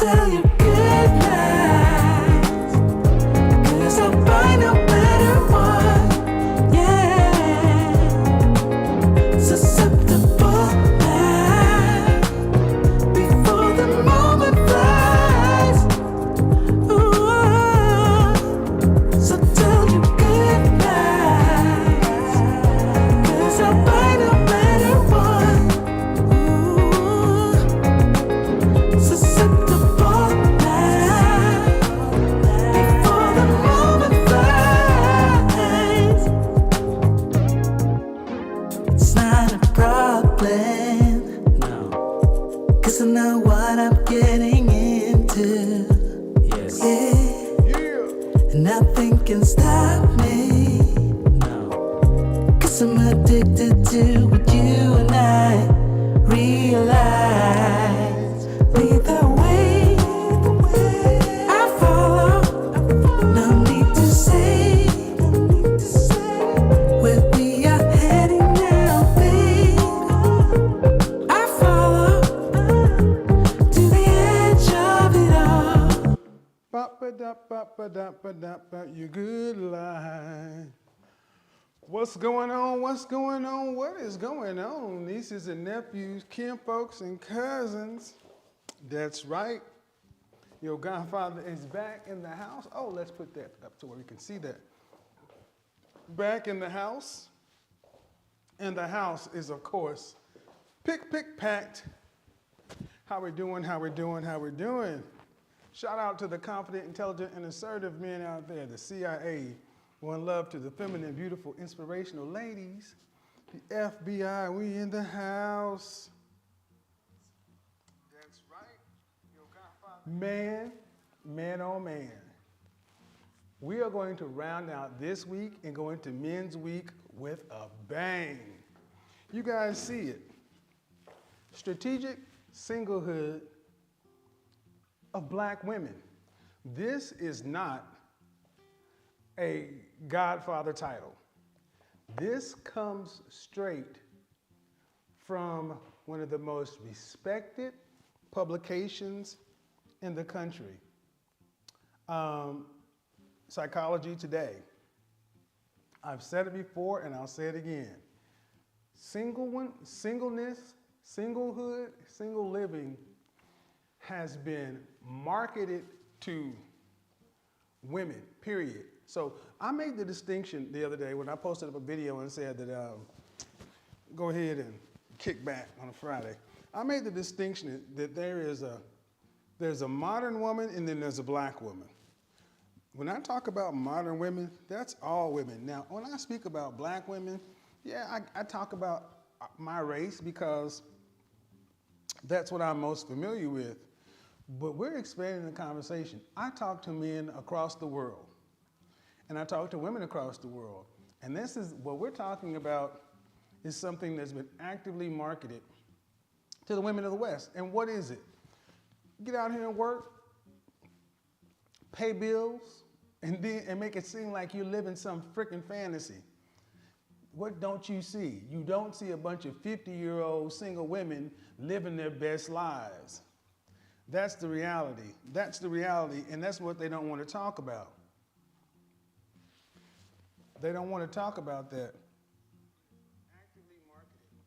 tell you good lies, 'cause I'll find a better one. Yeah, susceptible now before the moment flies. Ooh, so tell you good lies, 'cause I'll find a better one. Ooh, susceptible now before the moment flies. It's not a problem, no, 'cause I know what I'm getting into. Yes. Yeah. And nothing can stop me. No. 'Cause I'm addicted to what you and I realize. Lead the way, I follow. No need to say where we are heading now, babe. I follow to the edge of it all. Ba-ba-da-ba-ba-da-ba-da-ba, you good lie. What's going on? What's going on? What is going on? Nieces and nephews, kinfolks and cousins. That's right. Your godfather is back in the house. Oh, let's put that up to where we can see that. Back in the house. And the house is, of course, packed. How we doing? How we doing? How we doing? Shout out to the confident, intelligent, and assertive men out there, the CIA. One love to the feminine, beautiful, inspirational ladies. The FBI, we in the house. That's right. Your godfather. Man, oh man. We are going to round out this week and go into Men's Week with a bang. You guys see it. Strategic singlehood of black women. This is not a Godfather title. This comes straight from one of the most respected publications in the country, Psychology Today. I've said it before and I'll say it again. Singleness, singlehood, single living has been marketed to women, period. So I made the distinction the other day when I posted up a video and said that go ahead and kick back on a Friday. I made the distinction that there's a modern woman and then there's a black woman. When I talk about modern women, that's all women. Now, when I speak about black women, yeah, I talk about my race because that's what I'm most familiar with. But we're expanding the conversation. I talk to men across the world, and I talk to women across the world. And this is what we're talking about is something that's been actively marketed to the women of the West. And what is it? Get out here and work, pay bills, and make it seem like you're living some freaking fantasy. What don't you see? You don't see a bunch of 50-year-old single women living their best lives. That's the reality. That's the reality, and that's what they don't want to talk about. They don't want to talk about that. Actively marketed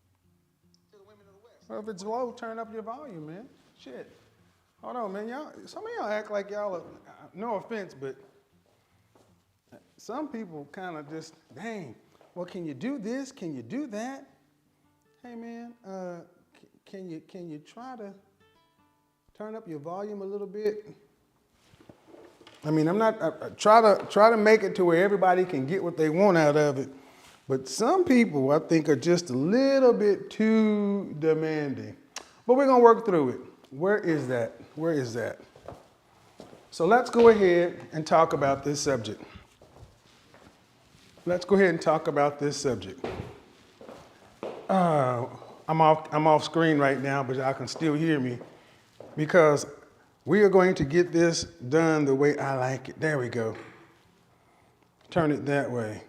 to the women of the West. Well, if it's low, turn up your volume, man. Shit. Hold on, man. Some of y'all act like y'all are, no offense, but some people kind of just, dang, well, can you do this? Can you do that? Hey, man, can you try to turn up your volume a little bit? I mean, I'm not, try to make it to where everybody can get what they want out of it. But some people, I think, are just a little bit too demanding. But we're going to work through it. Where is that? Where is that? So let's go ahead and talk about this subject. Let's go ahead and talk about this subject. I'm off screen right now, but y'all can still hear me because we are going to get this done the way I like it. There we go. Turn it that way.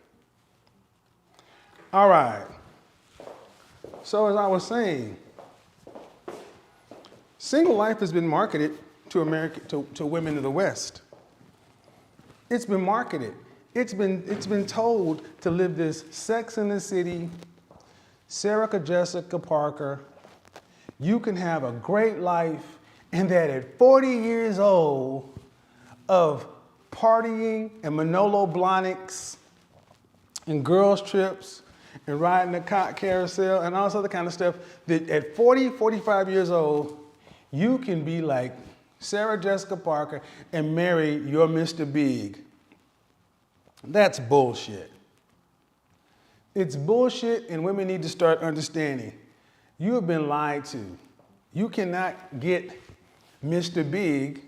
All right. So as I was saying, single life has been marketed to women of the West. It's been marketed. It's been told to live this Sex in the City, Sarah Jessica Parker, you can have a great life, and that at 40 years old of partying and Manolo Blahniks and girls trips and riding the cot carousel and all this other kind of stuff, that at 40, 45 years old, you can be like Sarah Jessica Parker and marry your Mr. Big. That's bullshit. It's bullshit, and women need to start understanding. You have been lied to. You cannot get Mr. Big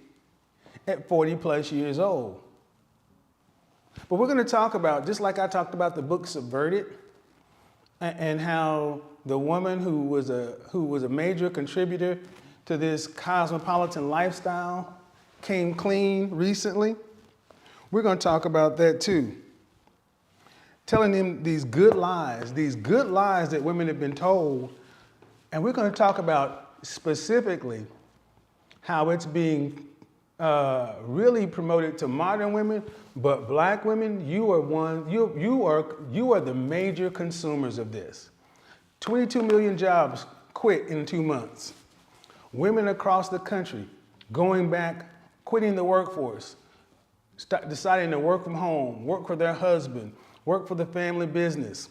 at 40 plus years old. But we're going to talk about, just like I talked about the book Subverted, and how the woman who was a major contributor to this cosmopolitan lifestyle came clean recently. We're going to talk about that too. Telling them these good lies that women have been told. And we're going to talk about specifically how it's being really promoted to modern women, but black women, you are the major consumers of this. 22 million jobs quit in 2 months. Women across the country going back, quitting the workforce, deciding to work from home, work for their husband, work for the family business.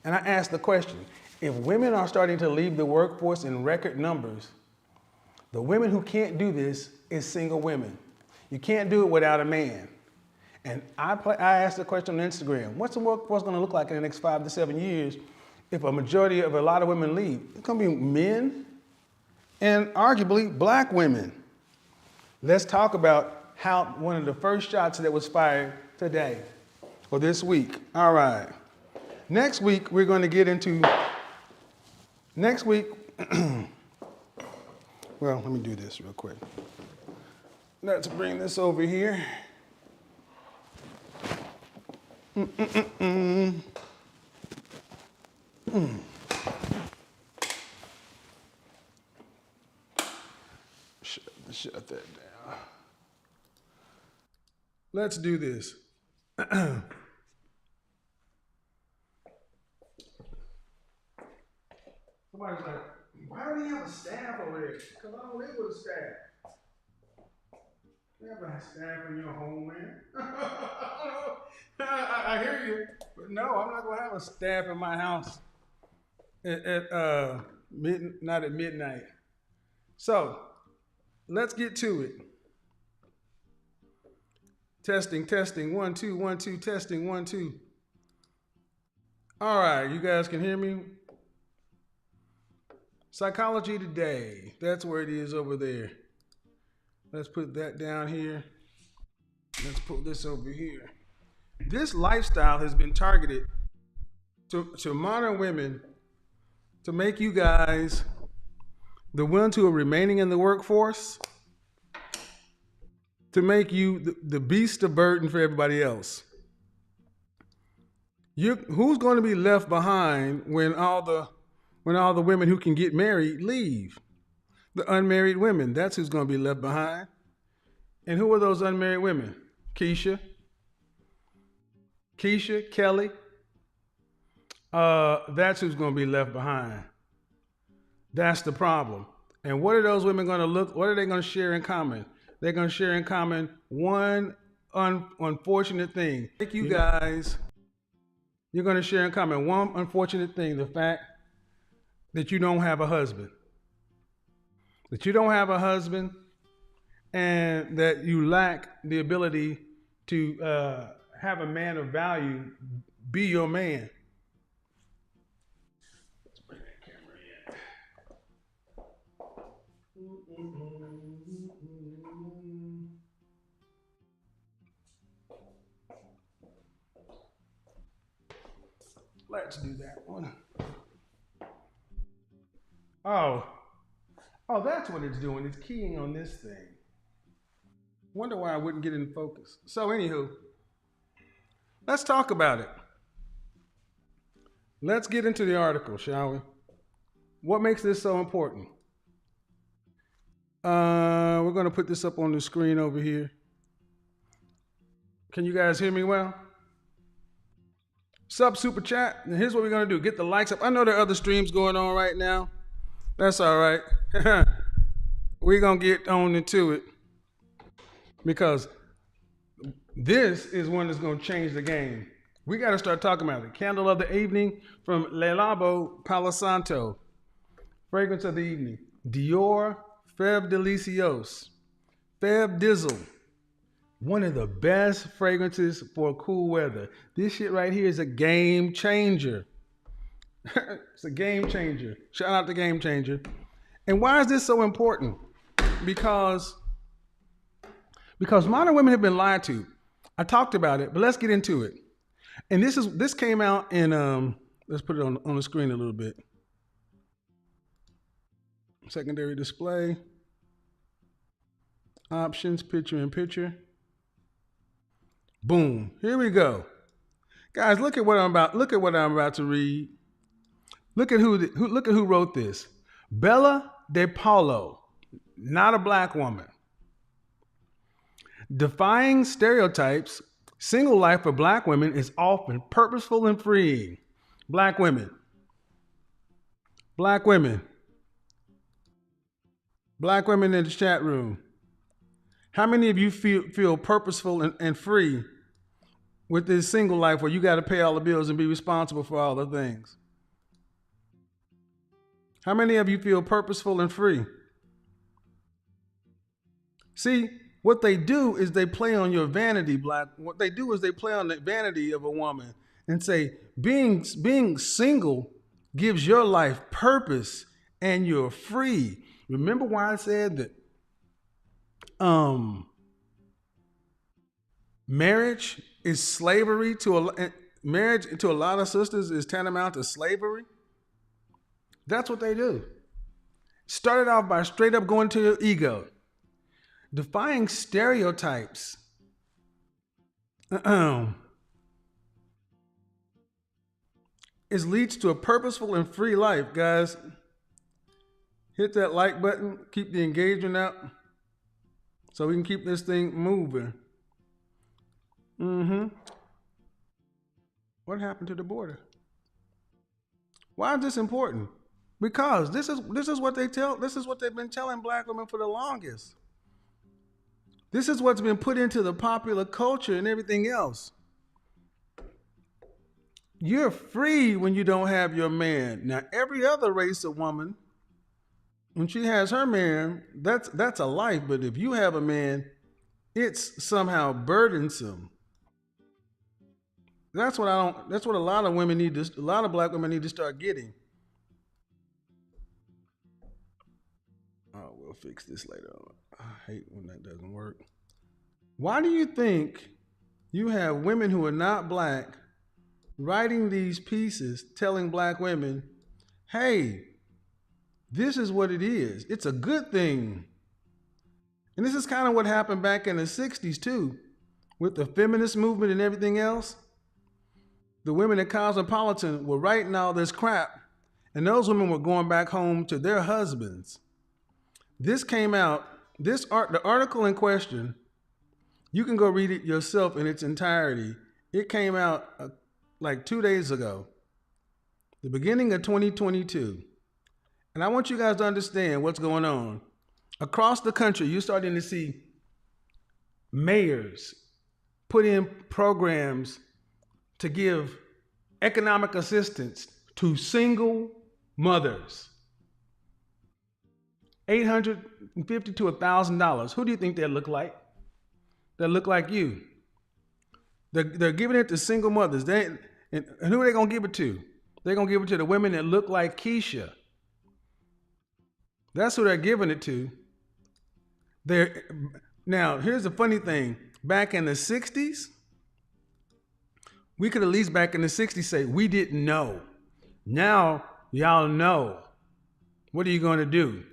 And I asked the question, if women are starting to leave the workforce in record numbers, the women who can't do this is single women. You can't do it without a man. And I asked the question on Instagram, what's the workforce going to look like in the next 5 to 7 years if a majority of a lot of women leave? It's going to be men and arguably black women. Let's talk about how one of the first shots that was fired today or this week. All right. Next week, we're going to get into, well, let me do this real quick. Let's bring this over here. Shut that down. Let's do this. Somebody's like, why do you have a staff over there? Because I don't live with a staff. You have a staff in your home, man. I hear you, but no, I'm not going to have a staff in my house not at midnight. So, let's get to it. Testing, 1, 2, 1, 2, testing, 1, 2. All right, you guys can hear me? Psychology Today, that's where it is over there. Let's put that down here. Let's put this over here. This lifestyle has been targeted to modern women to make you guys the ones who are remaining in the workforce, to make you the beast of burden for everybody else. Who's going to be left behind when all the women who can get married leave? The unmarried women, that's who's going to be left behind. And who are those unmarried women? Keisha, Kelly. That's who's going to be left behind. That's the problem. And what are those women going to what are they going to share in common? They're going to share in common one unfortunate thing. Thank you guys. You're going to share in common one unfortunate thing, the fact that you don't have a husband. That you don't have a husband and that you lack the ability to have a man of value be your man. Let's bring that camera in. Let's do that one. Oh, that's what it's doing. It's keying on this thing. Wonder why I wouldn't get in focus. So anywho, let's talk about it. Let's get into the article, shall we? What makes this so important? We're going to put this up on the screen over here. Can you guys hear me well? Sub super chat. And here's what we're going to do. Get the likes up. I know there are other streams going on right now. That's all right. We're going to get on into it because this is one that's going to change the game. We got to start talking about it. Candle of the evening from Le Labo Palo Santo. Fragrance of the evening. Dior Feb Delicios. Feb Dizzle. One of the best fragrances for cool weather. This shit right here is a game changer. It's a game changer. Shout out to Game Changer. And why is this so important? Because modern women have been lied to. I talked about it, but let's get into it. And this came out in let's put it on the screen a little bit. Secondary display. Options, picture in picture. Boom. Here we go. Guys, look at what I'm about to read. Look at who wrote this. Bella De Paulo, not a black woman. Defying stereotypes, single life for black women is often purposeful and freeing. Black women. Black women. Black women in the chat room. How many of you feel purposeful and free with this single life where you got to pay all the bills and be responsible for all the things? How many of you feel purposeful and free? See, what they do is they play on your vanity, What they do is they play on the vanity of a woman and say, being single gives your life purpose and you're free. Remember why I said that marriage is slavery marriage to a lot of sisters is tantamount to slavery? That's what they do. Started off by straight up going to your ego. Defying stereotypes. It leads to a purposeful and free life, guys. Hit that like button. Keep the engagement up so we can keep this thing moving. What happened to the border? Why is this important? Because this is what they've been telling black women for the longest. This is what's been put into the popular culture and everything else. You're free when you don't have your man. Now, every other race of woman, when she has her man, that's a life. But if you have a man, it's somehow burdensome. That's what a lot of black women need to start getting. Oh, we'll fix this later on. I hate when that doesn't work. Why do you think you have women who are not black writing these pieces telling black women, hey, this is what it is. It's a good thing. And this is kind of what happened back in the 60s too, with the feminist movement and everything else. The women at Cosmopolitan were writing all this crap, and those women were going back home to their husbands. This came out, the article in question, you can go read it yourself in its entirety. It came out like 2 days ago, the beginning of 2022. And I want you guys to understand what's going on. Across the country, you're starting to see mayors put in programs to give economic assistance to single mothers. $850 to $1,000. Who do you think they look like? They look like you. They're giving it to single mothers. And who are they going to give it to? They're going to give it to the women that look like Keisha. That's who they're giving it to. Now, here's the funny thing. Back in the 60s, we could at least back in the 60s say, we didn't know. Now, y'all know. What are you going to do?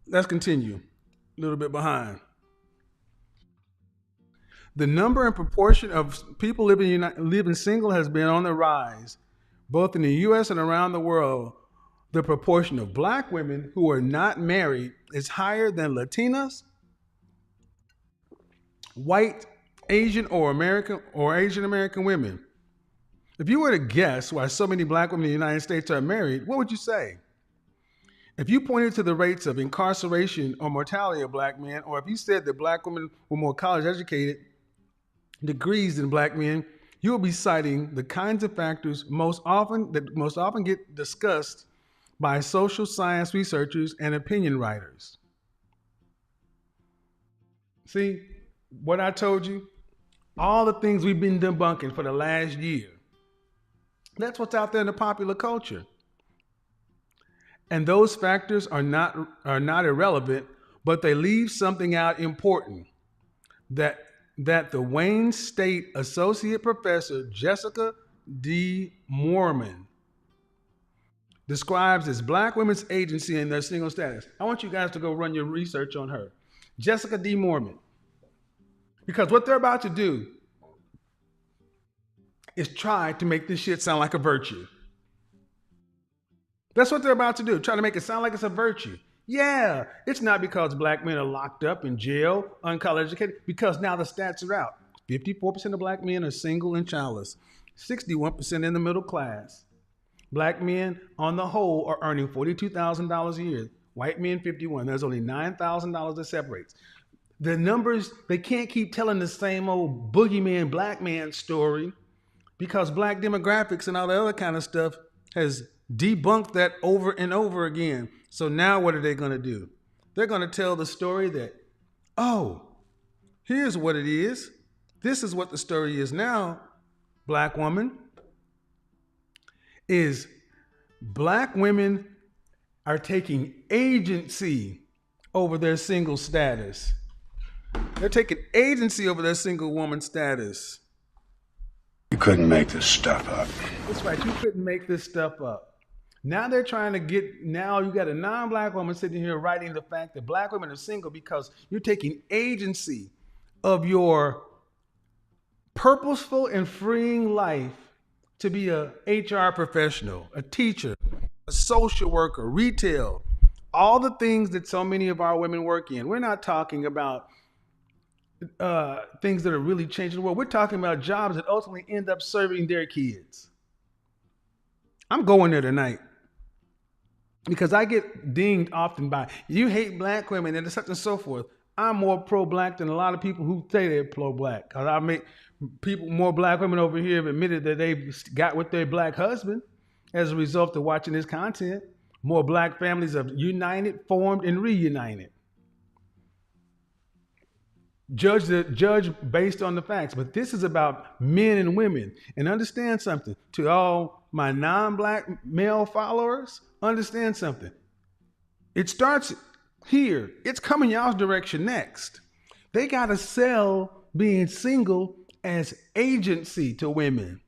Let's continue. A little bit behind. The number and proportion of people living single has been on the rise, both in the U.S. and around the world. the proportion of black women who are not married is higher than Latinas, white, Asian, or Asian American women. If you were to guess why so many black women in the United States are married, what would you say? If you pointed to the rates of incarceration or mortality of black men, or if you said that black women were more college educated degrees than black men, you will be citing the kinds of factors most often get discussed by social science researchers and opinion writers. See, what I told you, all the things we've been debunking for the last year, that's what's out there in the popular culture. And those factors are not irrelevant, but they leave something out important that the Wayne State Associate Professor Jessica D. Moorman describes as black women's agency in their single status. I want you guys to go run your research on her. Jessica D. Moorman. Because what they're about to do is try to make this shit sound like a virtue. That's what they're about to do, try to make it sound like it's a virtue. Yeah, it's not because black men are locked up in jail, uncollege educated, because now the stats are out. 54% of black men are single and childless, 61% in the middle class. Black men, on the whole, are earning $42,000 a year. White men, 51. There's only $9,000 that separates. The numbers, they can't keep telling the same old boogeyman black man story because black demographics and all the other kind of stuff has debunked that over and over again. So now what are they going to do? They're going to tell the story that, oh, here's what it is. This is what the story is now, black woman, is black women are taking agency over their single status. They're taking agency over their single woman status. You couldn't make this stuff up. That's right, you couldn't make this stuff up. Now they're trying to now you got a non-black woman sitting here writing the fact that black women are single because you're taking agency of your purposeful and freeing life to be a HR professional, a teacher, a social worker, retail, all the things that so many of our women work in. We're not talking about things that are really changing the world. We're talking about jobs that ultimately end up serving their kids. I'm going there tonight because I get dinged often by, you hate black women and such and so forth. I'm more pro-black than a lot of people who say they're pro-black. Because I make people, more black women over here have admitted that they've got with their black husband as a result of watching this content. More black families have united, formed, and reunited. Judge based on the facts. But this is about men and women. And understand something. To all my non-black male followers, understand something. It starts here. It's coming y'all's direction next. They got to sell being single as agency to women.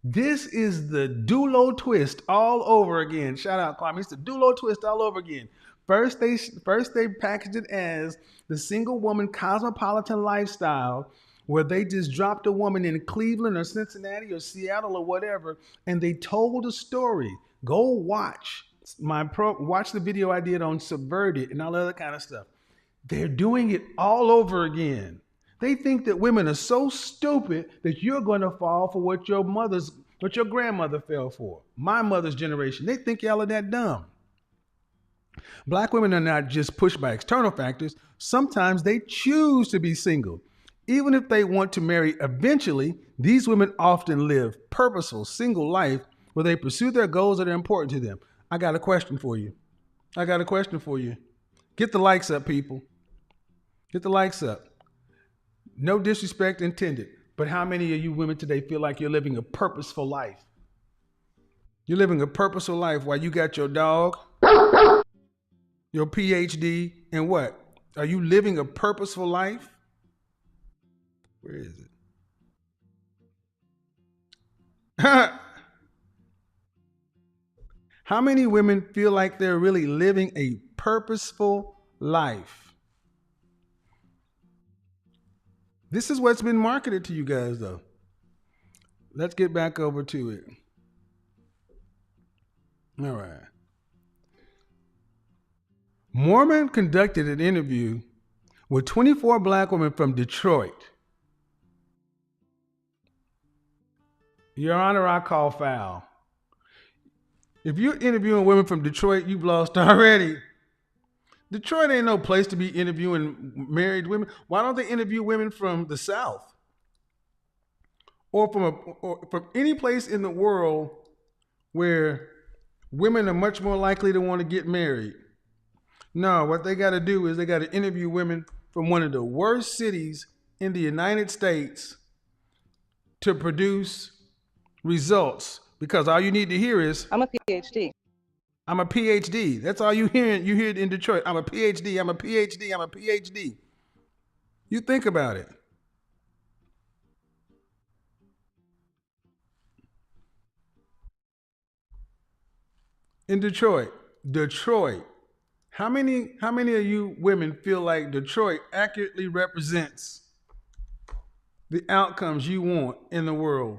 This is the Dulo twist all over again. Shout out, Kwame. It's the Dulo twist all over again. First they packaged it as the single woman cosmopolitan lifestyle, where they just dropped a woman in Cleveland or Cincinnati or Seattle or whatever, and they told a story. Go watch watch the video I did on Subverted and all that other kind of stuff. They're doing it all over again. They think that women are so stupid that you're going to fall for what your grandmother fell for. My mother's generation. They think y'all are that dumb. Black women are not just pushed by external factors. Sometimes they choose to be single. Even if they want to marry eventually, these women often live purposeful, single life where they pursue their goals that are important to them. I got a question for you. Get the likes up, people. Get the likes up. No disrespect intended, but how many of you women today feel like you're living a purposeful life? You're living a purposeful life while you got your dog, your PhD, and what? Are you living a purposeful life? Where is it? How many women feel like they're really living a purposeful life? This is what's been marketed to you guys, though. Let's get back over to it. All right. Mormon conducted an interview with 24 black women from Detroit. Your Honor, I call foul. If you're interviewing women from Detroit, you've lost already. Detroit ain't no place to be interviewing married women. Why don't they interview women from the South? Or from any place in the world where women are much more likely to want to get married? No, what they got to do is they got to interview women from one of the worst cities in the United States to produce results. Because all you need to hear is, I'm a PhD. I'm a PhD. That's all you hear. You hear it in Detroit. I'm a PhD. I'm a PhD. I'm a PhD. You think about it. In Detroit, how many of you women feel like Detroit accurately represents the outcomes you want in the world?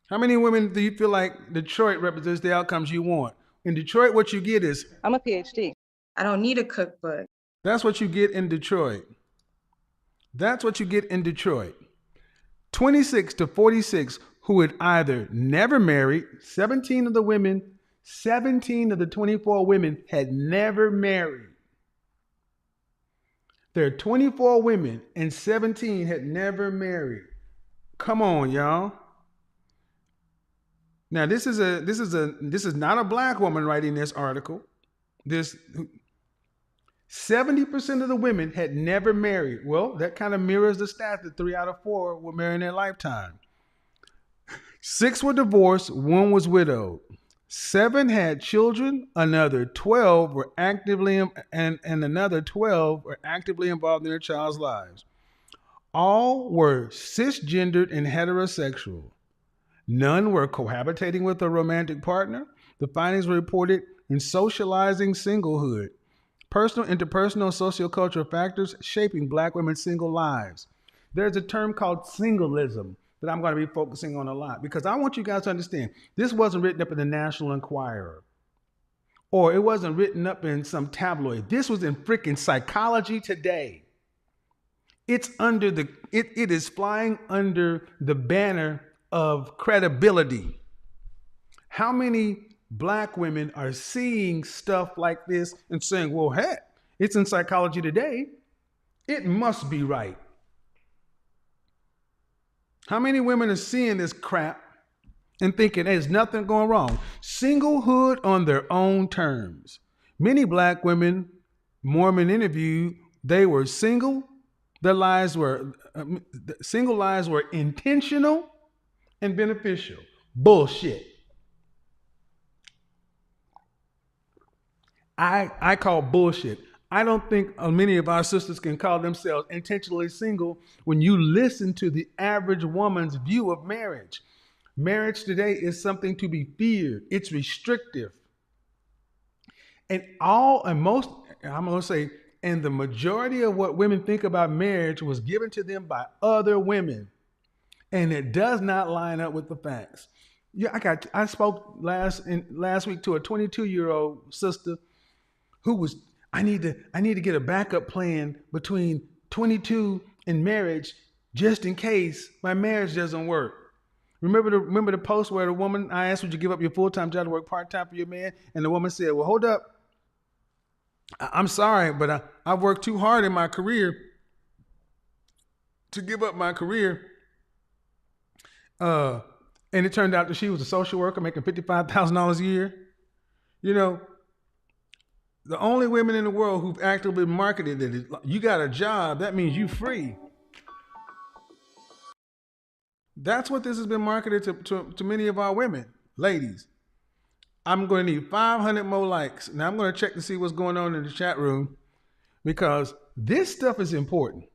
How many women do you feel like Detroit represents the outcomes you want? In Detroit, what you get is, I'm a PhD. I don't need a cookbook. that's what you get in Detroit. That's what you get in Detroit. 26 to 46 who had either never married, 17 of the 24 women had never married. There are 24 women and 17 had never married. Come on, y'all. Now, this is not a black woman writing this article. 70% of the women had never married. Well, that kind of mirrors the stat that 3 out of 4 were married in their lifetime. 6 were divorced, 1 was widowed. 7 had children, another 12 were actively and another 12 were actively involved in their child's lives. All were cisgendered and heterosexual. None were cohabitating with a romantic partner. The findings were reported in Socializing Singlehood, personal, interpersonal, sociocultural factors shaping black women's single lives. There's a term called singlism that I'm going to be focusing on a lot because I want you guys to understand this wasn't written up in the National Enquirer or it wasn't written up in some tabloid. This was in freaking Psychology Today. It is flying under the banner of credibility. How many black women are seeing stuff like this and saying, well, heck, it's in Psychology Today. It must be right. How many women are seeing this crap and thinking there's nothing going wrong? Singlehood on their own terms. Many black women, Mormon interviewed, they were single. Their lives were, single lives were intentional and beneficial. Bullshit. I call bullshit. I don't think many of our sisters can call themselves intentionally single when you listen to the average woman's view of marriage. Marriage today is something to be feared. It's restrictive. And the majority of what women think about marriage was given to them by other women. And it does not line up with the facts. Yeah, I spoke last week to a 22-year-old sister who was, I need to get a backup plan between 22 and marriage just in case my marriage doesn't work. Remember the post where the woman, I asked, would you give up your full-time job to work part-time for your man? And the woman said, well, hold up. I'm sorry, but I've worked too hard in my career to give up my career. And it turned out that she was a social worker making $55,000 a year. You know, the only women in the world who've actively marketed that you got a job, that means you free. That's what this has been marketed to many of our women. Ladies, I'm going to need 500 more likes. Now I'm going to check to see what's going on in the chat room because this stuff is important.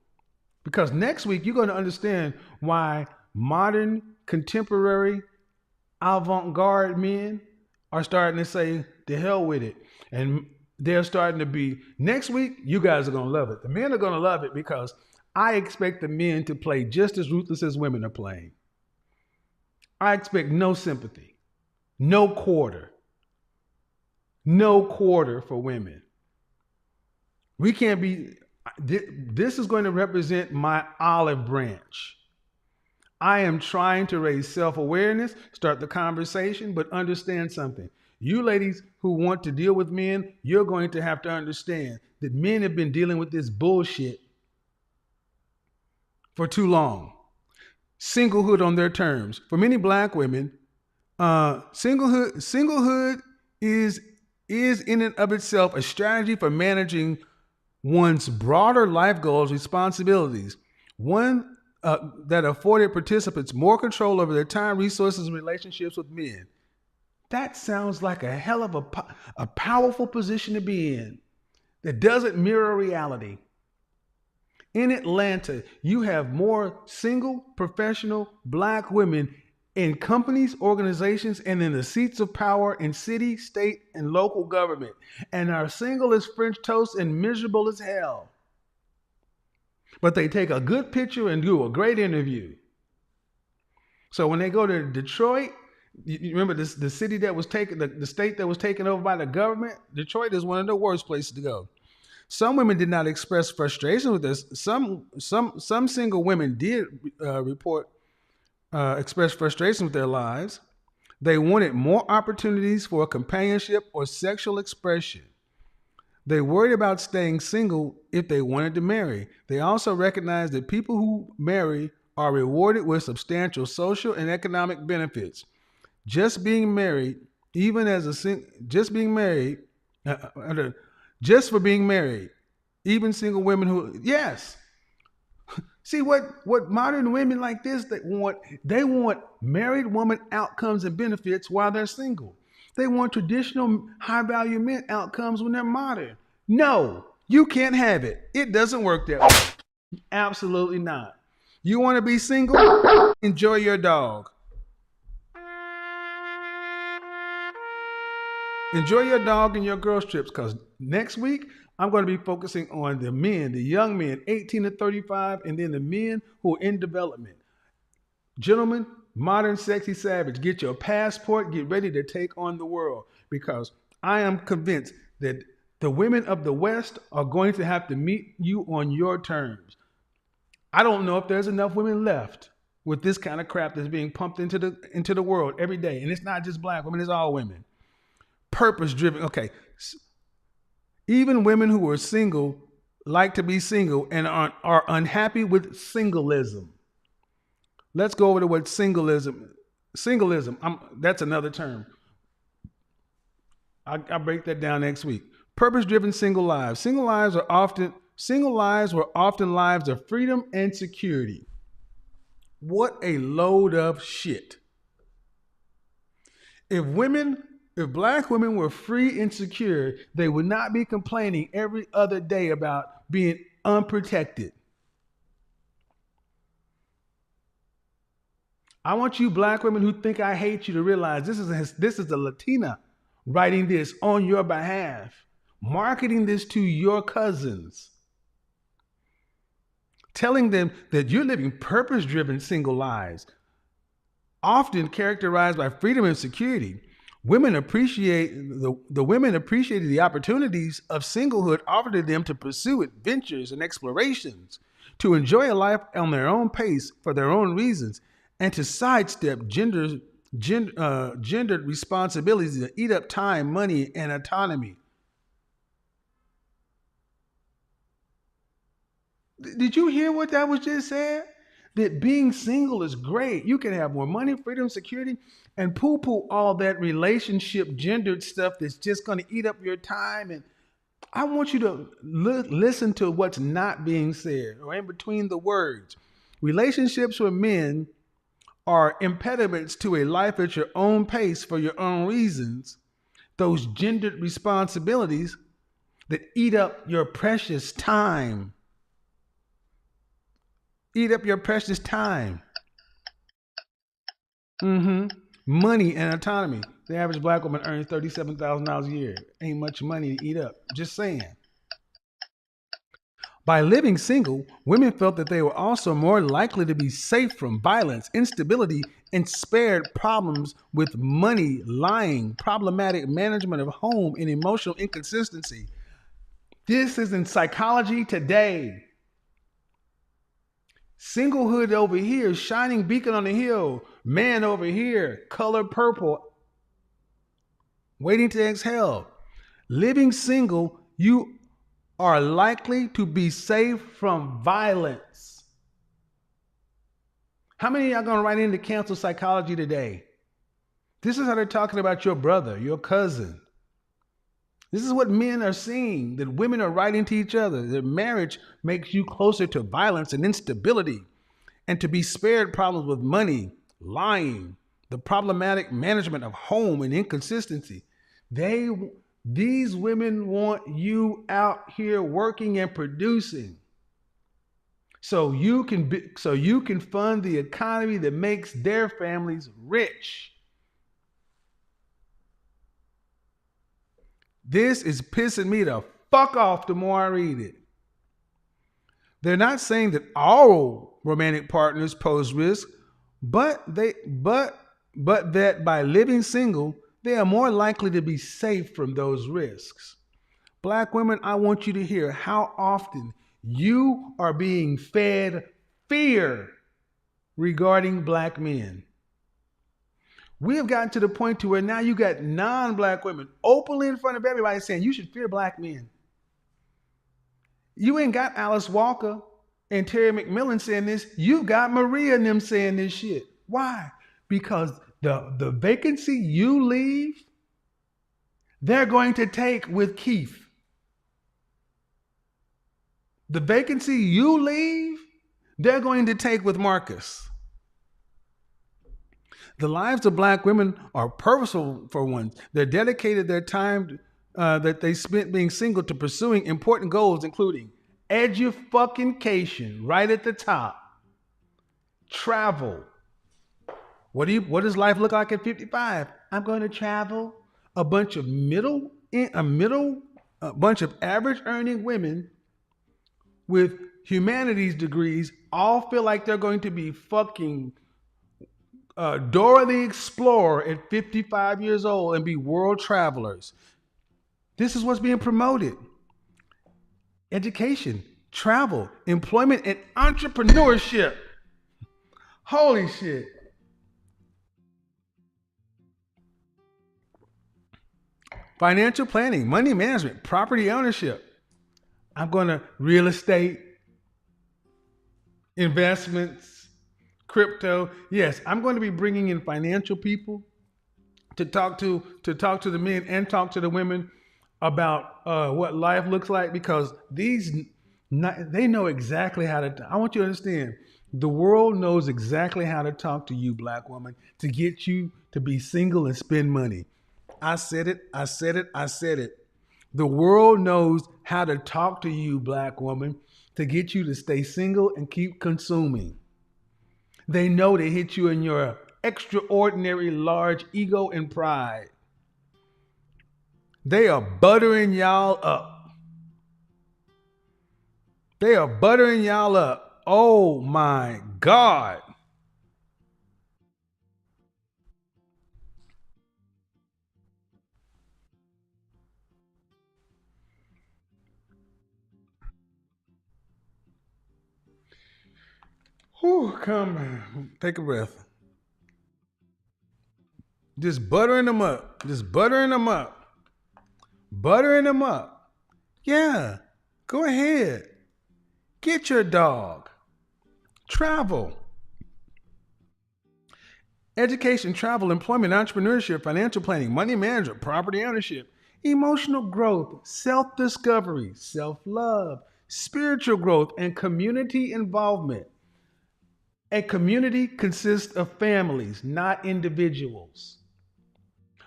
Because next week you're going to understand why modern, contemporary, avant-garde men are starting to say, the hell with it. And they're starting to be, next week, you guys are going to love it. The men are going to love it because I expect the men to play just as ruthless as women are playing. I expect no sympathy, no quarter, no quarter for women. We can't be, this is going to represent my olive branch. I am trying to raise self-awareness, start the conversation, but understand something. You ladies who want to deal with men, you're going to have to understand that men have been dealing with this bullshit for too long. Singlehood on their terms. For many black women, singlehood is in and of itself a strategy for managing one's broader life goals, responsibilities. One that afforded participants more control over their time, resources, and relationships with men. That sounds like a hell of a powerful position to be in that doesn't mirror reality. In Atlanta, you have more single, professional black women in companies, organizations, and in the seats of power in city, state, and local government, and are single as French toast and miserable as hell. But they take a good picture and do a great interview. So when they go to Detroit, you remember this, the city that was taken, the state that was taken over by the government? Detroit is one of the worst places to go. Some women did not express frustration with this. Some single women did express frustration with their lives. They wanted more opportunities for companionship or sexual expression. They worried about staying single if they wanted to marry. They also recognized that people who marry are rewarded with substantial social and economic benefits. Just for being married, even single women who, yes. See what modern women like this, they want married woman outcomes and benefits while they're single. They want traditional high value men outcomes when they're modern. No, you can't have it. It doesn't work that way. Absolutely not. You want to be single? Enjoy your dog. Enjoy your dog and your girls trips, because next week I'm going to be focusing on the men, the young men, 18 to 35, and then the men who are in development. Gentlemen, modern sexy savage, get your passport, get ready to take on the world, because I am convinced that the women of the West are going to have to meet you on your terms. I don't know if there's enough women left with this kind of crap that's being pumped into the world every day. And it's not just black women, it's all women. Purpose driven. Okay. Even women who are single like to be single and are unhappy with singlism. Let's go over to what singlism. That's another term. I'll break that down next week. Purpose-driven single lives. Single lives were often lives of freedom and security. What a load of shit. If black women were free and secure, they would not be complaining every other day about being unprotected. I want you black women who think I hate you to realize this is a Latina writing this on your behalf, marketing this to your cousins, telling them that you're living purpose-driven single lives, often characterized by freedom and security. Women appreciated the opportunities of singlehood offered to them to pursue adventures and explorations, to enjoy a life on their own pace for their own reasons, and to sidestep gendered responsibilities that eat up time, money, and autonomy. Did you hear what that was just said? That being single is great. You can have more money, freedom, security, and poo-poo all that relationship gendered stuff that's just going to eat up your time. And I want you to listen to what's not being said or in between the words. Relationships with men are impediments to a life at your own pace for your own reasons. Those gendered responsibilities that eat up your precious time. Eat up your precious time. Money and autonomy. The average black woman earns $37,000 a year. Ain't much money to eat up. Just saying. By living single, women felt that they were also more likely to be safe from violence, instability, and spared problems with money, lying, problematic management of home, and emotional inconsistency. This is in Psychology Today. Singlehood over here, shining beacon on the hill. Man over here, color purple, waiting to exhale. Living single, you are likely to be safe from violence. How many of y'all gonna write into Cancel Psychology Today? This is how they're talking about your brother, your cousin. This is what men are seeing, that women are writing to each other, that marriage makes you closer to violence and instability, and to be spared problems with money, lying, the problematic management of home and inconsistency. These women want you out here working and producing, so you can fund the economy that makes their families rich. This is pissing me the fuck off the more I read it. They're not saying that all romantic partners pose risk, but that by living single, they are more likely to be safe from those risks. Black women, I want you to hear how often you are being fed fear regarding black men. We have gotten to the point to where now you got non-black women openly in front of everybody saying you should fear black men. You ain't got Alice Walker and Terry McMillan saying this. You got Maria and them saying this shit. Why? Because the vacancy you leave, they're going to take with Keith. The vacancy you leave, they're going to take with Marcus. The lives of black women are purposeful for one. They're dedicated their time that they spent being single to pursuing important goals, including education, right at the top, travel. What does life look like at 55? I'm going to travel. A bunch of average earning women with humanities degrees all feel like they're going to be fucking Dora the Explorer at 55 years old and be world travelers. This is what's being promoted. Education, travel, employment, and entrepreneurship. Holy shit. Financial planning, money management, property ownership. I'm going to real estate, investments, crypto. Yes, I'm going to be bringing in financial people to talk to the men and talk to the women about what life looks like, because they know exactly how to. I want you to understand, the world knows exactly how to talk to you, black woman, to get you to be single and spend money. I said it. The world knows how to talk to you, black woman, to get you to stay single and keep consuming. They know to hit you in your extraordinary large ego and pride. They are buttering y'all up. Oh my God. Whew, come, take a breath. Just buttering them up. Yeah, go ahead. Get your dog. Travel. Education, travel, employment, entrepreneurship, financial planning, money management, property ownership, emotional growth, self-discovery, self-love, spiritual growth, and community involvement. A community consists of families, not individuals.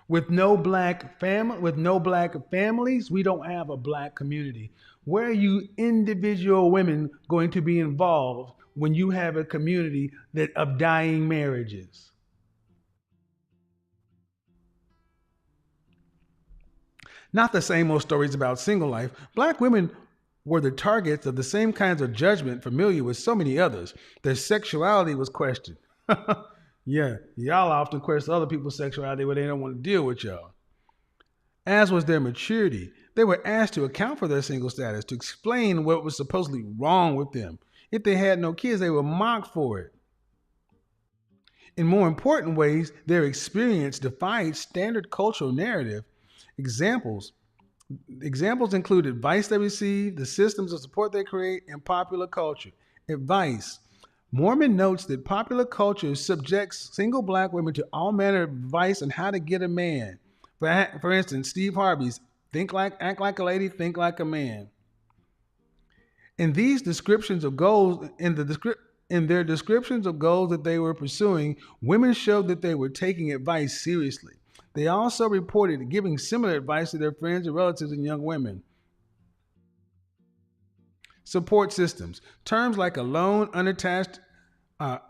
With no black families, we don't have a black community. Where are you individual women going to be involved when you have a community of dying marriages? Not the same old stories about single life. Black women were the targets of the same kinds of judgment familiar with so many others. Their sexuality was questioned. Yeah, y'all often question other people's sexuality when they don't want to deal with y'all. As was their maturity, they were asked to account for their single status, to explain what was supposedly wrong with them. If they had no kids, they were mocked for it. In more important ways, their experience defied standard cultural narrative. Examples Examples include advice they receive, the systems of support they create, and popular culture. Advice. Mormon notes that popular culture subjects single black women to all manner of advice on how to get a man. For instance, Steve Harvey's act like a lady, think like a man. In these descriptions of goals, in their descriptions of goals that they were pursuing, women showed that they were taking advice seriously. They also reported giving similar advice to their friends and relatives and young women. Support systems. Terms like alone, unattached,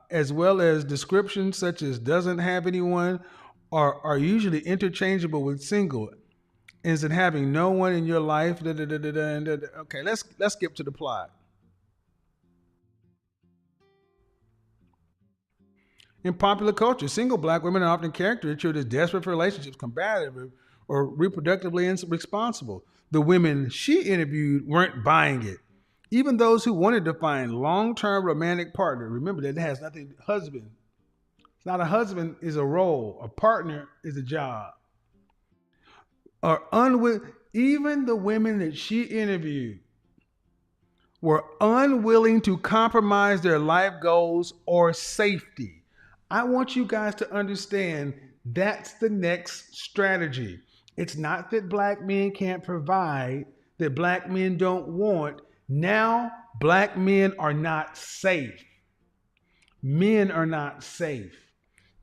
as well as descriptions such as doesn't have anyone, are usually interchangeable with single. Is it having no one in your life? Okay, let's skip to the plot. In popular culture, single black women are often caricatured as desperate for relationships, combative, or reproductively irresponsible. The women she interviewed weren't buying it. Even those who wanted to find long-term romantic partner, remember that it has nothing, husband. It's not a husband is a role. A partner is a job. Even the women that she interviewed were unwilling to compromise their life goals or safety. I want you guys to understand that's the next strategy. It's not that black men can't provide, that black men don't want. Now, black men are not safe. Men are not safe.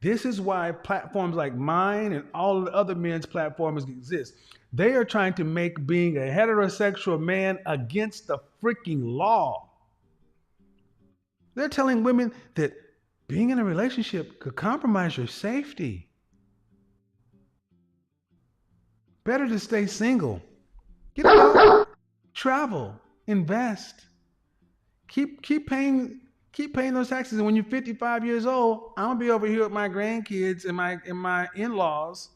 This is why platforms like mine and all of the other men's platforms exist. They are trying to make being a heterosexual man against the freaking law. They're telling women that being in a relationship could compromise your safety. Better to stay single. Get out, travel, invest. Keep paying those taxes. And when you're 55 years old, I'm gonna be over here with my grandkids and my in-laws,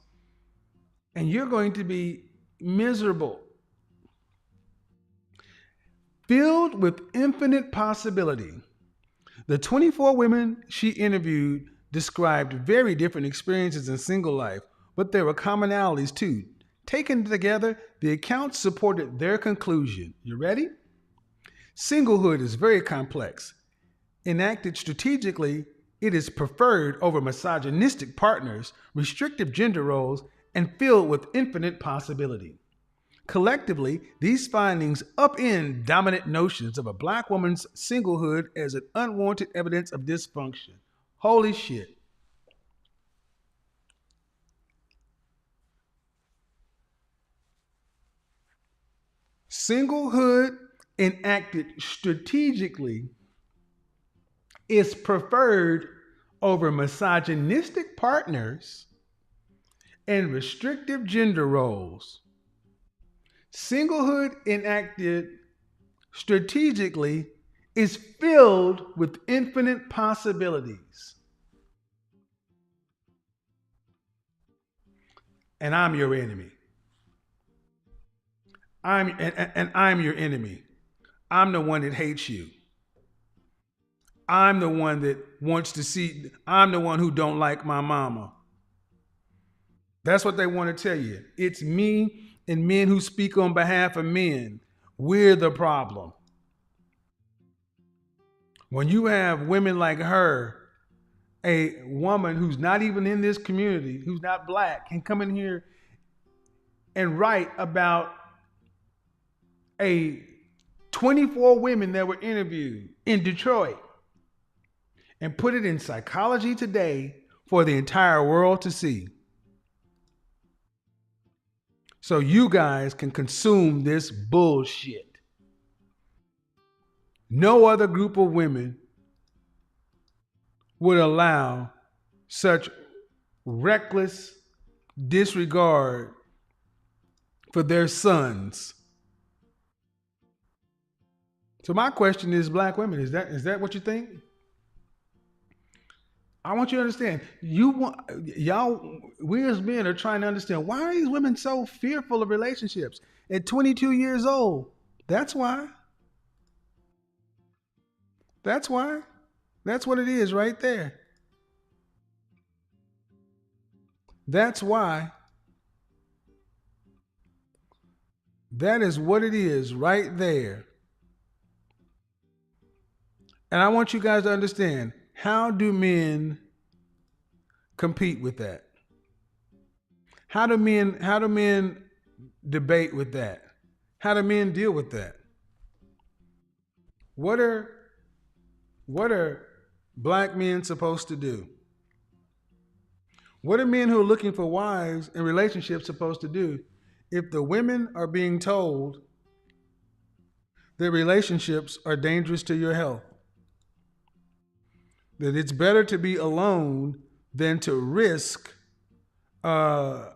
and you're going to be miserable. Filled with infinite possibility. The 24 women she interviewed described very different experiences in single life, but there were commonalities too. Taken together, the accounts supported their conclusion. You ready? Singlehood is very complex. Enacted strategically, it is preferred over misogynistic partners, restrictive gender roles, and filled with infinite possibility. Collectively, these findings upend dominant notions of a black woman's singlehood as an unwanted evidence of dysfunction. Holy shit. Singlehood enacted strategically is preferred over misogynistic partners and restrictive gender roles. Singlehood enacted strategically is filled with infinite possibilities. And I'm your enemy. I'm your enemy. I'm the one that hates you. I'm the one that I'm the one who don't like my mama. That's what they want to tell you. It's me and men who speak on behalf of men. We're the problem. When you have women like her, a woman who's not even in this community, who's not black, can come in here and write about 24 women that were interviewed in Detroit and put it in Psychology Today for the entire world to see. So you guys can consume this bullshit. No other group of women would allow such reckless disregard for their sons. So my question is, black women, is that what you think? I want you to understand. We as men are trying to understand, why are these women so fearful of relationships at 22 years old? That's why. That's why. That's what it is right there. That's why. That is what it is right there. And I want you guys to understand, how do men compete with that? How do men debate with that? How do men deal with that? What are what are black men supposed to do? What are men who are looking for wives and relationships supposed to do if the women are being told that relationships are dangerous to your health? That it's better to be alone than to risk uh,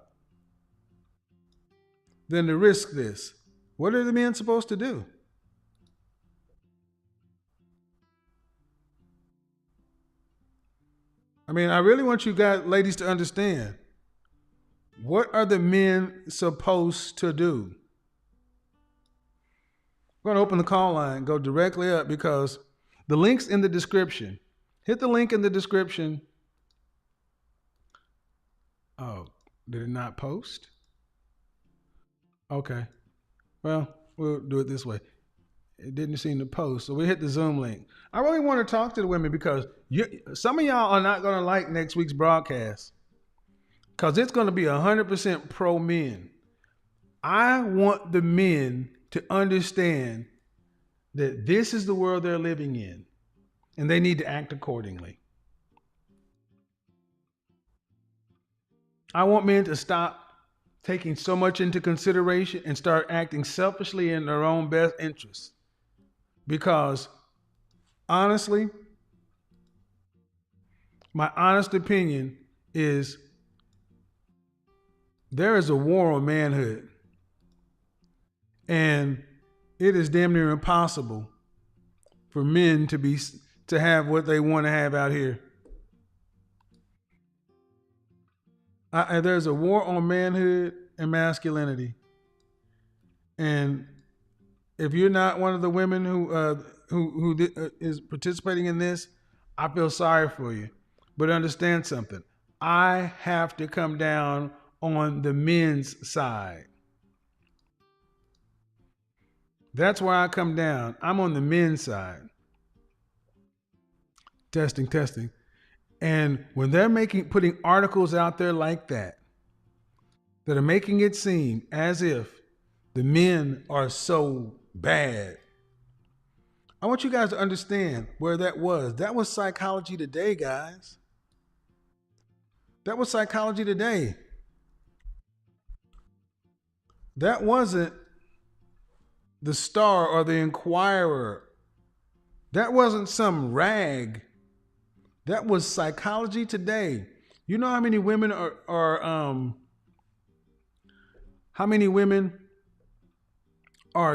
this. What are the men supposed to do? I mean, I really want you guys, ladies, to understand. What are the men supposed to do? I'm going to open the call line, go directly up, because the link's in the description. Hit the link in the description. Oh, did it not post? Okay. Well, we'll do it this way. It didn't seem to post, so we hit the Zoom link. I really want to talk to the women because some of y'all are not going to like next week's broadcast because it's going to be 100% pro men. I want the men to understand that this is the world they're living in, and they need to act accordingly. I want men to stop taking so much into consideration and start acting selfishly in their own best interests. Because honestly, my honest opinion is there is a war on manhood. And it is damn near impossible for men to have what they want to have out here. There's a war on manhood and masculinity. And if you're not one of the women who is participating in this, I feel sorry for you. But understand something. I have to come down on the men's side. That's where I come down. I'm on the men's side. Testing, testing. And when they're putting articles out there like that are making it seem as if the men are so bad, I want you guys to understand where that was. That was Psychology Today, guys. That was Psychology Today. That wasn't the Star or the Inquirer. That wasn't some rag. That was Psychology Today. You know how many women are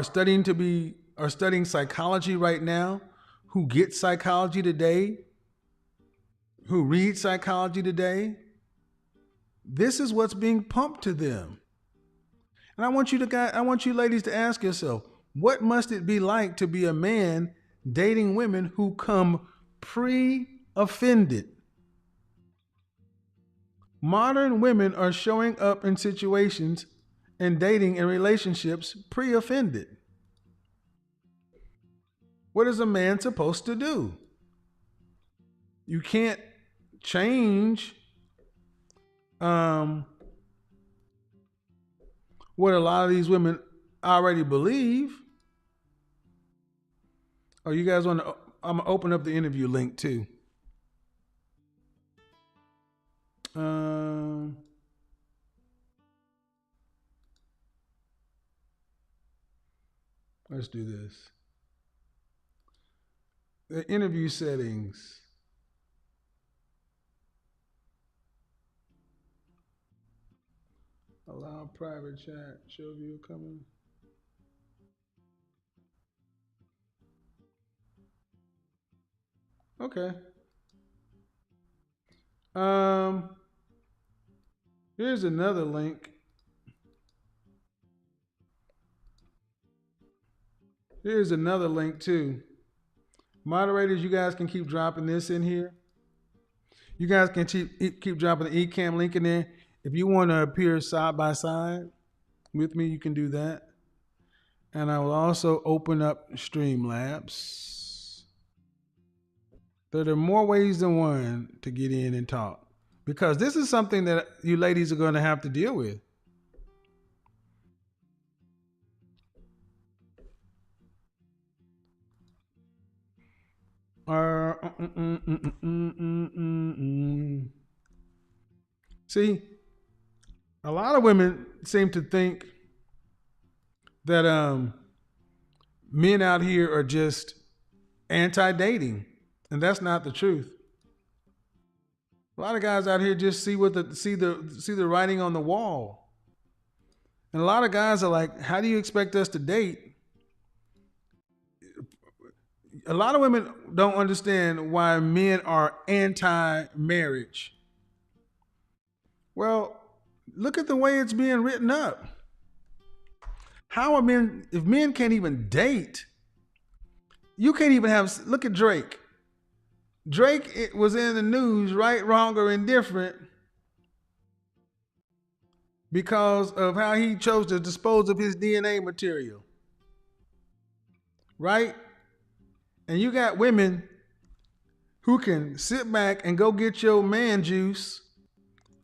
studying psychology right now, who get Psychology Today, who read Psychology Today? This is what's being pumped to them. And I want you ladies to ask yourself, what must it be like to be a man dating women who come pre-offended? Modern women are showing up in situations and dating in relationships pre-offended. What is a man supposed to do? You can't change what a lot of these women already believe. Oh, you guys want to? I'm gonna open up the interview link too. Let's do this. The interview settings. Allow private chat. Show view coming. Okay. Um, here's another link. Here's another link too. Moderators, you guys can keep dropping this in here. You guys can keep dropping the eCam link in there. If you want to appear side by side with me, you can do that. And I will also open up Streamlabs. There are more ways than one to get in and talk, because this is something that you ladies are going to have to deal with. See, a lot of women seem to think that men out here are just anti-dating, and that's not the truth. A lot of guys out here just see the writing on the wall, and a lot of guys are like, "How do you expect us to date?" A lot of women don't understand why men are anti-marriage. Well, look at the way it's being written up. How are men, if men can't even date, you can't even have, look at Drake. Drake was in the news, right, wrong, or indifferent, because of how he chose to dispose of his DNA material, right? And you got women who can sit back and go get your man juice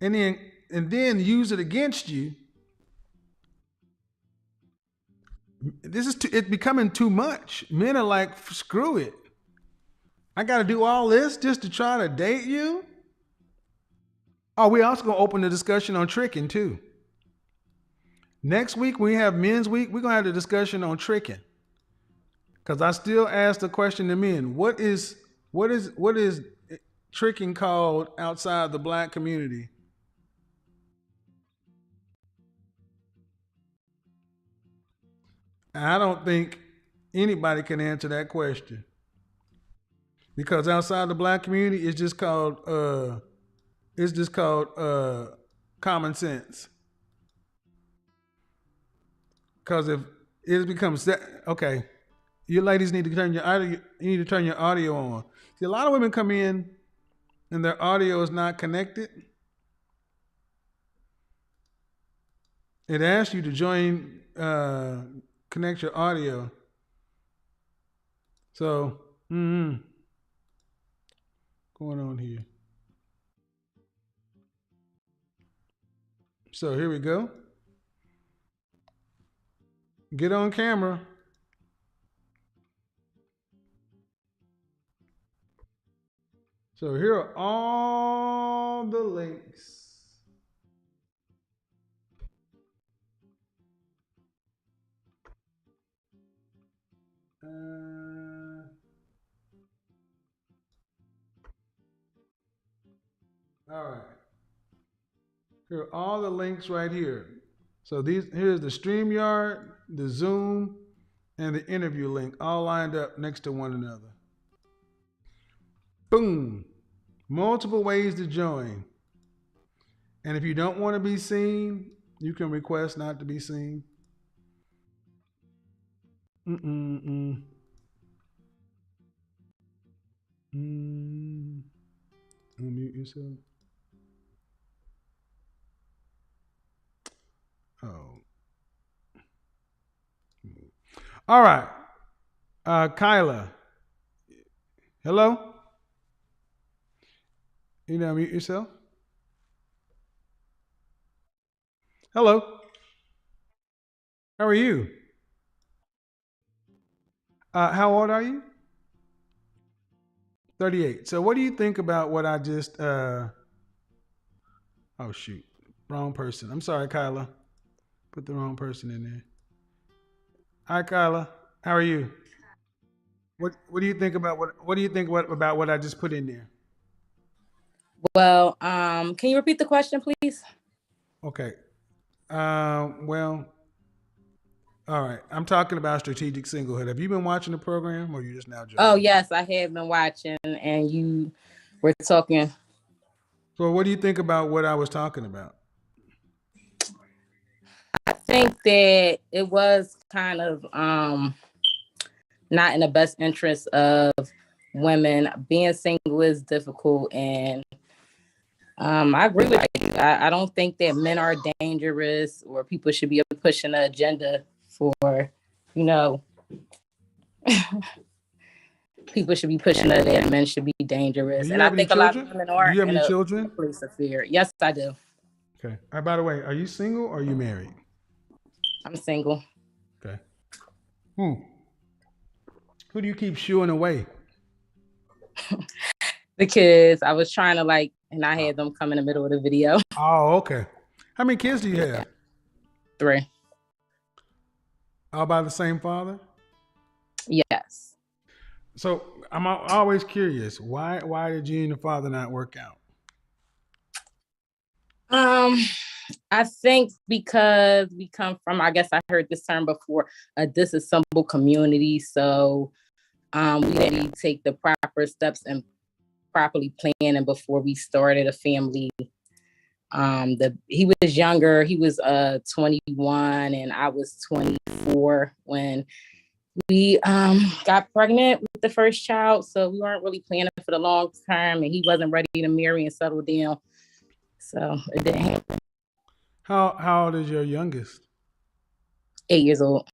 and then use it against you. It's becoming too much. Men are like, screw it. I got to do all this just to try to date you. Oh, we also gonna open the discussion on tricking too. Next week we have Men's Week. We're gonna have the discussion on tricking, because I still ask the question to men: what is tricking called outside the black community? I don't think anybody can answer that question, because outside the black community, it's just called common sense. Because if it becomes that, okay, you ladies need to turn your audio. You need to turn your audio on. See, a lot of women come in and their audio is not connected. It asks you to join, connect your audio. So, going on here. So here we go. Get on camera. So here are all the links. All right. Here are all the links right here. So here's the StreamYard, the Zoom, and the interview link, all lined up next to one another. Boom. Multiple ways to join. And if you don't want to be seen, you can request not to be seen. Unmute yourself. Oh. All right. Kyla. Hello? You know, unmute yourself. Hello. How are you? How old are you? 38. So what do you think about what I just oh shoot. Wrong person. I'm sorry, Kyla. Put the wrong person in there. Hi, Kyla. How are you? What do you think about what do you think about what I just put in there? Well, can you repeat the question, please? Okay. Well, All right. I'm talking about strategic singlehood. Have you been watching the program or you just now joining? Oh, yes, I have been watching, and you were talking. So what do you think about what I was talking about? I think that it was kind of not in the best interest of women. Being single is difficult, and I agree with you. I don't think that men are dangerous or people should be pushing an agenda for, you know, people should be pushing that men should be dangerous. Do you And I have any think a lot of children? women Do are you have in any a children? place of fear. Yes, I do. Okay. All right, by the way, are you single or are you married? I'm single. Okay. Who do you keep shooing away? Because I was trying to like, and I had them come in the middle of the video. Oh, okay. How many kids do you have? 3. All by the same father? Yes. So I'm always curious. Why did you and the father not work out? Um, I think because we come from, I guess I heard this term before, a disassembled community. So we didn't take the proper steps and properly planning before we started a family. He was younger. He was 21 and I was 24 when we got pregnant with the first child. So we weren't really planning for the long term, and he wasn't ready to marry and settle down. So it didn't happen. How old is your youngest? 8 years old.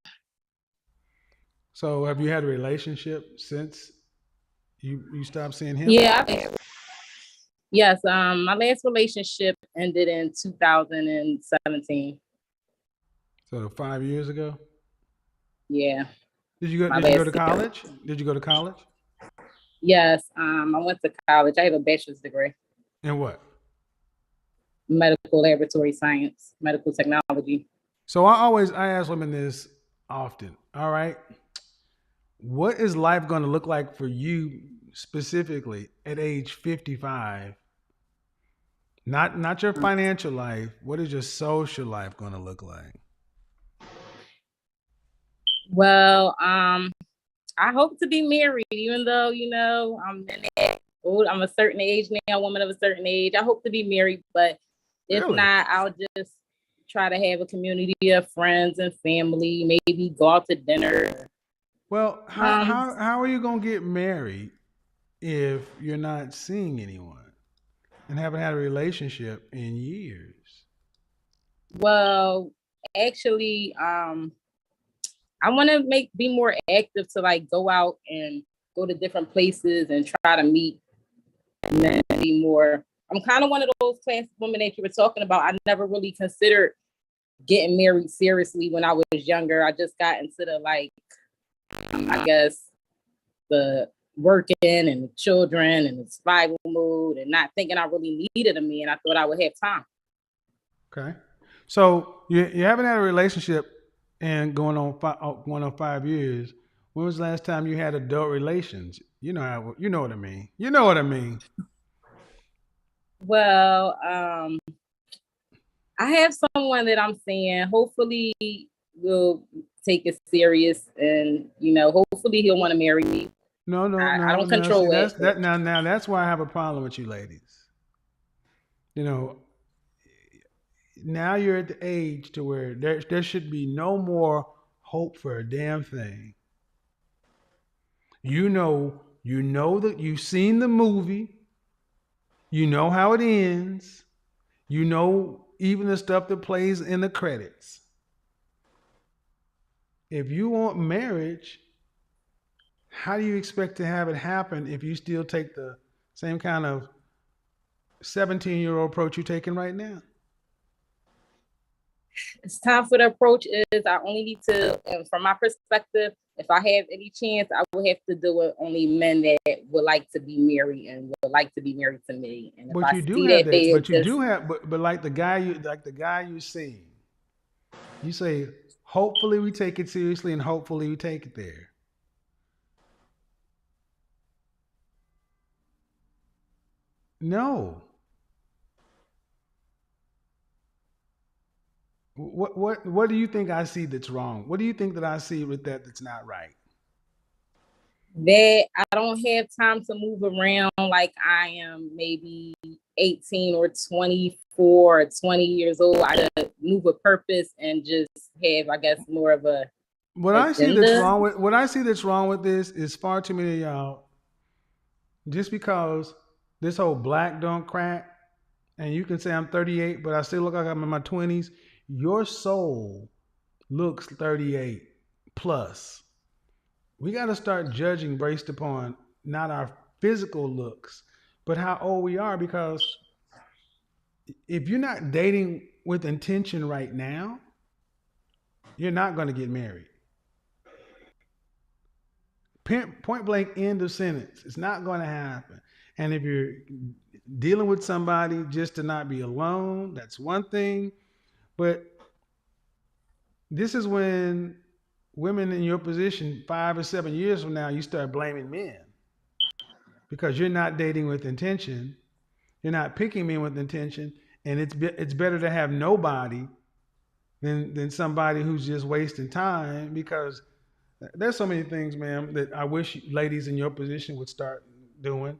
So have you had a relationship since you stopped seeing him? Yeah. Yes. My last relationship ended in 2017. So 5 years ago? Yeah. Did you go My did you go last to college? Did you go to college? Yes. I went to college. I have a bachelor's degree, And what? medical laboratory science, medical technology. So I ask women this often. All right. What is life going to look like for you specifically at age 55? Not your financial life. What is your social life going to look like? Well, I hope to be married, even though, I'm in that old, I'm a certain age now, a woman of a certain age. I hope to be married, but if Really? not, I'll just try to have a community of friends and family, maybe go out to dinner. Well, Um, how are you going to get married if you're not seeing anyone and haven't had a relationship in years? well, actually, I want to be more active to like go out and go to different places and try to meet men, be more. I'm kind of one of those classic women that you were talking about. I never really considered getting married seriously when I was younger. I just got into the like, I guess the working and the children and the survival mood and not thinking I really needed a man. I thought I would have time. Okay. So you haven't had a relationship and going on 5 years. When was the last time you had adult relations? You know what I mean. You know what I mean. Well, I have someone that I'm saying hopefully will take it serious and hopefully he'll want to marry me. No, no, I no, don't no. See, control that's it. that now. That's why I have a problem with you, ladies. You know, now you're at the age to where there should be no more hope for a damn thing. You know that you've seen the movie. You know how it ends. You know even the stuff that plays in the credits. If you want marriage, how do you expect to have it happen if you still take the same kind of 17-year-old approach you're taking right now? It's time for the approach is I only need to, and from my perspective, if I have any chance, I will have to do it only men that would like to be married and would like to be married to me. And if But I you do see have that that. they are But you just, do have. But like the guy you seen, you say, hopefully we take it seriously, and hopefully we take it there. No. What do you think I see that's wrong? What do you think that I see with that's not right? That I don't have time to move around like I am maybe 18 or 24 or 20 years old. I just move with purpose and just have, I guess, more of a agenda. What I see that's wrong with this is far too many of y'all. Just because this whole black don't crack, and you can say I'm 38, but I still look like I'm in my 20s. Your soul looks 38 plus. We got to start judging based upon not our physical looks, but how old we are. Because if you're not dating with intention right now, you're not going to get married. Point blank, end of sentence. It's not going to happen. And if you're dealing with somebody just to not be alone, that's one thing. But this is when women in your position 5 or 7 years from now, you start blaming men because you're not dating with intention. You're not picking men with intention. And it's better to have nobody than somebody who's just wasting time, because there's so many things, ma'am, that I wish ladies in your position would start doing.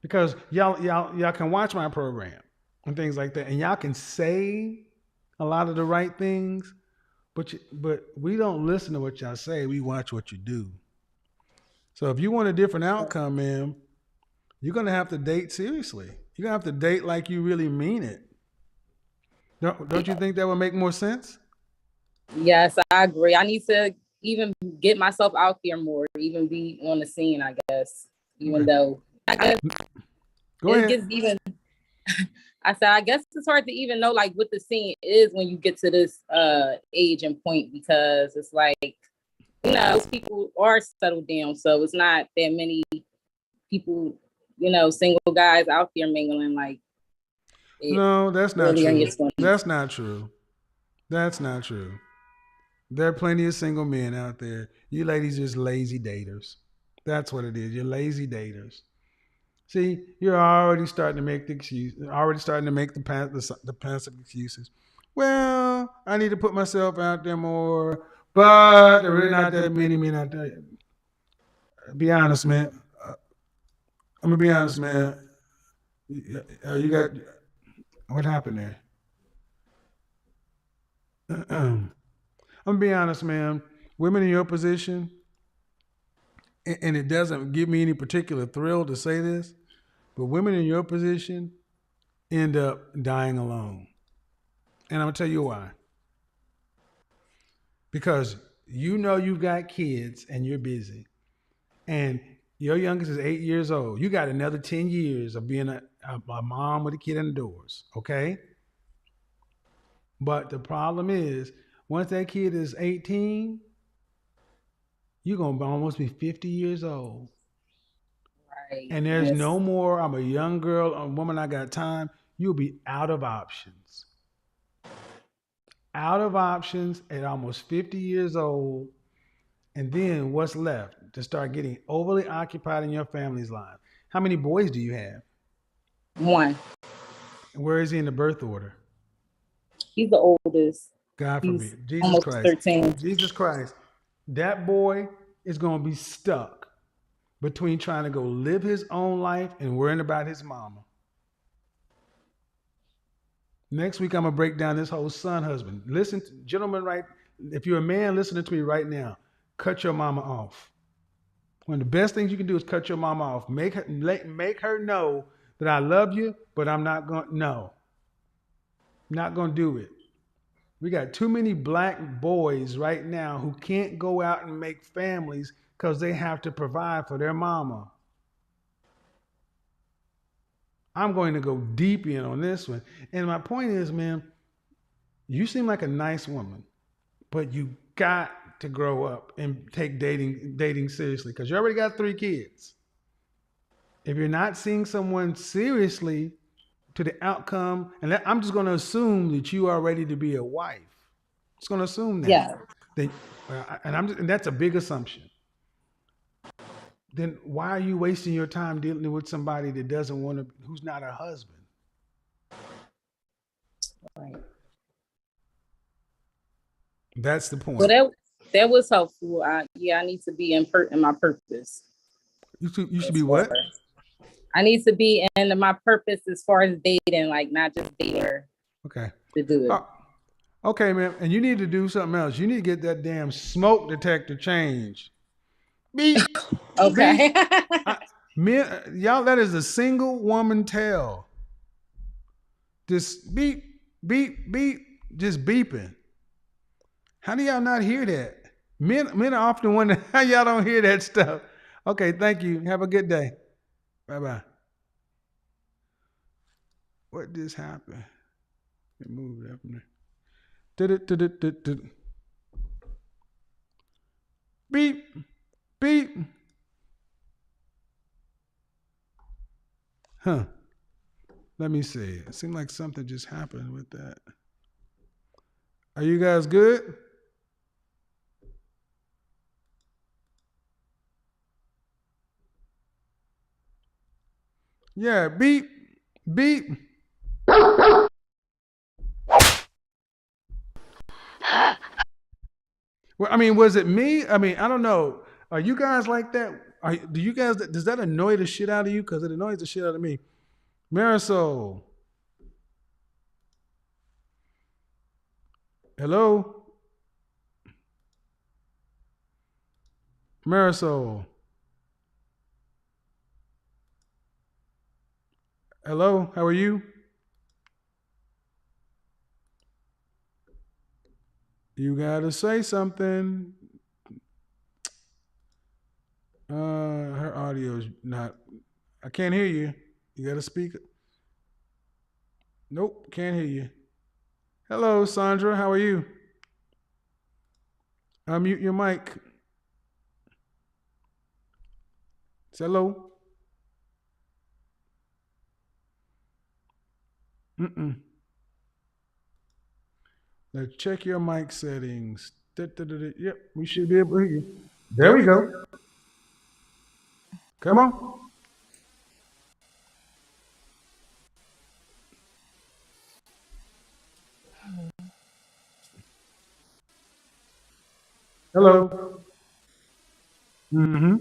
Because y'all can watch my program and things like that, and y'all can say a lot of the right things, but we don't listen to what y'all say. We watch what you do. So if you want a different outcome, ma'am, you're gonna have to date seriously. You're gonna have to date like you really mean it. Don't you think that would make more sense? Yes, I agree. I need to even get myself out there more, even be on the scene, I guess. Even though I guess Go it ahead. gets even I said I guess it's hard to even know like what the scene is when you get to this age and point, because it's like, people are settled down, so it's not that many people, single guys out there mingling like No, that's not earlier in your true. 20s. That's not true. That's not true. There are plenty of single men out there. You ladies just lazy daters. That's what it is. You're lazy daters. See, you're already starting to make the excuse, already starting to make the passive excuses. Well, I need to put myself out there more, but there are really not that many men out there. Be honest, man. I'm gonna be honest, man. You got what happened there? I'm gonna be honest, man. Women in your position, and it doesn't give me any particular thrill to say this, but women in your position end up dying alone. And I'm gonna tell you why. Because you've got kids and you're busy. And your youngest is 8 years old. You got another 10 years of being a mom with a kid indoors, okay? But the problem is, once that kid is 18, you're going to almost be 50 years old. Right. And there's no more, I'm a young girl, a woman, I got time. You'll be out of options. Out of options at almost 50 years old. And then what's left? To start getting overly occupied in your family's life. How many boys do you have? One. And where is he in the birth order? He's the oldest. God He's forbid. Jesus almost Christ. 13. Jesus Christ. That boy is going to be stuck between trying to go live his own life and worrying about his mama. Next week, I'm going to break down this whole son husband. Listen, gentlemen, right? If you're a man listening to me right now, cut your mama off. One of the best things you can do is cut your mama off. Make her know that I love you, but I'm not going to do it. We got too many black boys right now who can't go out and make families because they have to provide for their mama. I'm going to go deep in on this one. And my point is, man, you seem like a nice woman, but you got to grow up and take dating seriously, because you already got 3 kids. If you're not seeing someone seriously to the outcome, and I'm just going to assume that you are ready to be a wife. Just going to assume that. Yeah. And that's a big assumption. Then why are you wasting your time dealing with somebody that doesn't want to, who's not a husband? Right. That's the So point. that was helpful. I need to be in my purpose. You should be what? I need to be in my purpose as far as dating, like not just dating. Okay. To do it. Okay, man. And you need to do something else. You need to get that damn smoke detector changed. Beep. Okay. Beep. Y'all, that is a single woman tale. Just beep, beep, beep, just beeping. How do y'all not hear that? Men are often wondering how y'all don't hear that stuff. Okay, thank you. Have a good day. Bye-bye. What just happened? It moved up there. Beep, beep. Huh. Let me see. It seemed like something just happened with that. Are you guys good? Yeah, beep, beep. Well, I mean, was it me? I mean, I don't know. Are you guys like that? Do you guys, does that annoy the shit out of you? Because it annoys the shit out of me. Marisol. Hello? Marisol. Hello? How are you? You gotta say something. Her audio's not. I can't hear you. You gotta speak. Nope, can't hear you. Hello, Sandra. How are you? Unmute your mic. Say hello. Let's check your mic settings. Yep, we should be able to hear you. There we go. Come on. Hello. Mm-hmm.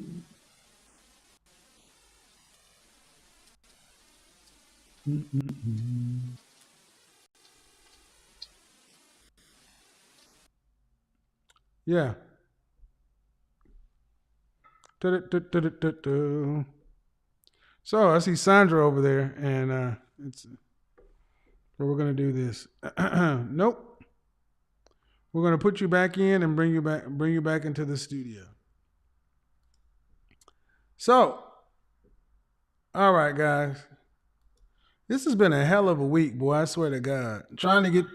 Yeah. So I see Sandra over there, and we're gonna do this. Nope. We're gonna put you back in and bring you back into the studio. So, all right, guys. This has been a hell of a week, boy. I swear to God. Trying to get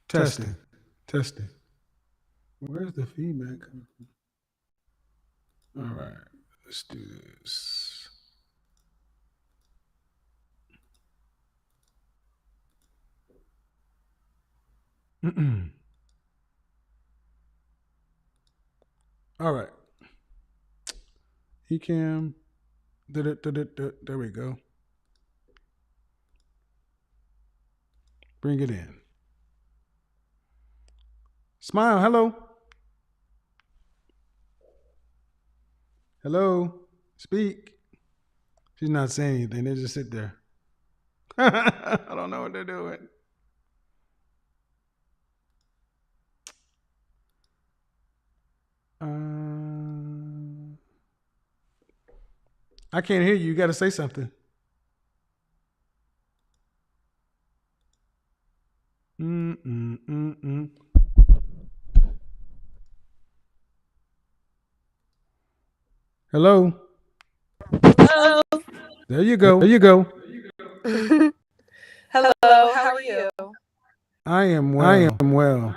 testing. Where's the feedback coming from? All right, let's do this. All right. Ecam. There we go. Bring it in. Smile. Hello. Hello. Speak. She's not saying anything. They just sit there. I don't know what they're doing. I can't hear you. You got to say something. Hello. Hello. There you go. Hello, how are you? I am well.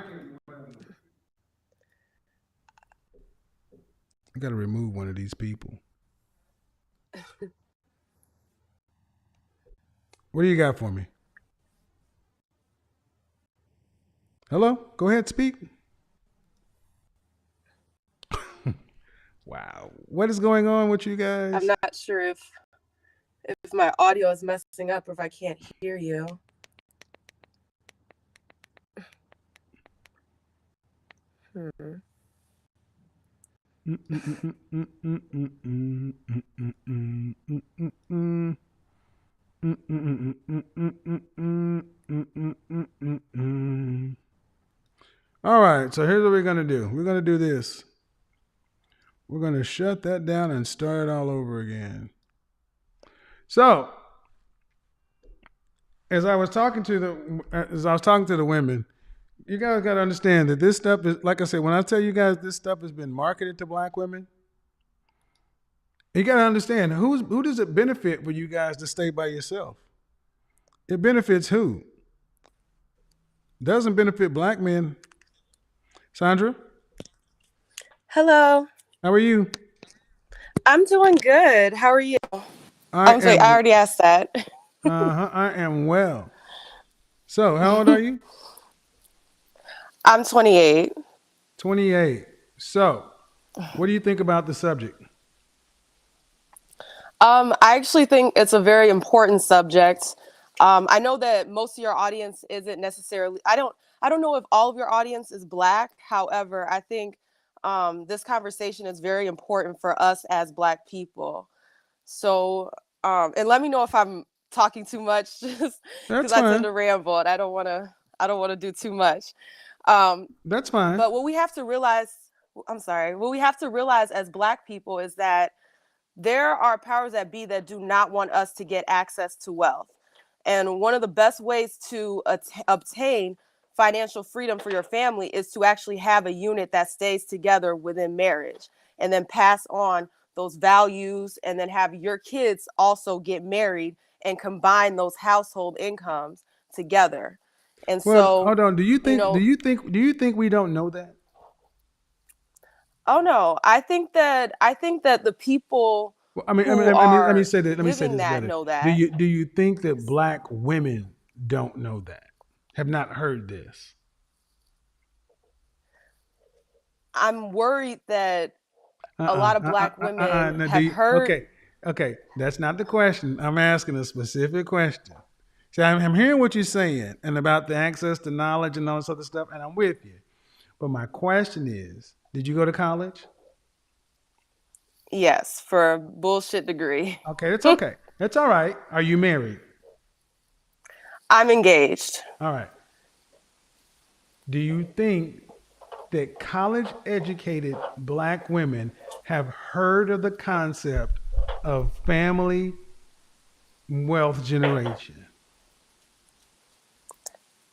I got to remove one of these people. What do you got for me? Hello? Go ahead, speak. Wow. What is going on with you guys? I'm not sure if my audio is messing up or if I can't hear you. All right, so here's what we're going to do. We're going to do this. We're going to shut that down and start it all over again. So, as I was talking to the women, you guys got to understand that this stuff is, like I said, when I tell you guys this stuff has been marketed to black women, you got to understand who does it benefit for you guys to stay by yourself? It benefits who? Doesn't benefit black men. Sandra, Hello. how are you? I'm doing good. How are you? I Sorry, I am. already asked that. I am well. So, how old are you? I'm 28. 28. So, what do you think about the subject? I actually think it's a very important subject. I know that most of your audience isn't necessarily. I don't know if all of your audience is black. However, I think this conversation is very important for us as black people. So, and let me know if I'm talking too much, just because That's I tend fine. to ramble and I don't want to. I don't want to do too much. Um, That's fine. but what we have to realize. I'm sorry. What we have to realize as black people is that there are powers that be that do not want us to get access to wealth. And one of the best ways to obtain financial freedom for your family is to actually have a unit that stays together within marriage and then pass on those values and then have your kids also get married and combine those household incomes together. And Well, so, hold on. Do you you think? Do know, you think? Do you think we don't know that? oh no, I think that the people Well, I mean, who let me are say that. Let me say living this that better. know that. Do you think that black women don't know that? Have not heard this? I'm worried that a lot of black women No, have heard. okay, okay. That's not the question. I'm asking a specific question. See, I'm hearing what you're saying and about the access to knowledge and all this other stuff, and I'm with you. But my question is, did you go to college? Yes, for a bullshit degree. Okay, it's okay. That's all right. Are you married? I'm engaged. All right. Do you think that college educated black women have heard of the concept of family wealth generation?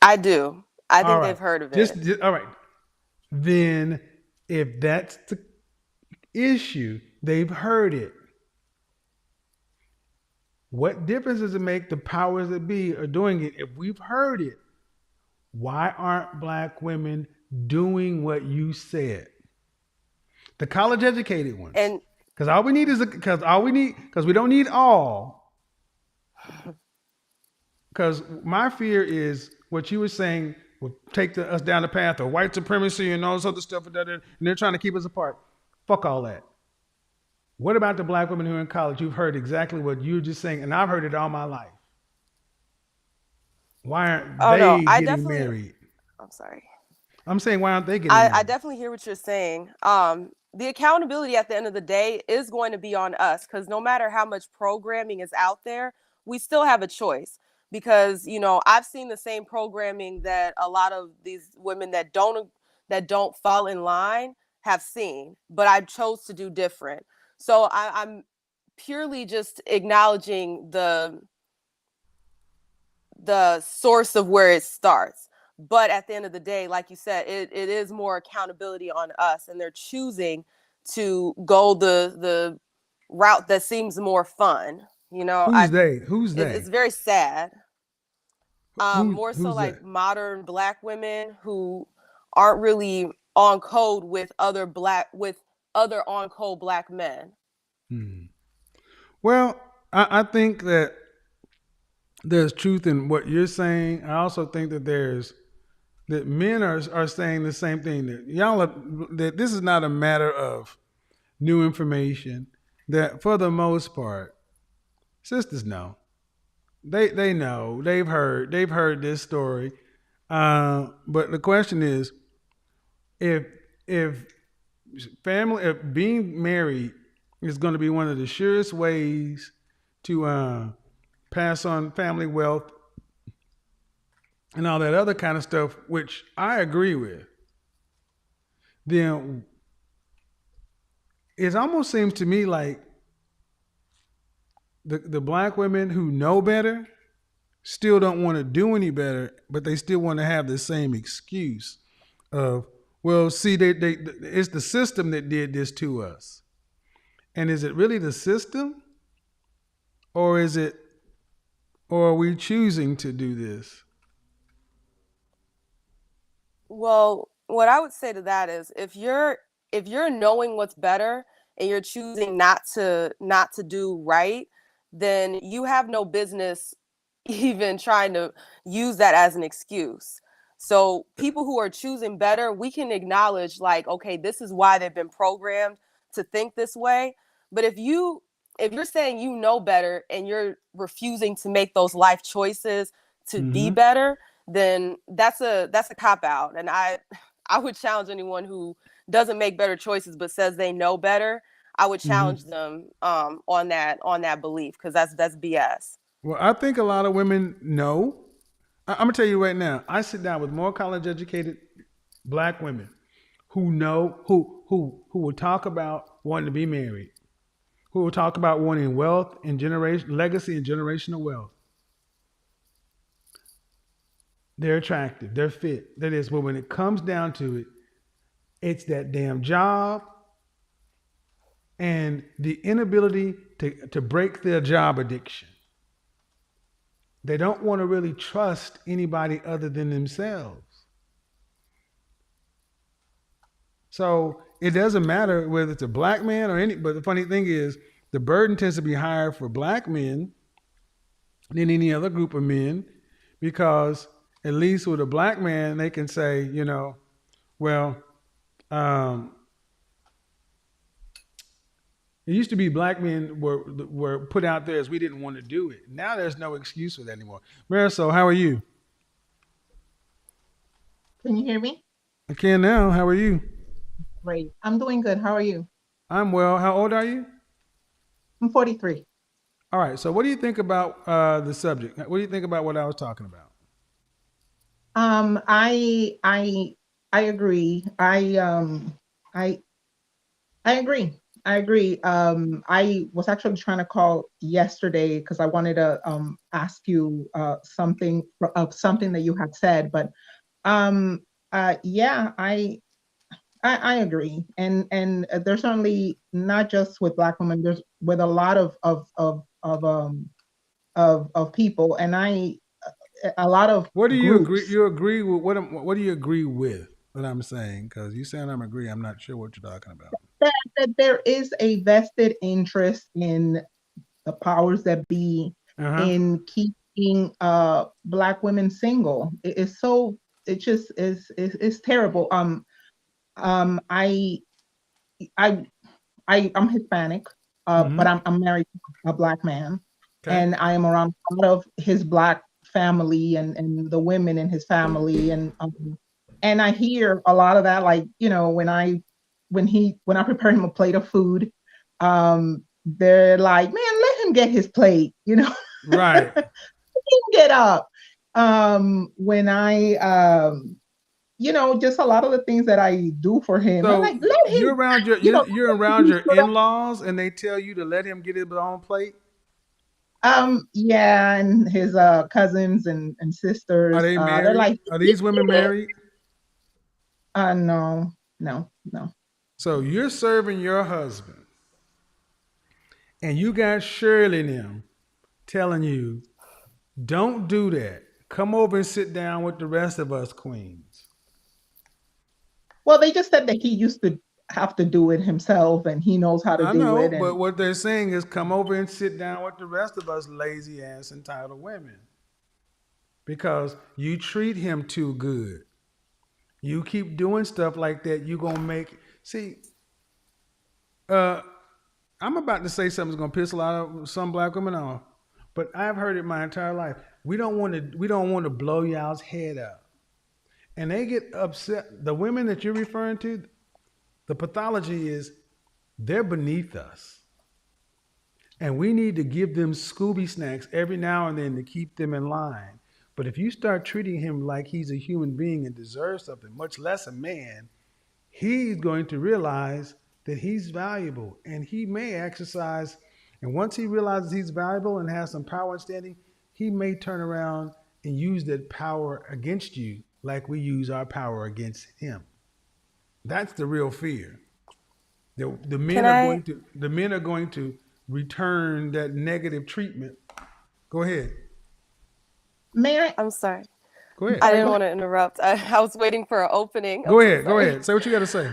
I do. I All think right. they've heard of it. All right. Then if that's the issue, they've heard it. What difference does it make the powers that be are doing it? If we've heard it, why aren't black women doing what you said? The college educated ones. And Because all we need is because we don't need all. Because my fear is what you were saying will take us down the path of white supremacy and all this other stuff, and they're trying to keep us apart. Fuck all that. What about the black women who are in college? You've heard exactly what you were just saying, and I've heard it all my life. Why aren't oh no, they I getting definitely. married? I'm sorry. I'm saying, why aren't they getting I married? definitely hear what you're saying. The accountability at the end of the day is going to be on us because no matter how much programming is out there, we still have a choice. Because I've seen the same programming that a lot of these women that don't fall in line have seen, but I chose to do different. So I'm purely just acknowledging the source of where it starts. But at the end of the day, like you said, it is more accountability on us, and they're choosing to go the route that seems more fun. Who's they? Who's they? It's very sad. More so Who's that? like modern black women who aren't really on code with other on code black men. Hmm. Well, I think that there's truth in what you're saying. I also think that that men are saying the same thing. That this is not a matter of new information. That for the most part, sisters know. They know. They've heard this story. But the question is, if if being married is going to be one of the surest ways to pass on family wealth and all that other kind of stuff, which I agree with, then it almost seems to me like the black women who know better still don't want to do any better, but they still want to have the same excuse of, well, see, it's the system that did this to us. And is it really the system? Or are we choosing to do this? Well, what I would say to that is if you're knowing what's better and you're choosing not to do right, then you have no business even trying to use that as an excuse. So people who are choosing better, we can acknowledge like, okay, this is why they've been programmed to think this way. But if you're saying you know better and you're refusing to make those life choices to be Mm-hmm. better, then that's a cop out. And I would challenge anyone who doesn't make better choices but says they know better. I would Mm-hmm. challenge them on that belief, because that's BS. Well, I think a lot of women know. I'm gonna tell you right now. I sit down with more college educated black women who know who will talk about wanting to be married, who will talk about wanting wealth and generation legacy and generational wealth. They're attractive, they're fit. That is, but when it comes down to it, it's that damn job and the inability to break their job addiction. They don't want to really trust anybody other than themselves. So it doesn't matter whether it's a black man or any, but the funny thing is the burden tends to be higher for black men than any other group of men, because at least with a black man, they can say, well, it used to be black men were put out there as we didn't want to do it. Now there's no excuse for that anymore. Marisol, how are you? Can you hear me? I can now. How are you? Great. I'm doing good. How are you? I'm well. How old are you? I'm 43. All right. So what do you think about the subject? What do you think about what I was talking about? I agree. I agree. I agree. I was actually trying to call yesterday because I wanted to ask you something that you had said, but yeah, I agree, and there's certainly not just with Black women. There's with a lot of people, and a lot of What do you agree? groups. You agree with what do you agree with? What I'm saying, because you saying I'm agree. I'm not sure what you're talking about. That there is a vested interest in the powers that be Uh-huh. in keeping Black women single. It's so it just is it's terrible. I I'm Hispanic, but Mm-hmm. I'm married to a Black man, Okay. and I am around a lot of his Black family and the women in his family, and I hear a lot of that, like, when I prepare him a plate of food, they're like, man, let him get his plate, Right. let him get up. When I just a lot of the things that I do for him, I'm So like, let you're him, around your you're around your in-laws, and they tell you to let him get his own plate. yeah, and his cousins and Are sisters, they they're married? like, Are these women married? no, no, no. So you're serving your husband, and you got Shirley and them telling you, don't do that. Come over and sit down with the rest of us queens. Well, they just said that he used to have to do it himself, and he knows how to I do know, it. but And what they're saying is come over and sit down with the rest of us lazy ass entitled women. Because you treat him too good. You keep doing stuff like that, you're gonna make I'm about to say something that's gonna piss a lot of some black women off, but I've heard it my entire life. We don't want to blow y'all's head up. And they get upset. The women that you're referring to, The pathology is they're beneath us. And we need to give them Scooby snacks every now and then to keep them in line. But if you start treating him like he's a human being and deserves something, much less a man, he's going to realize that he's valuable and he may exercise. And once he realizes he's valuable and has some power and standing, he may turn around and use that power against you like we use our power against him. That's the real fear. The men are going to return that negative treatment. Go ahead. May I? I'm sorry. Go ahead. I didn't want to interrupt. I was waiting for an opening. Go ahead. Go ahead. Say what you got to say.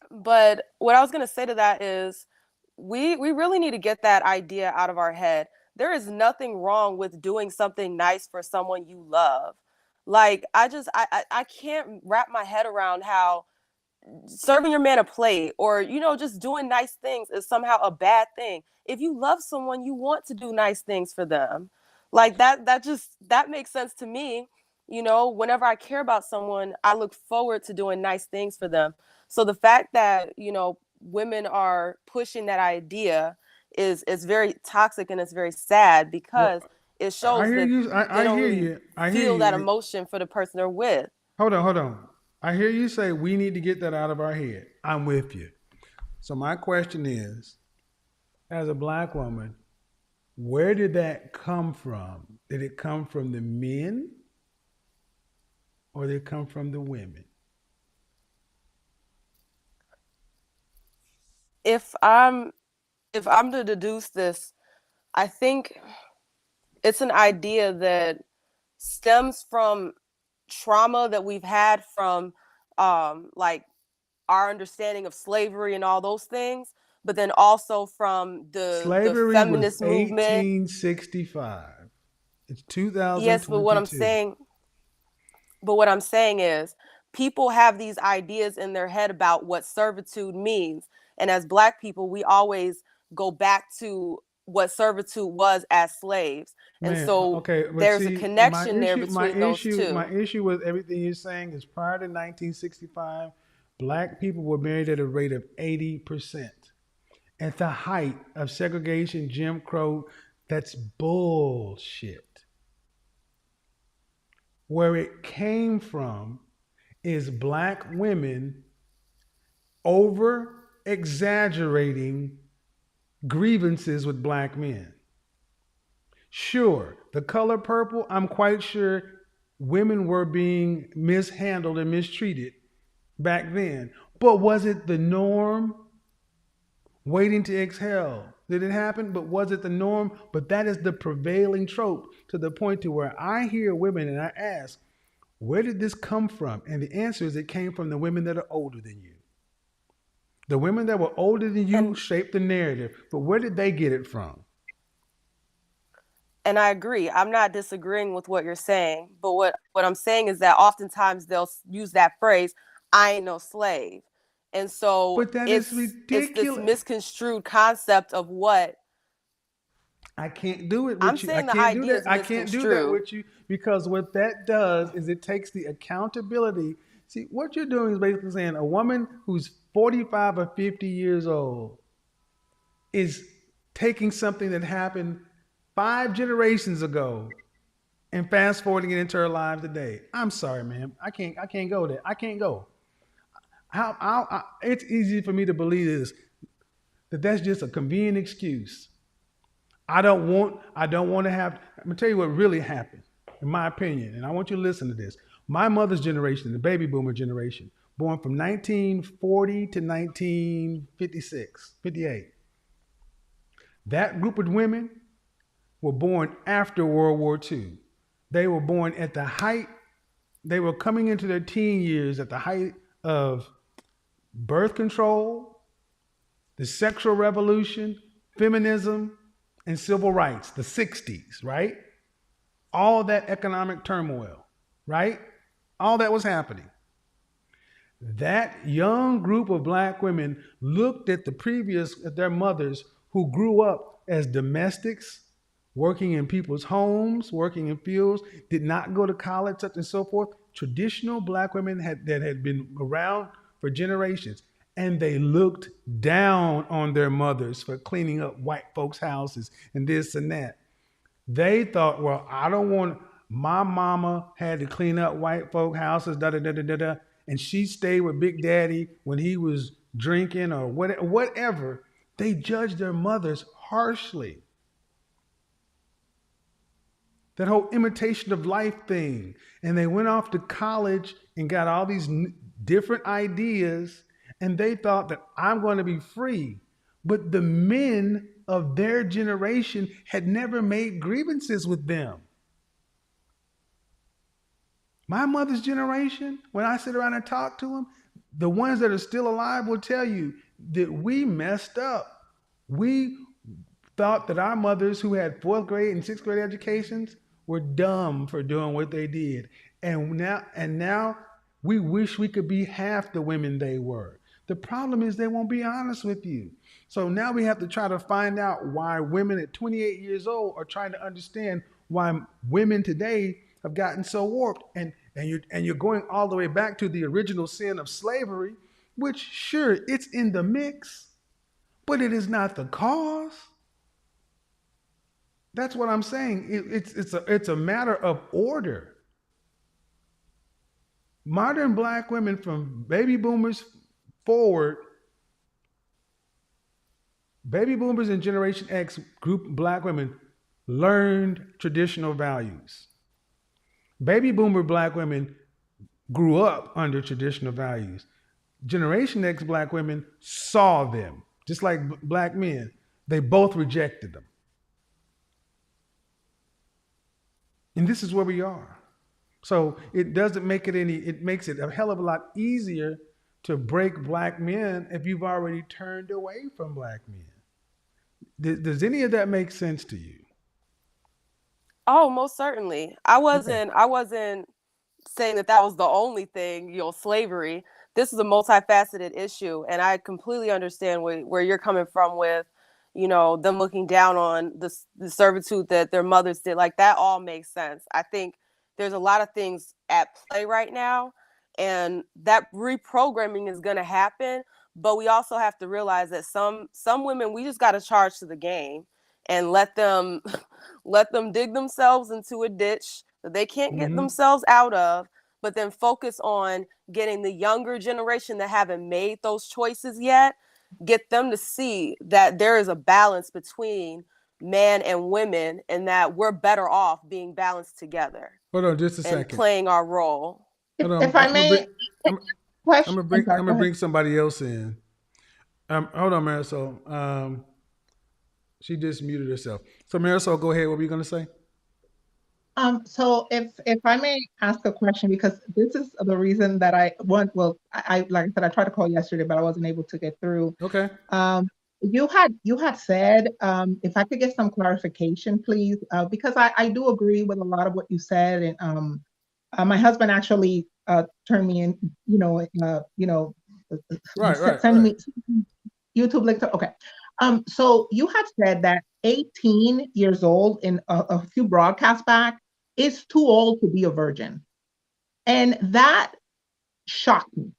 But what I was going to say to that is we really need to get that idea out of our head. There is nothing wrong with doing something nice for someone you love. Like I can't wrap my head around how serving your man a plate or just doing nice things is somehow a bad thing. If you love someone, you want to do nice things for them. Like that makes sense to me. Whenever I care about someone, I look forward to doing nice things for them. So the fact that women are pushing that idea is very toxic, and it's very sad because it shows that they don't really feel that emotion for the person they're with. Hold on. I hear you say we need to get that out of our head. I'm with you. So my question is, as a Black woman, where did that come from? Did it come from the men or did it come from the women? If I'm to deduce this, I think it's an idea that stems from trauma that we've had from like our understanding of slavery and all those things, but then also from the feminist movement. 1865. It's 2022. Yes, but what I'm saying is people have these ideas in their head about what servitude means. And as Black people, we always go back to what servitude was as slaves. And there's a connection there between those two. My issue with everything you're saying is prior to 1965, Black people were married at a rate of 80%. At the height of segregation, Jim Crow, that's bullshit. Where it came from is Black women over-exaggerating grievances with Black men. Sure, the color purple, I'm quite sure women were being mishandled and mistreated back then. But was it the norm? Waiting to exhale. Did it happen? But was it the norm? But that is the prevailing trope, to the point to where I hear women and I ask, where did this come from? And the answer is it came from the women that are older than you. The women that were older than you shaped the narrative. But where did they get it from? And I agree. I'm not disagreeing with what you're saying. But what I'm saying is that oftentimes they'll use that phrase, I ain't no slave. And so it's this misconstrued concept of what. I can't do it with you. I can't do that with you, because what that does is it takes the accountability. See, what you're doing is basically saying a woman who's 45 or 50 years old is taking something that happened 5 generations ago and fast forwarding it into her lives today. I'm sorry, ma'am. I can't go there. I can't go. It's easy for me to believe this, that's just a convenient excuse. I don't want to have. I'm gonna tell you what really happened, in my opinion, and I want you to listen to this. My mother's generation, the baby boomer generation, born from 1940 to 1956, 58. That group of women were born after World War II. They were born at the height. They were coming into their teen years at the height of birth control, the sexual revolution, feminism, and civil rights, the 60s, right? All that economic turmoil, right? All that was happening. That young group of Black women looked at their mothers who grew up as domestics, working in people's homes, working in fields, did not go to college, such and so forth. Traditional Black women that had been around for generations. And they looked down on their mothers for cleaning up white folks' houses and this and that. They thought, well, I don't want, my mama had to clean up white folk houses, da da da da da da, and she stayed with Big Daddy when he was drinking or whatever. They judged their mothers harshly. That whole imitation of life thing. And they went off to college and got all these different ideas, and they thought that I'm going to be free. But the men of their generation had never made grievances with them. My mother's generation, when I sit around and talk to them, the ones that are still alive will tell you that we messed up. We thought that our mothers who had 4th grade and 6th grade educations were dumb for doing what they did. And now we wish we could be half the women they were. The problem is they won't be honest with you. So now we have to try to find out why women at 28 years old are trying to understand why women today have gotten so warped. And you're going all the way back to the original sin of slavery, which sure, it's in the mix, but it is not the cause. That's what I'm saying. It's a matter of order. Modern black women from baby boomers forward, baby boomers and Generation X group black women learned traditional values. Baby boomer black women grew up under traditional values. Generation X black women saw them, just like black men. They both rejected them. And this is where we are. So it doesn't make it it makes it a hell of a lot easier to break black men if you've already turned away from black men. Does any of that make sense to you? Oh, most certainly. I wasn't saying that was the only thing, slavery. This is a multifaceted issue, and I completely understand where you're coming from with, them looking down on the servitude that their mothers did. Like, that all makes sense. I think there's a lot of things at play right now, and that reprogramming is going to happen. But we also have to realize that some women, we just got to charge to the game and let them dig themselves into a ditch that they can't get themselves out of, but then focus on getting the younger generation that haven't made those choices yet, get them to see that there is a balance between men and women, and that we're better off being balanced together. Hold on just a second. And playing our role. If I may, I'm gonna bring somebody else in. Hold on, Marisol. She just muted herself. So Marisol, go ahead. What were you gonna say? So if I may ask a question, because this is the reason that I want. Well, I like I said, I tried to call yesterday, but I wasn't able to get through. Okay. You had said, if I could get some clarification, please, because I do agree with a lot of what you said, and my husband actually turned me in, sending me YouTube link. Okay. So you had said that 18 years old in a few broadcasts back is too old to be a virgin, and that shocked me.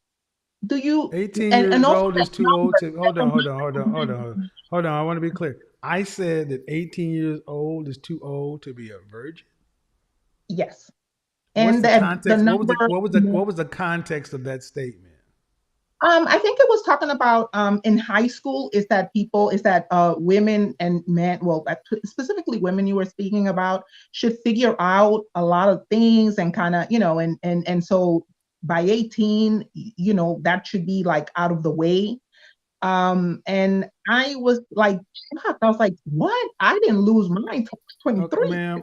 Do you 18 years old is too old to hold on. I want to be clear. I said that 18 years old is too old to be a virgin. Yes. And the context? What was the context of that statement? I think it was talking about in high school is that women and men, well, specifically women you were speaking about, should figure out a lot of things and kind of, and so by 18, that should be like out of the way. And I was like, shocked. I was like, what? I didn't lose mine till 23. Okay, ma'am.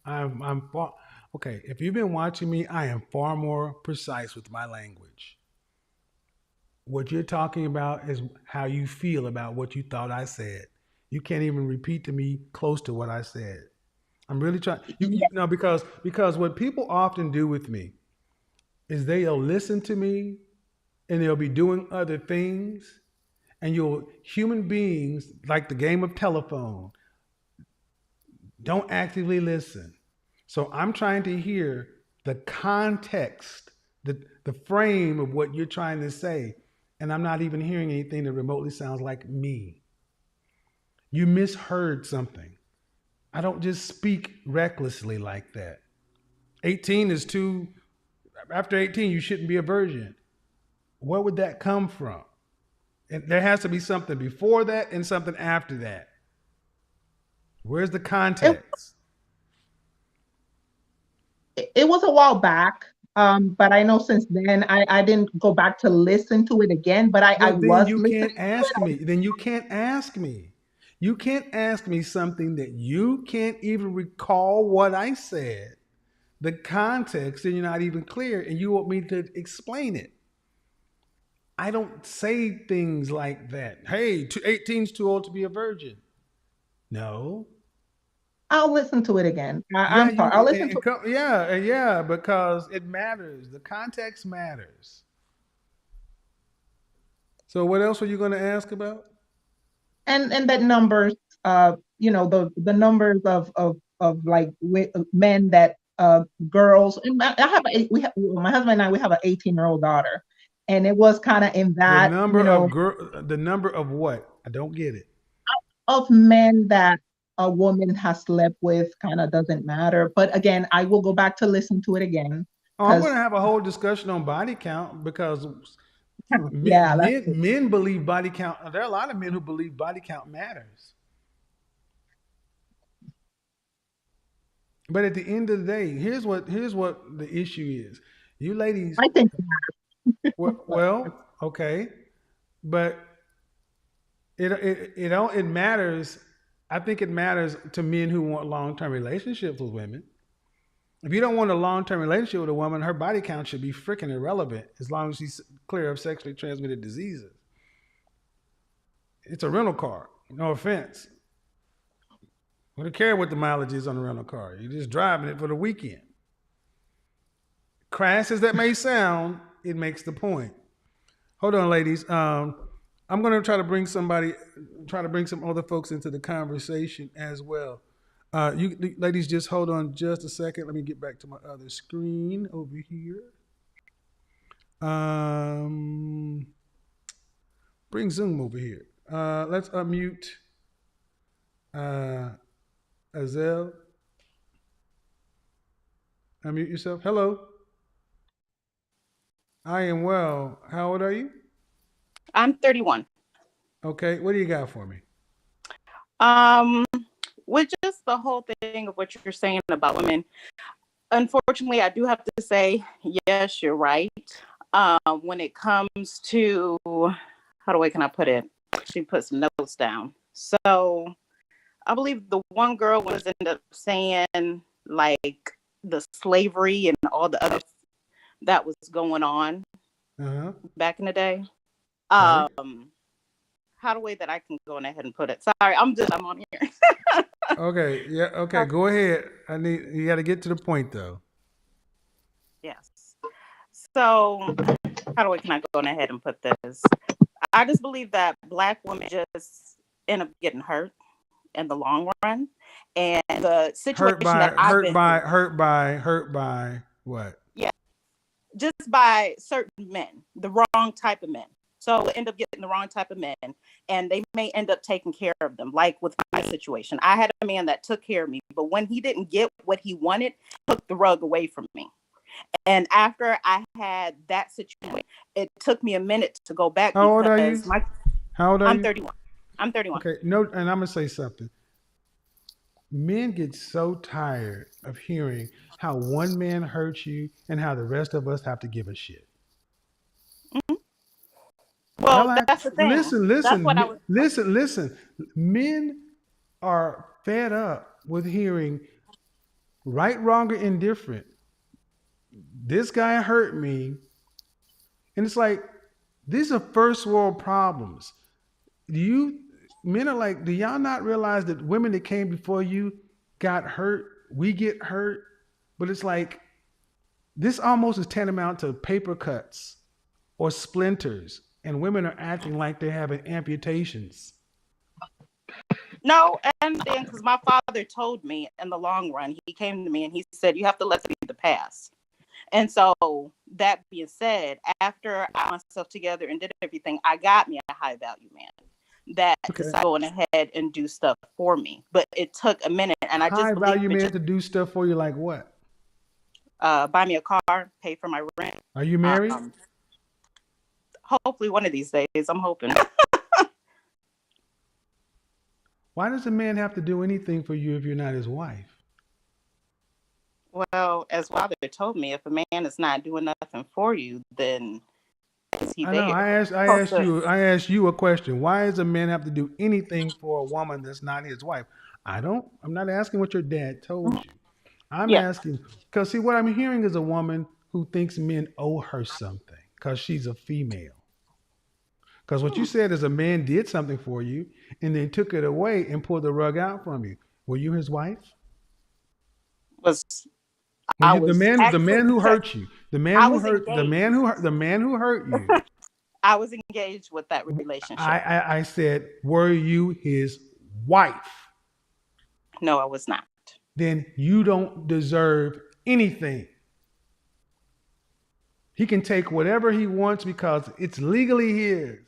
I'm far. Okay, if you've been watching me, I am far more precise with my language. What you're talking about is how you feel about what you thought I said. You can't even repeat to me close to what I said. I'm really trying. Because what people often do with me is they'll listen to me and they'll be doing other things, and human beings, like the game of telephone, don't actively listen. So I'm trying to hear the context the frame of what you're trying to say, and I'm not even hearing anything that remotely sounds like me. You misheard something. I don't just speak recklessly like that. 18 is too, after 18, you shouldn't be a virgin. Where would that come from? And there has to be something before that and something after that. Where's the context? It was a while back, but I know since then I didn't go back to listen to it again, but I Well, then was you listening can't to ask it. me. Then you can't ask me. You can't ask me something that you can't even recall what I said, the context, and you're not even clear, and you want me to explain it. I don't say things like that. Hey, 18's too old to be a virgin. No. I'll listen to it again. Yeah, I'm sorry. I'll listen to yeah, because it matters. The context matters. So what else were you going to ask about? and that numbers, the numbers of like men that girls. And I have we have my husband and I, we have an 18-year-old daughter, and it was kind of in The that, number of the number of what? I don't get it. of men that a woman has slept with kind of doesn't matter. But again, I will go back to listen to it again Oh, I'm going because to have a whole discussion on body count because yeah, that's men believe body count. There are a lot of men who believe body count matters. But at the end of the day, here's what the issue is. You ladies, I think. well, okay, but it matters. I think it matters to men who want long-term relationships with women. If you don't want a long-term relationship with a woman, her body count should be freaking irrelevant as long as she's clear of sexually transmitted diseases. It's a rental car. No offense. I don't care what the mileage is on a rental car. You're just driving it for the weekend. Crass as that may sound, it makes the point. Hold on, ladies. I'm going to try to bring some other folks into the conversation as well. You ladies, just hold on just a second. Let me get back to my other screen over here. Bring Zoom over here. Let's unmute Azel. Unmute yourself. Hello. I am well. How old are you? I'm 31. Okay. What do you got for me? With just the whole thing of what you're saying about women, unfortunately, I do have to say, yes, you're right. When it comes to, can I put it? She put some notes down. So I believe the one girl was ended up saying like the slavery and all the other that was going on back in the day. Right. How the way that I can go ahead and put it. Sorry, I'm on here. Okay. Yeah. Okay. Go ahead. You got to get to the point though. Yes. So can I go ahead and put this? I just believe that Black women just end up getting hurt in the long run, and the situation hurt by what? Yeah, just by certain men, the wrong type of men. So end up getting the wrong type of men, and they may end up taking care of them. Like with my situation, I had a man that took care of me, but when he didn't get what he wanted, took the rug away from me. And after I had that situation, it took me a minute to go back. How old are you? How old are you? I'm 31. I'm 31. Okay, no, and I'm gonna say something. Men get so tired of hearing how one man hurts you and how the rest of us have to give a shit. Mm-hmm. Well, that's the thing. Listen. Men are fed up with hearing right, wrong, or indifferent. This guy hurt me. And it's like, these are first world problems. Men are like, do y'all not realize that women that came before you got hurt? We get hurt. But it's like, this almost is tantamount to paper cuts or splinters. And women are acting like they're having amputations. No, and then because my father told me in the long run, he came to me and he said, you have to let it be the past. And so that being said, after I got myself together and did everything, I got me a high value man that decided to go on ahead and do stuff for me. But it took a minute, and I just High believe value it. man to do stuff for you, like what? Buy me a car, pay for my rent. Are you married? Hopefully one of these days. I'm hoping. Why does a man have to do anything for you if you're not his wife? Well, as Father told me, if a man is not doing nothing for you, then is he I there? know. I asked you a question. Why does a man have to do anything for a woman that's not his wife? I'm not asking what your dad told you. I'm asking because see what I'm hearing is a woman who thinks men owe her something because she's a female. Because what you said is a man did something for you and then took it away and pulled the rug out from you. Were you his wife? The man who hurt you, the man who hurt you. I was engaged with that relationship. I said, were you his wife? No, I was not. Then you don't deserve anything. He can take whatever he wants because it's legally his.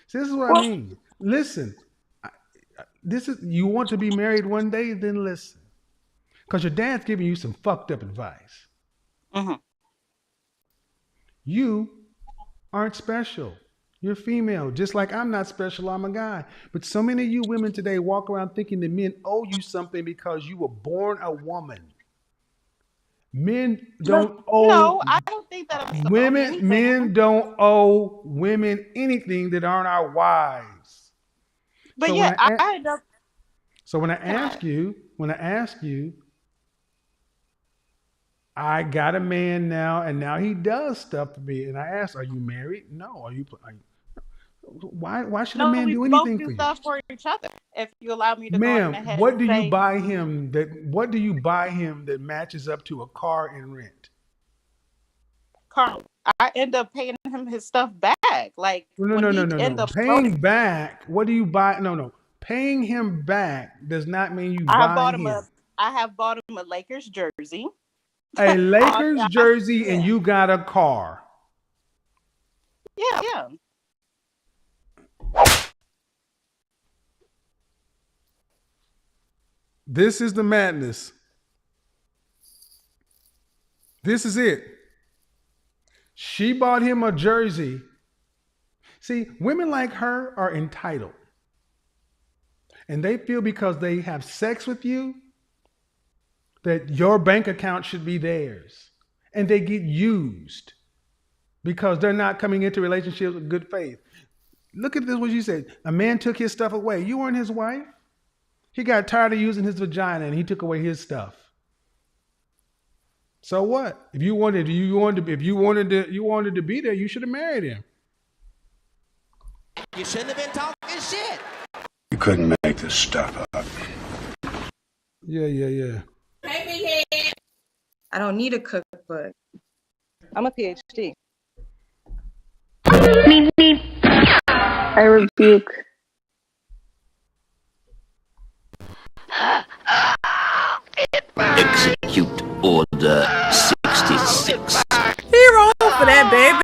See, this is what I mean. Listen, you want to be married one day, then listen. Because your dad's giving you some fucked up advice. Mm-hmm. You aren't special. You're female. Just like I'm not special, I'm a guy. But so many of you women today walk around thinking that men owe you something because you were born a woman. Men don't owe. No, I don't think that women. Men don't owe women anything that aren't our wives. But so yeah, I end up. So when I ask you, I got a man now, and now he does stuff for me. And I ask, are you married? No. Are you? Why should a man do anything for you? We both do stuff for each other. If you allow me to go ahead. Ma'am, what do you buy him that matches up to a car and rent? Car. I end up paying him his stuff back. Like No. Paying back. What do you buy? No. Paying him back does not mean you buy him. I have bought him a Lakers jersey. A Lakers jersey, and you got a car. Yeah. This is the madness. This is it. She bought him a jersey. See, women like her are entitled. And they feel because they have sex with you that your bank account should be theirs. And they get used because they're not coming into relationships with good faith. Look at this, what you said. A man took his stuff away. You weren't his wife. He got tired of using his vagina and he took away his stuff. So what? If you wanted to be there, you should have married him. You shouldn't have been talking shit. You couldn't make this stuff up. Yeah. I don't need a cookbook. I'm a PhD. I rebuke. Execute Order 66. He wrong for that, baby.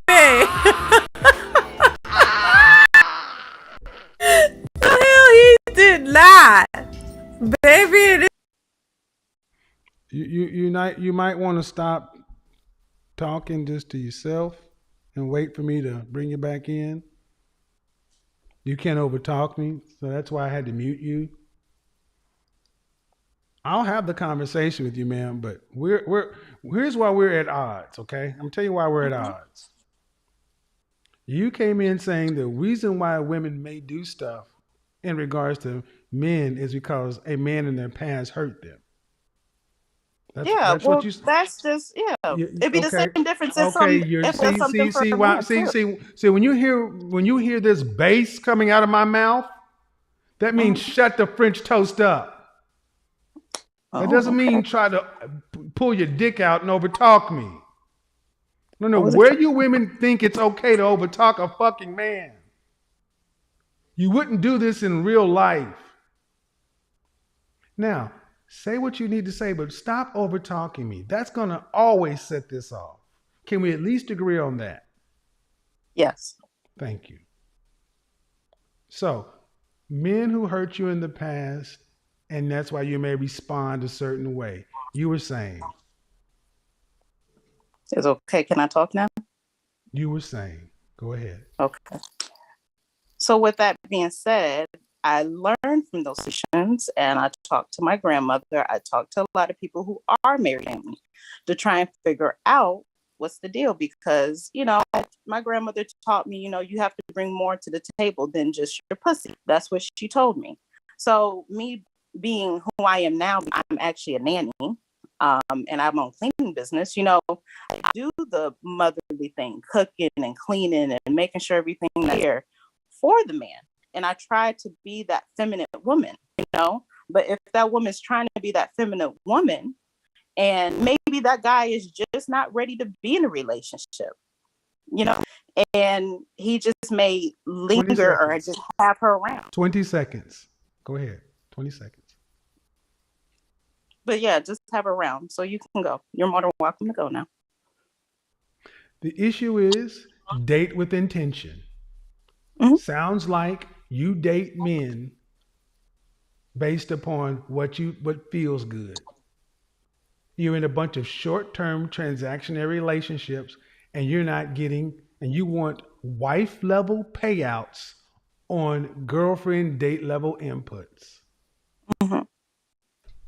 The hell he did not, baby. You might want to stop talking just to yourself and wait for me to bring you back in. You can't overtalk me, so that's why I had to mute you. I'll have the conversation with you, ma'am, but here's why we're at odds, okay? I'm gonna tell you why we're at odds. You came in saying the reason why women may do stuff in regards to men is because a man in their past hurt them. That's just it'd be the same difference as See, when you hear this bass coming out of my mouth, that means shut the French toast up. That doesn't mean try to pull your dick out and overtalk me. No, where you women think it's okay to overtalk a fucking man? You wouldn't do this in real life. Now, say what you need to say, but stop over talking me. That's going to always set this off. Can we at least agree on that? Yes. Thank you. So, men who hurt you in the past, and that's why you may respond a certain way. You were saying. It's okay. Can I talk now? You were saying. Go ahead. Okay. So with that being said, I learned from those situations, and I talked to my grandmother. I talked to a lot of people who are married to me to try and figure out what's the deal, because, my grandmother taught me, you have to bring more to the table than just your pussy. That's what she told me. So me being who I am now, I'm actually a nanny. And I'm on cleaning business, I do the motherly thing, cooking and cleaning and making sure everything is there for the man. And I try to be that feminine woman, but if that woman's trying to be that feminine woman, and maybe that guy is just not ready to be in a relationship, and he just may linger or just have her around. 20 seconds. Go ahead. 20 seconds. But yeah, just have her around. So you can go. You're more than welcome to go now. The issue is date with intention. Mm-hmm. Sounds like you date men based upon what feels good. You're in a bunch of short-term transactionary relationships, and you want wife level payouts on girlfriend date level inputs. Mm-hmm.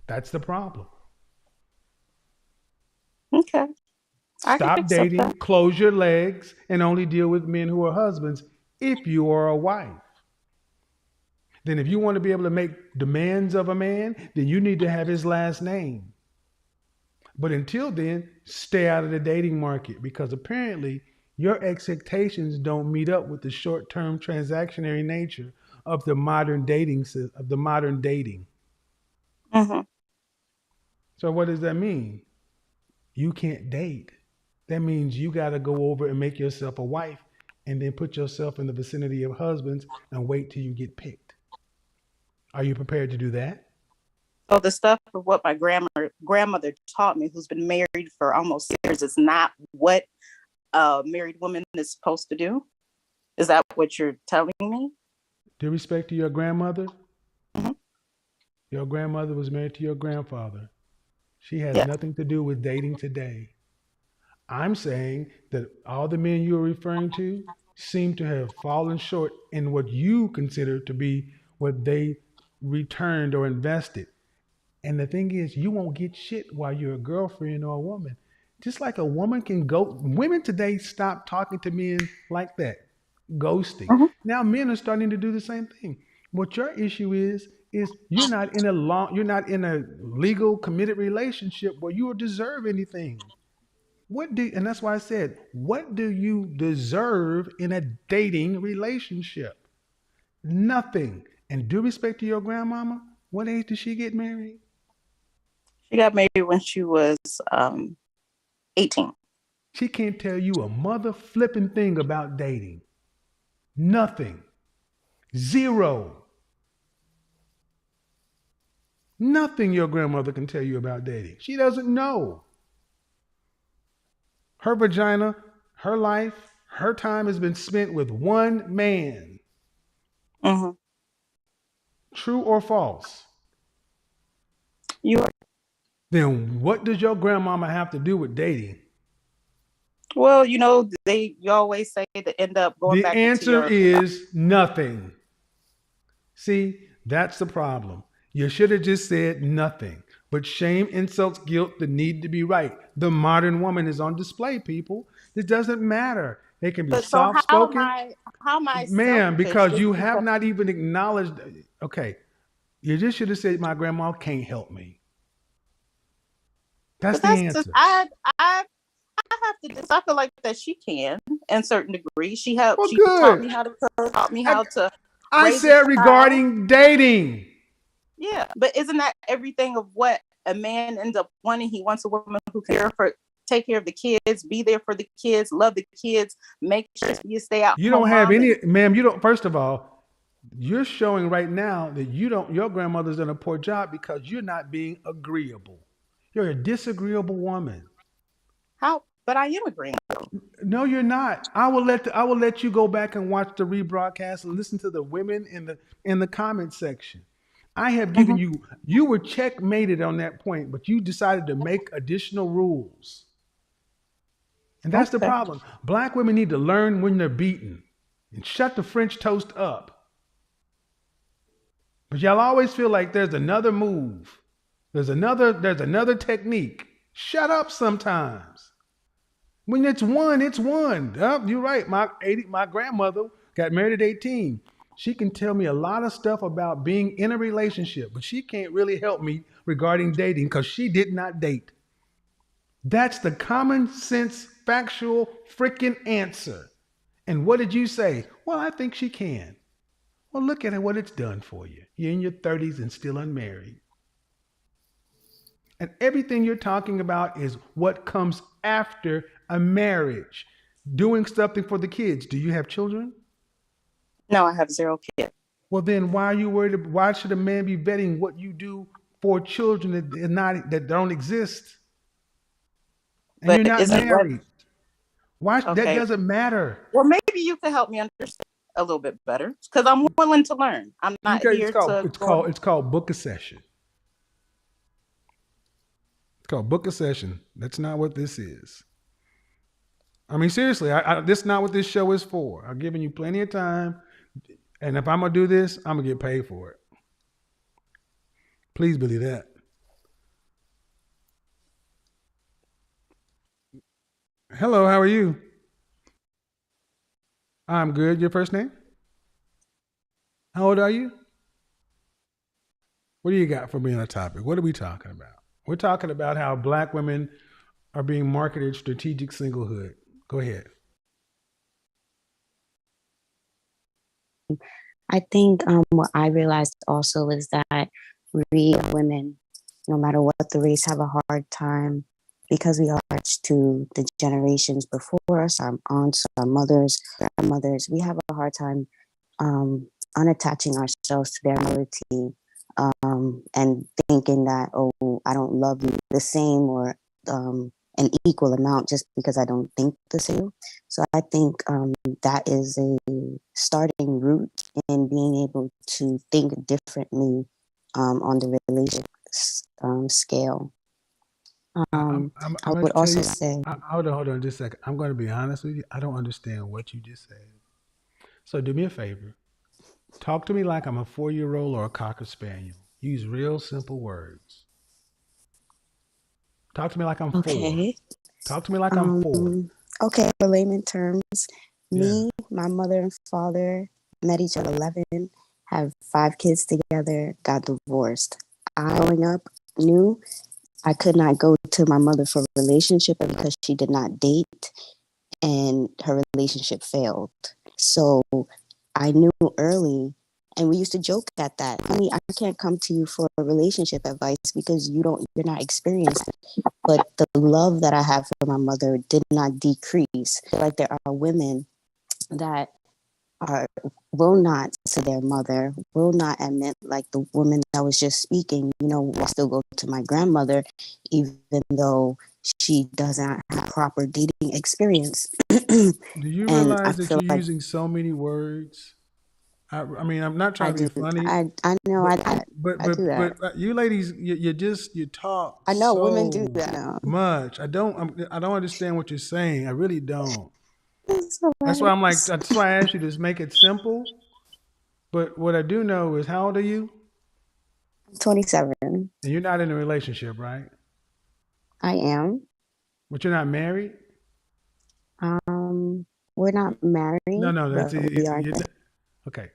That's the problem. Okay. Stop dating, close your legs, and only deal with men who are husbands if you are a wife. Then if you want to be able to make demands of a man, then you need to have his last name. But until then, stay out of the dating market, because apparently your expectations don't meet up with the short-term transactionary nature of the modern dating. Mm-hmm. So what does that mean? You can't date. That means you got to go over and make yourself a wife, and then put yourself in the vicinity of husbands and wait till you get picked. Are you prepared to do that? So the stuff of what my grandmother taught me, who's been married for almost years, is not what a married woman is supposed to do? Is that what you're telling me? Due respect to your grandmother? Mm-hmm. Your grandmother was married to your grandfather. She has nothing to do with dating today. I'm saying that all the men you are referring to seem to have fallen short in what you consider to be what they returned or invested. And the thing is, you won't get shit while you're a girlfriend or a woman. Just like a woman can go, women today stop talking to men like that, ghosting. Mm-hmm. Now men are starting to do the same thing. What your issue is you're not in a legal committed relationship where you deserve anything. And that's why I said, what do you deserve in a dating relationship? Nothing. And due respect to your grandmama, what age did she get married? She got married when she was 18. She can't tell you a mother flipping thing about dating. Nothing. Zero. Nothing your grandmother can tell you about dating. She doesn't know. Her vagina, her life, her time has been spent with one man. Mm-hmm. True or false? You are. Then what does your grandmama have to do with dating? Well, you always say to end up going back. The answer is nothing. See, that's the problem. You should have just said nothing. But shame, insults, guilt, the need to be right. The modern woman is on display, people. It doesn't matter. They can be soft-spoken. How am I Ma'am, because you have not even acknowledged. Okay, you just should have said, my grandma can't help me. That's the answer. I have to. I feel like that she can, in certain degree. She helped. Well, she good. taught me how to cook. Taught me how to. I said regarding dating. Yeah, but isn't that everything of what a man ends up wanting? He wants a woman who can take care of the kids, be there for the kids, love the kids, make sure you stay out. You don't have any, ma'am. You don't. First of all, you're showing right now that your grandmother's done a poor job because you're not being agreeable. You're a disagreeable woman. How But I am agreeing. No, you're not. I will let you go back and watch the rebroadcast and listen to the women in the comment section. I have given you were checkmated on that point, but you decided to make additional rules. And that's the problem. Black women need to learn when they're beaten and shut the French toast up. But y'all always feel like there's another move. There's another technique. Shut up sometimes. When it's one, it's one. Oh, you're right. My grandmother got married at 18. She can tell me a lot of stuff about being in a relationship, but she can't really help me regarding dating because she did not date. That's the common sense, factual, freaking answer. And what did you say? Well, I think she can. Well, look at what it's done for you. You're in your 30s and still unmarried. And everything you're talking about is what comes after a marriage. Doing something for the kids. Do you have children? No, I have 0 kids. Well, then why are you worried? Why should a man be vetting what you do for children that don't exist? And But you're not married. Why? Okay. That doesn't matter. Well, maybe you can help me understand a little bit better because I'm willing to learn. I'm not here It's called book a session. It's called book a session. That's not what this is. I mean, seriously, this is not what this show is for. I've given you plenty of time. And if I'm going to do this, I'm going to get paid for it. Please believe that. Hello, how are you? I'm good. Your first name? How old are you? What do you got for me on the topic? What are we talking about? We're talking about how Black women are being marketed strategic singlehood. Go ahead. I think what I realized also is that we women, no matter what the race, have a hard time because we are attached to the generations before us, our aunts, our mothers, grandmothers. We have a hard time unattaching ourselves to their morality and thinking that, oh, I don't love you the same or an equal amount just because I don't think the same. So I think that is a starting root in being able to think differently on the relationship scale. I would also say... Hold on just a second. I'm going to be honest with you. I don't understand what you just said. So do me a favor. Talk to me like I'm a 4-year-old or a Cocker Spaniel. Use real simple words. Talk to me like I'm 4. Talk to me like I'm 4. Okay, for layman terms, me, my mother and father met each other at 11, have 5 kids together, got divorced. I, growing up, knew I could not go to my mother for a relationship because she did not date and her relationship failed. So I knew early, and we used to joke at that. Honey, I can't come to you for a relationship advice because you're not experienced. But the love that I have for my mother did not decrease. Like there are women that will not to their mother, will not admit, like the woman that was just speaking, I still go to my grandmother, even though she doesn't have proper dating experience. Do you realize that you're using so many words? I mean, I'm not trying to be funny. I know, but do that. But you ladies, you talk. I know so women do that much. I don't understand what you're saying. I really don't. That's why I'm like. That's why I asked you to make it simple. But what I do know is, how old are you? 27. And you're not in a relationship, right? I am. But you're not married? We're not married. No, that's it. Okay.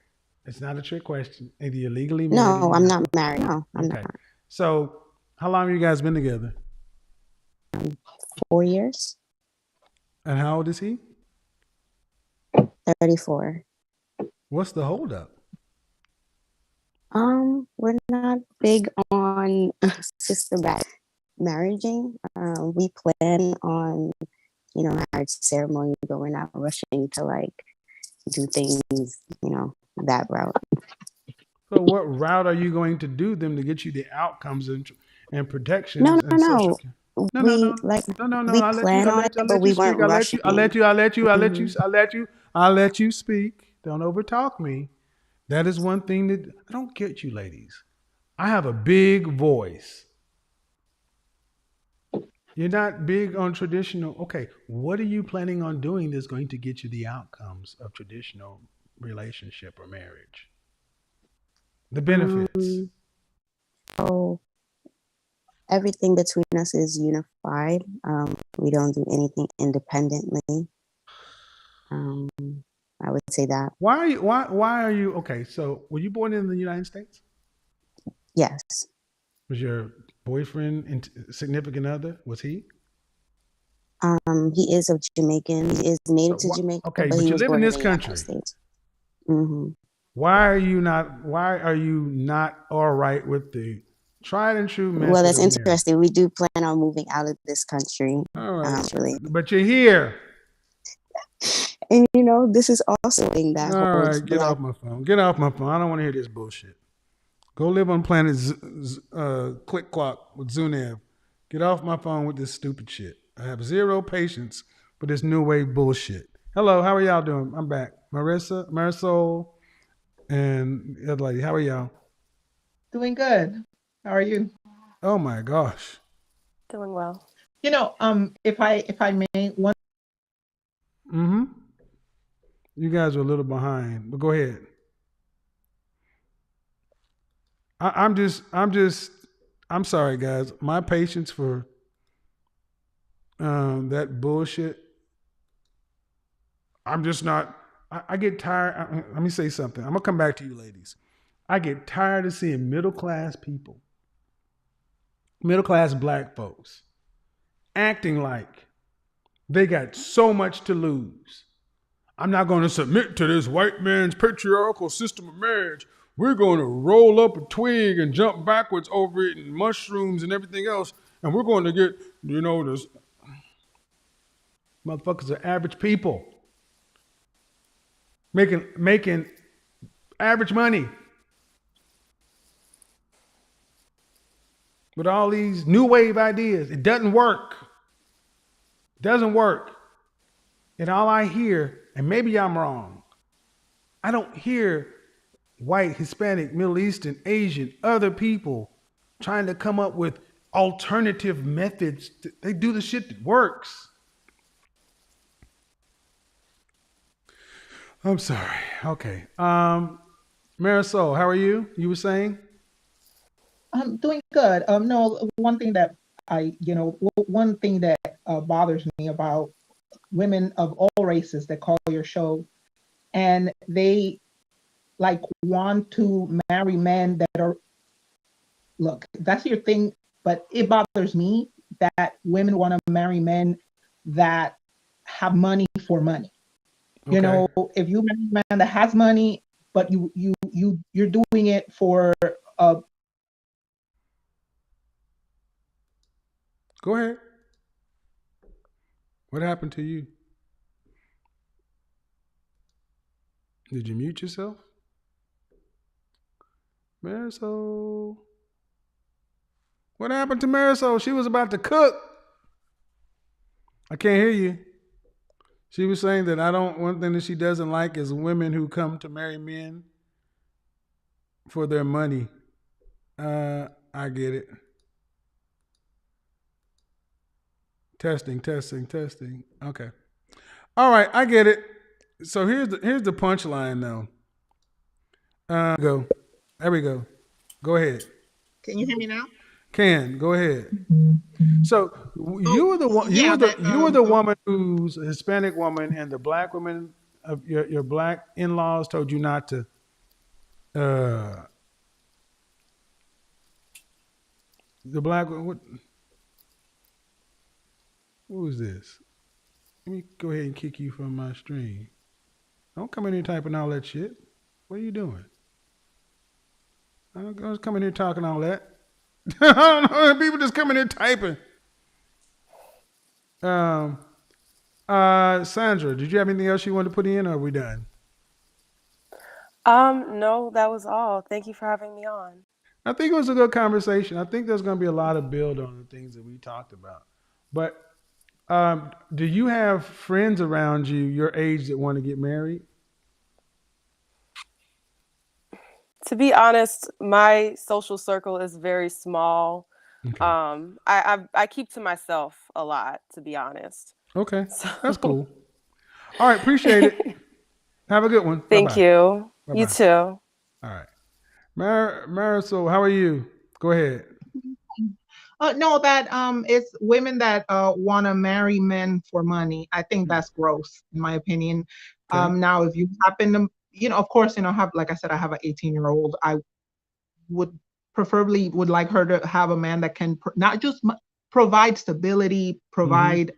It's not a trick question. Either you're legally married. No, I'm not married. No, I'm not. So, how long have you guys been together? 4 years. And how old is he? 34. What's the holdup? We're not big on systematic marriaging. We plan on, marriage ceremony, but we're not rushing to do things, that route. So what route are you going to do them to get you the outcomes and protections? No. No, no, we no, like no, no, no. we plan on it, I'll but let you we speak. weren't rushing. I'll let you speak. Don't overtalk me. That is one thing that I don't get you ladies. I have a big voice. You're not big on traditional. Okay, what are you planning on doing that's going to get you the outcomes of traditional relationship or marriage? The benefits. Um, so everything between us is unified. We don't do anything independently. Um, I would say that. Why are you okay? So were you born in the United States? Yes. Was your boyfriend and significant other? Was he? He is of Jamaican. He is native to Jamaica, Okay, but but he you was live in born in this the United country. States. Hmm. Why are you not? Why are you not all right with the tried and true method Well, that's of marriage? interesting. We do plan on moving out of this country. All right, Actually, but you're here. and this is also a thing that All holds right, get Black. off my phone. Get off my phone. I don't want to hear this bullshit. Go live on planet Click Clock with Zunev. Get off my phone with this stupid shit. I have zero patience for this new wave bullshit. Hello, how are y'all doing? I'm back. Marisol, and the other lady. How are y'all? Doing good. How are you? Oh my gosh. Doing well. If I may, one. Mm-hmm. You guys are a little behind, but go ahead. I'm sorry, guys. My patience for that bullshit. I'm just not. I get tired. Let me say something. I'm gonna come back to you, ladies. I get tired of seeing middle class people, middle class Black folks, acting like they got so much to lose. I'm not going to submit to this white man's patriarchal system of marriage. We're going to roll up a twig and jump backwards over it and mushrooms and everything else. And we're going to get, this motherfuckers are average people making average money with all these new wave ideas. It doesn't work. It doesn't work. And all I hear, and maybe I'm wrong, I don't hear white, Hispanic, Middle Eastern, Asian, other people trying to come up with alternative methods. They do the shit that works. I'm sorry. Okay. Marisol, how are you? You were saying? I'm doing good. No, one thing that bothers me about women of all races that call your show, and they want to marry men that are, look, that's your thing, but it bothers me that women want to marry men that have money for money. Okay. If you marry a man that has money, but you're doing it for Go ahead. What happened to you? Did you mute yourself? Marisol. What happened to Marisol? She was about to cook. I can't hear you. She was saying that one thing that she doesn't like is women who come to marry men for their money. I get it. Testing. Okay. All right, I get it. So here's the punchline though. There we go. Go ahead. Can you hear me now? Go ahead. So you were the one. You were the woman who's a Hispanic woman, and the Black woman of your Black in-laws told you not to. The Black what was this? Let me go ahead and kick you from my stream. Don't come in here typing all that shit. What are you doing? I was coming here talking all that. I don't know. People just coming here typing. Sandra, did you have anything else you wanted to put in, or are we done? No, that was all. Thank you for having me on. I think it was a good conversation. I think there's going to be a lot of build on the things that we talked about. But do you have friends around you your age that want to get married? To be honest, my social circle is very small. Okay. I keep to myself a lot, to be honest. Okay. So That's cool. All right. Appreciate it. Have a good one. Thank Bye-bye. you. Bye-bye. You too. All right. Marisol, how are you? Go ahead. No, that it's women that want to marry men for money. I think that's gross, in my opinion. Okay. Now, if you happen to, of course, have, like I said, I have an 18-year-old. I would preferably would like her to have a man that can not just provide stability, provide.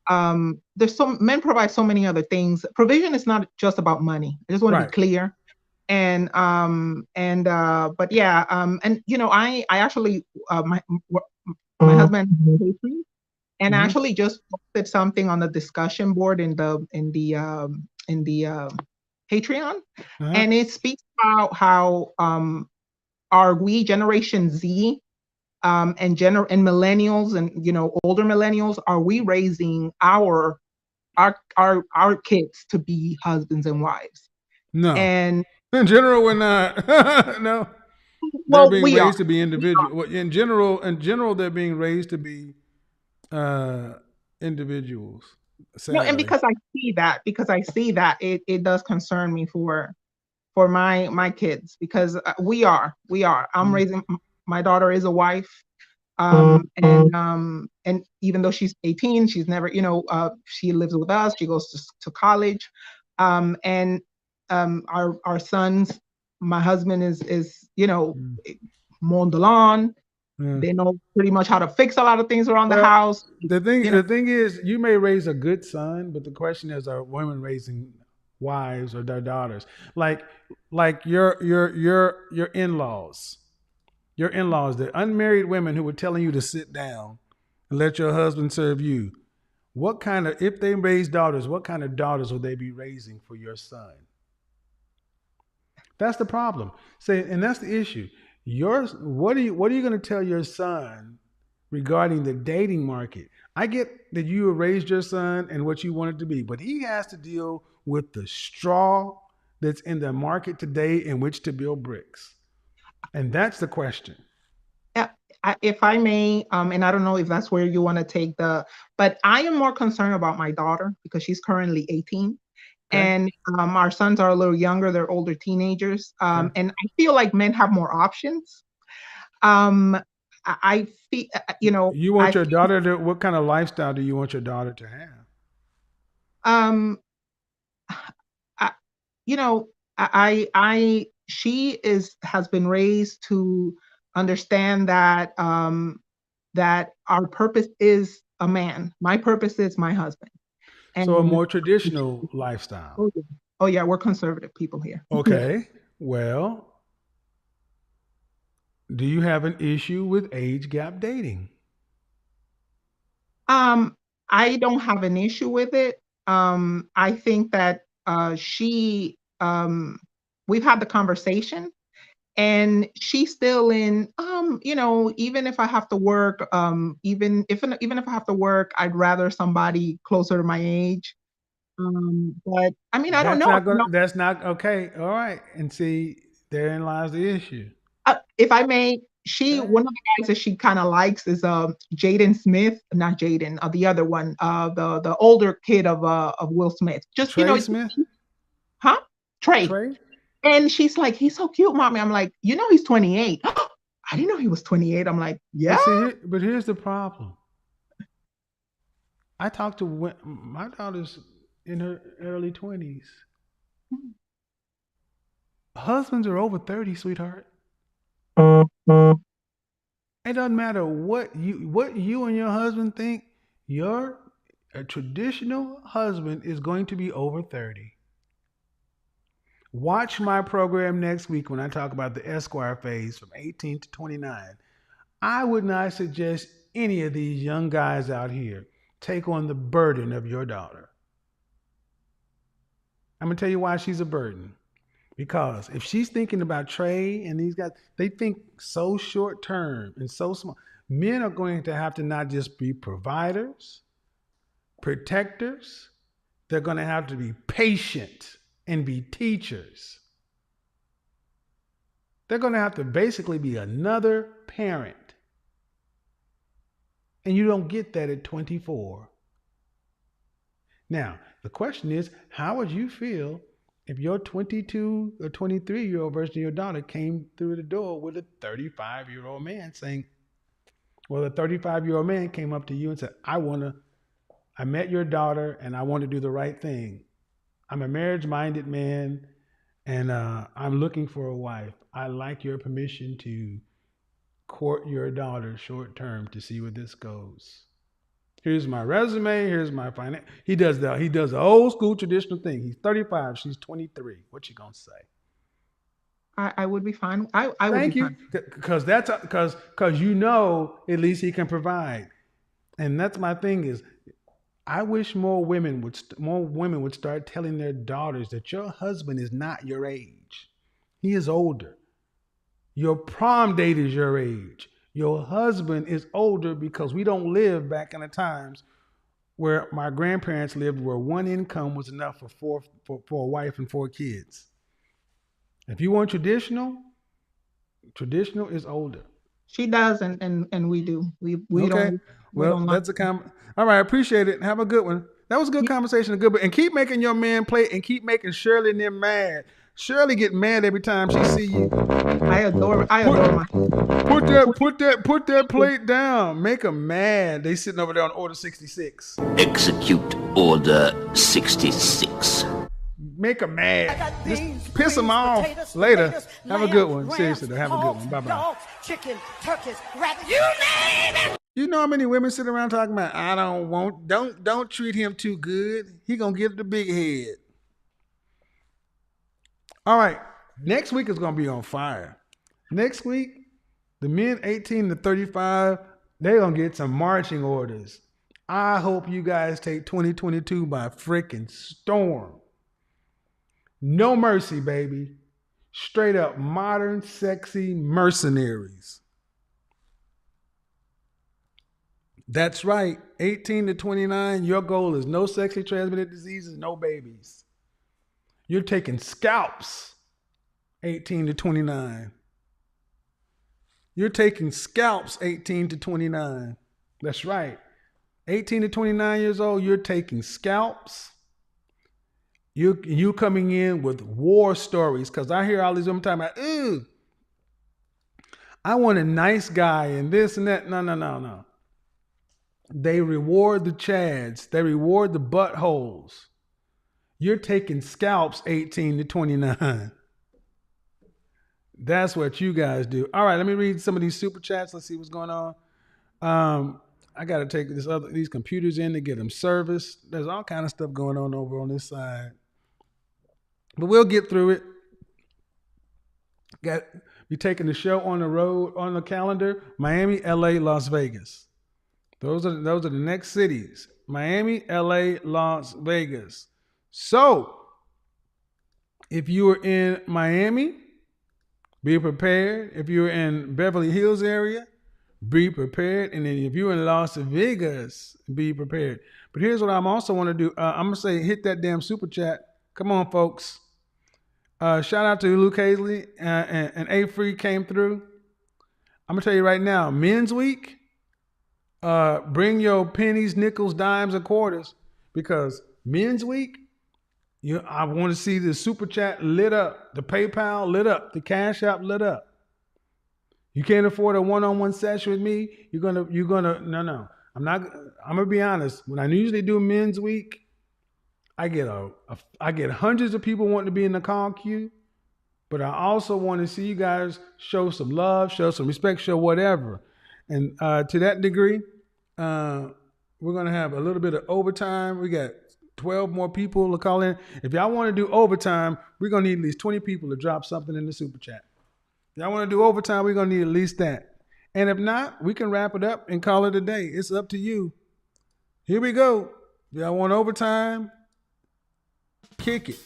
There's some men provide so many other things. Provision is not just about money. I just want to be clear. And but yeah, and I actually my husband has a Patreon, and I actually just posted something on the discussion board in the Patreon, and it speaks about how are we Generation Z and millennials and older millennials, are we raising our kids to be husbands and wives? No. And in general, we're not. No. They're well, being raised to be individual. Well, in general, they're being raised to be individuals. Sadly. No, and because I see that, it does concern me for my kids, because we are. I'm raising, my daughter is a wife, and even though she's 18, she's never, she lives with us. She goes to college, and our sons. My husband is mowing the lawn. They know pretty much how to fix a lot of things around the house. The thing is, you may raise a good son, but the question is, are women raising wives or their daughters? Like your in-laws. Your in-laws, the unmarried women who were telling you to sit down and let your husband serve you. If they raise daughters, what kind of daughters will they be raising for your son? That's the problem. And that's the issue. What are you going to tell your son regarding the dating market? I get that you raised your son and what you want it to be, but he has to deal with the straw that's in the market today in which to build bricks. And that's the question. If I may, and I don't know if that's where you want to take but I am more concerned about my daughter because she's currently 18. Okay. And our sons are a little younger, they're older teenagers. And I feel like men have more options. I feel, you want your daughter to, what kind of lifestyle do you want your daughter to have? She has been raised to understand that that our purpose is a man. My purpose is my husband. And so a more traditional lifestyle. Oh yeah, we're conservative people here. Okay. Well, do you have an issue with age gap dating? I don't have an issue with it. I think that we've had the conversation, and she's still in, even if I have to work, even if I have to work, I'd rather somebody closer to my age. But I mean, I don't know. That's not okay. All right. And see, therein lies the issue. If I may, one of the guys that she kind of likes is Jaden Smith, not Jaden, the other one, the older kid of Will Smith. Just Trey Smith? Huh? Trey. And she's like, he's so cute, mommy. I'm like, he's 28. I didn't know he was 28. I'm like, yeah. But here's the problem. I talked to my daughter's in her early 20s. Husbands are over 30, sweetheart. It doesn't matter what you and your husband think. A traditional husband is going to be over 30. Watch my program next week when I talk about the Esquire phase from 18 to 29. I would not suggest any of these young guys out here take on the burden of your daughter. I'm going to tell you why she's a burden. Because if she's thinking about Trey and these guys, they think so short term and so small. Men are going to have to not just be providers, protectors, they're going to have to be patient and be teachers. They're going to have to basically be another parent. And you don't get that at 24. Now, the question is, how would you feel if your 22 or 23-year-old version of your daughter came through the door with a 35-year-old man saying, well, a 35-year-old man came up to you and said, I met your daughter and I want to do the right thing. I'm a marriage-minded man and I'm looking for a wife. I like your permission to court your daughter short term to see where this goes. Here's my resume. Here's my finance. He does the old school traditional thing. He's 35. She's 23. What you gonna say? I would be fine. I would Thank be you. fine. Because because you know at least he can provide. And that's my thing is, I wish more women would start telling their daughters that your husband is not your age. He is older. Your prom date is your age. Your husband is older because we don't live back in the times where my grandparents lived, where one income was enough for a wife and 4 kids. If you want traditional is older. She does, and we do. We Okay. don't. Well, that's a comment. All right, I appreciate it. Have a good one. That was a good conversation, and keep making your man play, and keep making Shirley and them mad. Shirley get mad every time she see you. I adore my. Put that plate down. Make them mad. They sitting over there on order 66. Execute order 66. Make them mad. Just piss them off later. Have a good one. Seriously, though. Have a good one. Bye-bye. Chicken, turkeys, rabbits, you name it. You know how many women sit around talking about, don't treat him too good. He gonna get the big head. All right. Next week is gonna be on fire. Next week, the men 18 to 35, they're gonna get some marching orders. I hope you guys take 2022 by freaking storm. No mercy, baby. Straight up modern, sexy mercenaries. That's right. 18 to 29, your goal is no sexually transmitted diseases, no babies. You're taking scalps, 18 to 29. You're taking scalps, 18 to 29. That's right. 18 to 29 years old, you're taking scalps. You coming in with war stories, because I hear all these women talking about, ooh, I want a nice guy and this and that. No. They reward the chads. They reward the buttholes. You're taking scalps, 18 to 29. That's what you guys do. All right, let me read some of these super chats. Let's see what's going on. I got to take these computers in to get them serviced. There's all kind of stuff going on over on this side. But we'll get through it. Be taking the show on the road, on the calendar, Miami, LA, Las Vegas. Those are the next cities. Miami, LA, Las Vegas. So, if you are in Miami, be prepared. If you're in Beverly Hills area, be prepared. And then if you're in Las Vegas, be prepared. But here's what I'm also want to do. I'm going to say, hit that damn super chat. Come on, folks. Shout out to Luke Hazley and A-Free came through. I'm going to tell you right now, Men's Week, bring your pennies, nickels, dimes, and quarters, because Men's Week, I want to see the super chat lit up, the PayPal lit up, the Cash App lit up. You can't afford a one-on-one session with me. You're gonna. No. I'm gonna be honest. When I usually do Men's Week, I get hundreds of people wanting to be in the call queue, but I also want to see you guys show some love, show some respect, show whatever. And to that degree, we're going to have a little bit of overtime. We got 12 more people to call in. If y'all want to do overtime, we're going to need at least 20 people to drop something in the super chat. If y'all want to do overtime, we're going to need at least that. And if not, we can wrap it up and call it a day. It's up to you. Here we go. If y'all want overtime, kick it.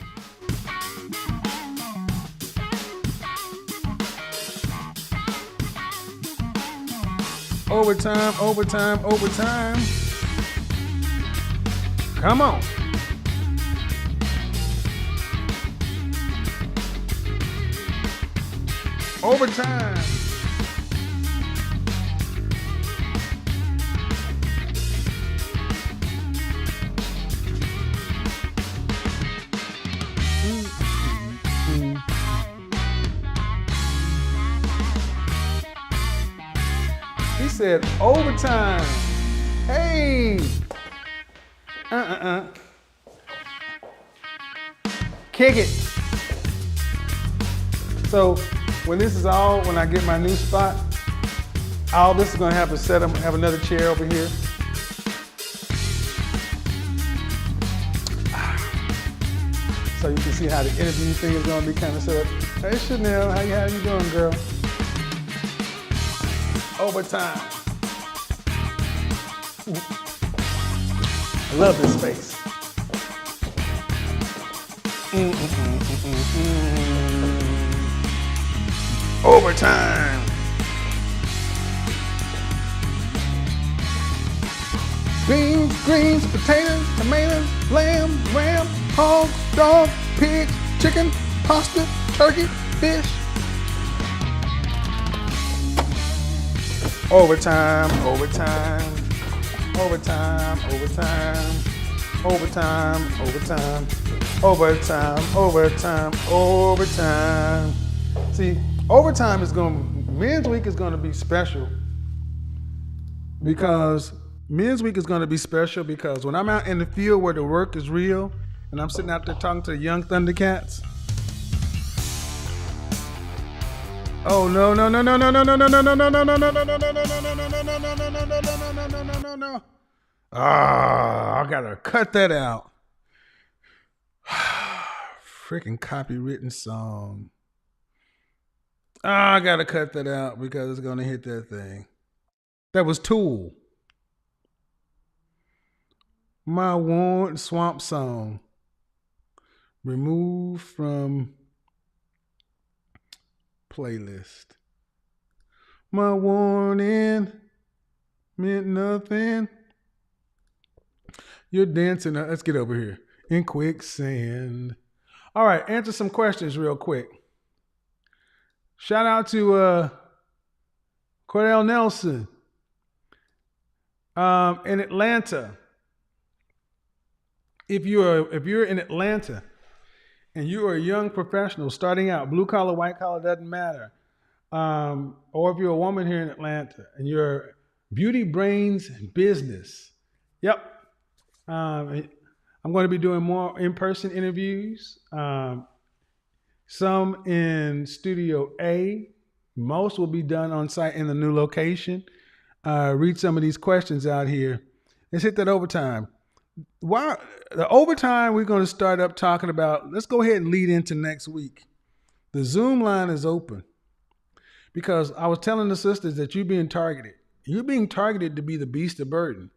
Overtime, overtime, overtime. Come on. Overtime. He said overtime. Hey. Kick it. So when this is all, when I get my new spot, all this is gonna have to set up, have another chair over here. So you can see how the interview thing is gonna be kind of set up. Hey Chanel, how you doing, girl? Overtime. I love this space. Overtime. Greens, potatoes, tomatoes, lamb, ram, hog, dog, pig, chicken, pasta, turkey, fish. Overtime, overtime, overtime, overtime, overtime, overtime, overtime, overtime, overtime. See, overtime is Men's Week is going to be special because when I'm out in the field where the work is real and I'm sitting out there talking to the young Thundercats. Oh no. Ah, I gotta cut that out. Freaking copywritten song. I gotta cut that out because it's gonna hit that thing. That was Tool. My Worn Swamp Song. Removed from playlist. My warning meant nothing. You're dancing. Let's get over here. In quicksand. All right, answer some questions real quick. Shout out to Cordell Nelson in Atlanta. If you're in Atlanta and you are a young professional starting out, blue collar, white collar, doesn't matter. Or if you're a woman here in Atlanta and you're beauty, brains, business. Yep. I'm going to be doing more in-person interviews. Some in Studio A. Most will be done on site in the new location. Read some of these questions out here. Let's hit that overtime. Why the overtime we're going to start up talking about, let's go ahead and lead into next week. The Zoom line is open because I was telling the sisters that you're being targeted. You're being targeted to be the beast of burden.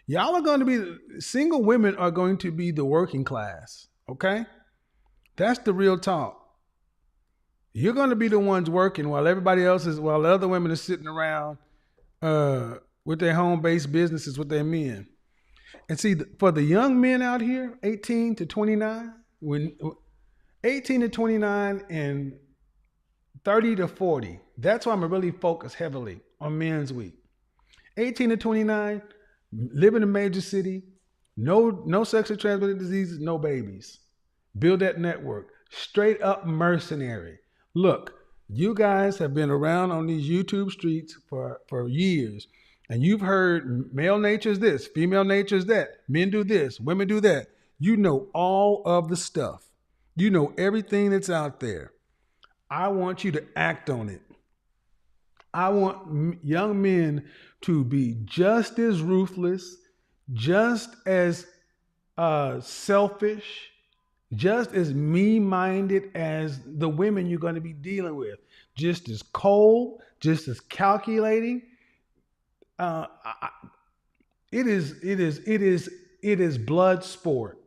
Y'all are going to be, single women are going to be the working class, okay? That's the real talk. You're going to be the ones working while while the other women are sitting around with their home-based businesses with their men. And see, for the young men out here, 18 to 29 and 30 to 40, that's why I'm really focused heavily on Men's Week. 18 to 29, live in a major city, no sexually transmitted diseases, no babies. Build that network. Straight up mercenary. Look, you guys have been around on these YouTube streets for years. And you've heard male nature is this, female nature is that, men do this, women do that. You know all of the stuff. You know everything that's out there. I want you to act on it. I want young men to be just as ruthless, just as selfish, just as me-minded as the women you're going to be dealing with. Just as cold, just as calculating. It is blood sport.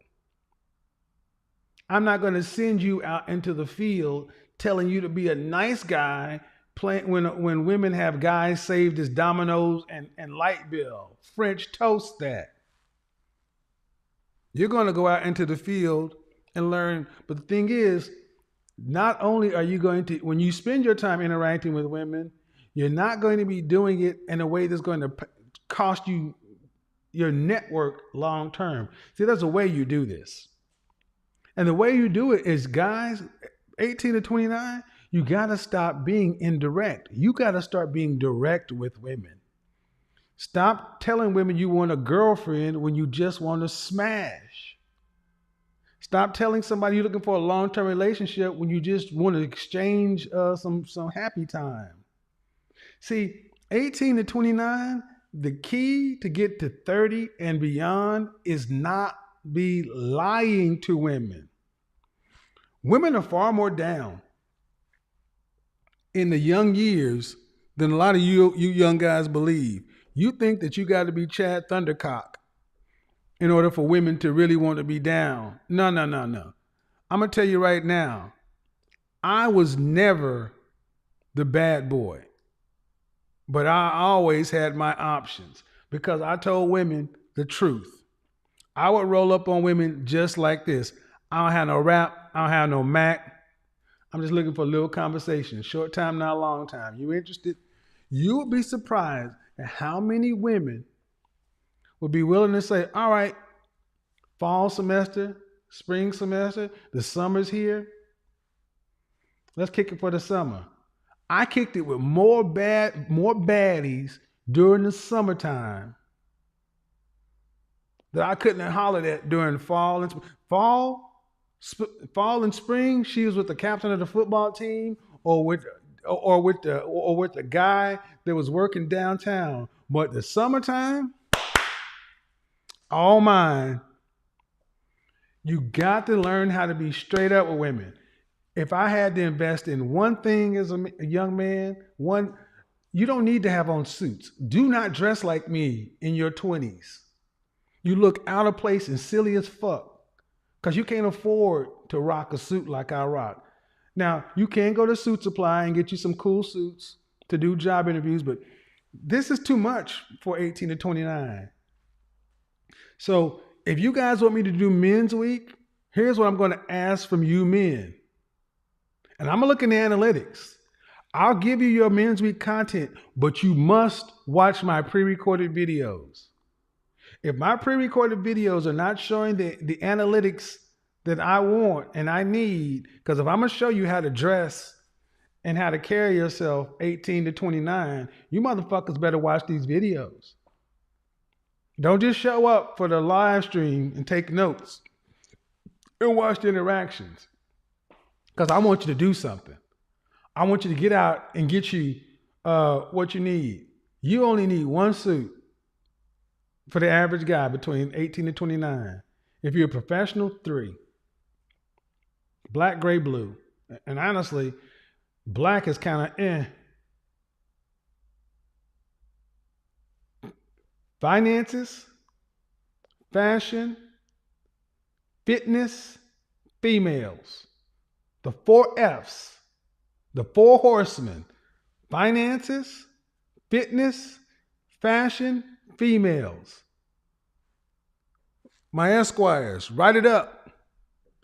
I'm not going to send you out into the field telling you to be a nice guy, when women have guys saved as dominoes and light bill, French toast that. You're going to go out into the field and learn. But the thing is, not only are you going to, when you spend your time interacting with women, you're not going to be doing it in a way that's going to cost you your network long term. See, there's a way you do this. And the way you do it is, guys, 18 to 29, you got to stop being indirect. You got to start being direct with women. Stop telling women you want a girlfriend when you just want to smash. Stop telling somebody you're looking for a long-term relationship when you just want to exchange some happy time. See, 18 to 29, the key to get to 30 and beyond is not be lying to women. Women are far more down in the young years than a lot of you young guys believe. You think that you got to be Chad Thundercock in order for women to really want to be down. No. I'm going to tell you right now, I was never the bad boy, but I always had my options because I told women the truth. I would roll up on women just like this. I don't have no rap. I don't have no Mac. I'm just looking for a little conversation. Short time, not a long time. You interested? You would be surprised at how many women would be willing to say, all right, fall semester, spring semester, the summer's here. Let's kick it for the summer. I kicked it with more baddies during the summertime that I couldn't have hollered at during fall and spring. She was with the captain of the football team or with the guy that was working downtown. But the summertime, all mine. You got to learn how to be straight up with women. If I had to invest in one thing as a young man, you don't need to have on suits. Do not dress like me in your 20s. You look out of place and silly as fuck because you can't afford to rock a suit like I rock. Now, you can go to Suit Supply and get you some cool suits to do job interviews, but this is too much for 18 to 29. So if you guys want me to do Men's Week, here's what I'm going to ask from you men. And I'm going to look in the analytics. I'll give you your Men's Week content, but you must watch my pre-recorded videos. If my pre-recorded videos are not showing the analytics that I want and I need, because if I'm going to show you how to dress and how to carry yourself 18 to 29, you motherfuckers better watch these videos. Don't just show up for the live stream and take notes and watch the interactions. Because I want you to do something. I want you to get out and get you what you need. You only need one suit for the average guy between 18 and 29. If you're a professional, 3. Black, gray, blue. And honestly, black is kind of Finances, fashion, fitness, females. The 4 F's, the 4 horsemen: finances, fitness, fashion, females. My Esquires, write it up.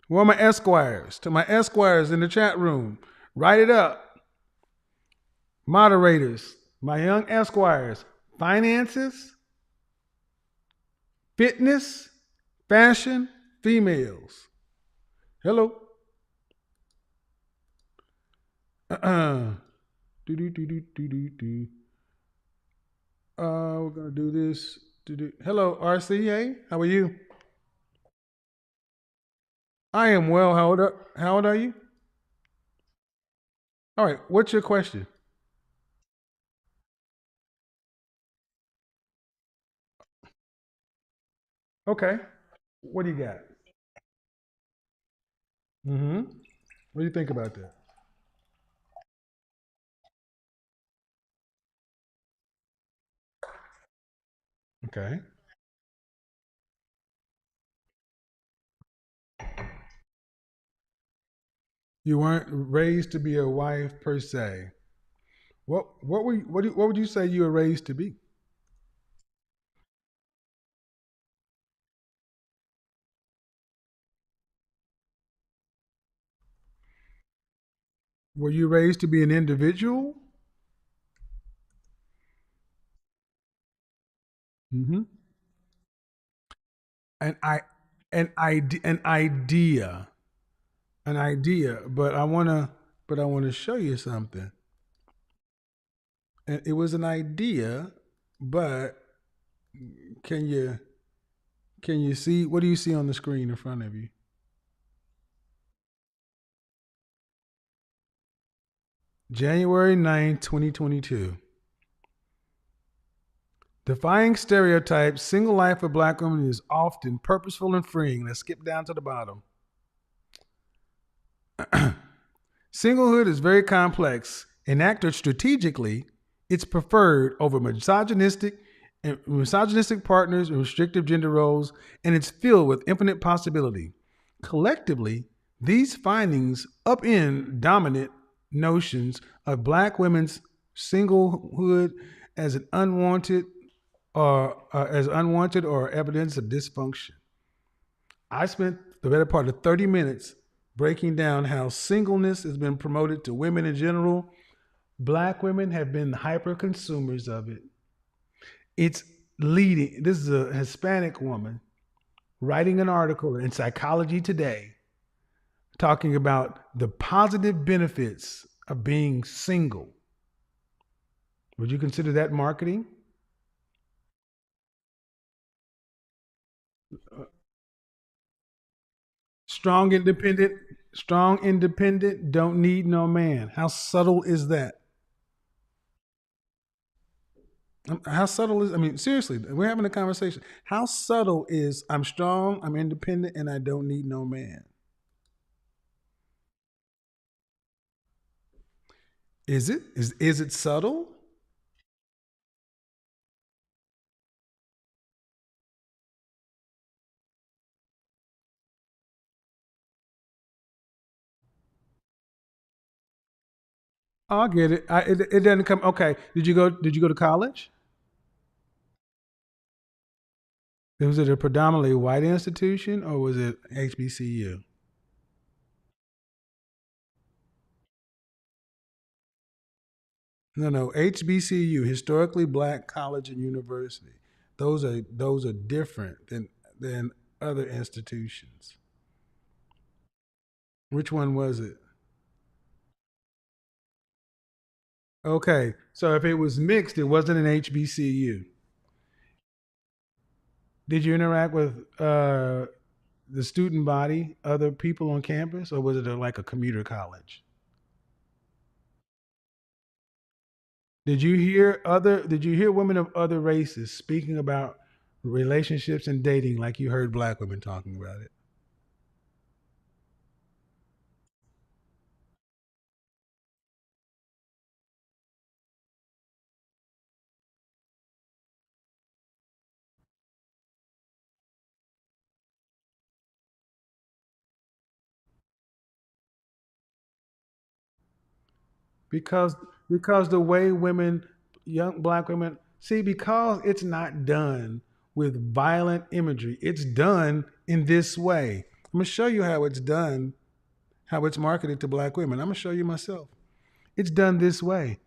Where are my Esquires? To my Esquires in the chat room, write it up. Moderators, my young Esquires: finances, fitness, fashion, females. Hello. We're gonna do this. Hello, RCA. How are you? I am well. How old are you? All right. What's your question? Okay. What do you got? Mm-hmm. What do you think about that? Okay. You weren't raised to be a wife per se, What would you say you were raised to be? Were you raised to be an individual? Mm-hmm. An I an idea. But I wanna show you something. And it was an idea, but can you can you see what do you see on the screen in front of you? January 9th, 2022. Defying stereotypes, single life for black women is often purposeful and freeing. Let's skip down to the bottom. Singlehood is very complex. Enacted strategically, it's preferred over misogynistic partners and restrictive gender roles, and it's filled with infinite possibility. Collectively, these findings upend dominant notions of black women's singlehood as an unwanted or evidence of dysfunction. I spent the better part of 30 minutes breaking down how singleness has been promoted to women in general. Black women have been hyper consumers of it. It's leading. This is a Hispanic woman writing an article in Psychology Today talking about the positive benefits of being single. Would you consider that marketing? Strong independent, don't need no man. How subtle is that? How subtle is, I mean, seriously, we're having a conversation. How subtle is I'm strong, I'm independent, and I don't need no man? Is it? Is it subtle? I get it. It doesn't come. Okay. Did you go to college? Was it a predominantly white institution or was it HBCU? No, no. HBCU, historically black college and university. Those are different than other institutions. Which one was it? Okay. So if it was mixed, it wasn't an HBCU. Did you interact with the student body, other people on campus, or was it like a commuter college? Did you hear women of other races speaking about relationships and dating like you heard black women talking about it? Because because the way women, young black women, see, because it's not done with violent imagery, it's done in this way. I'm gonna show you how it's done, how it's marketed to black women. I'm gonna show you myself. It's done this way.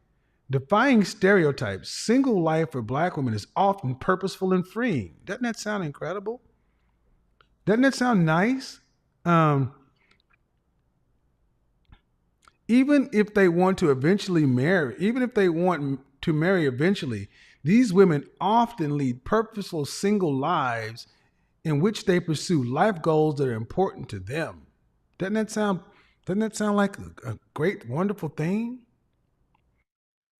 Defying stereotypes, single life for black women is often purposeful and freeing. Doesn't that sound incredible? Doesn't that sound nice? Um, Even if they want to eventually marry, even if they want to marry eventually, these women often lead purposeful single lives in which they pursue life goals that are important to them. Doesn't that sound doesn't that sound like a great, wonderful thing?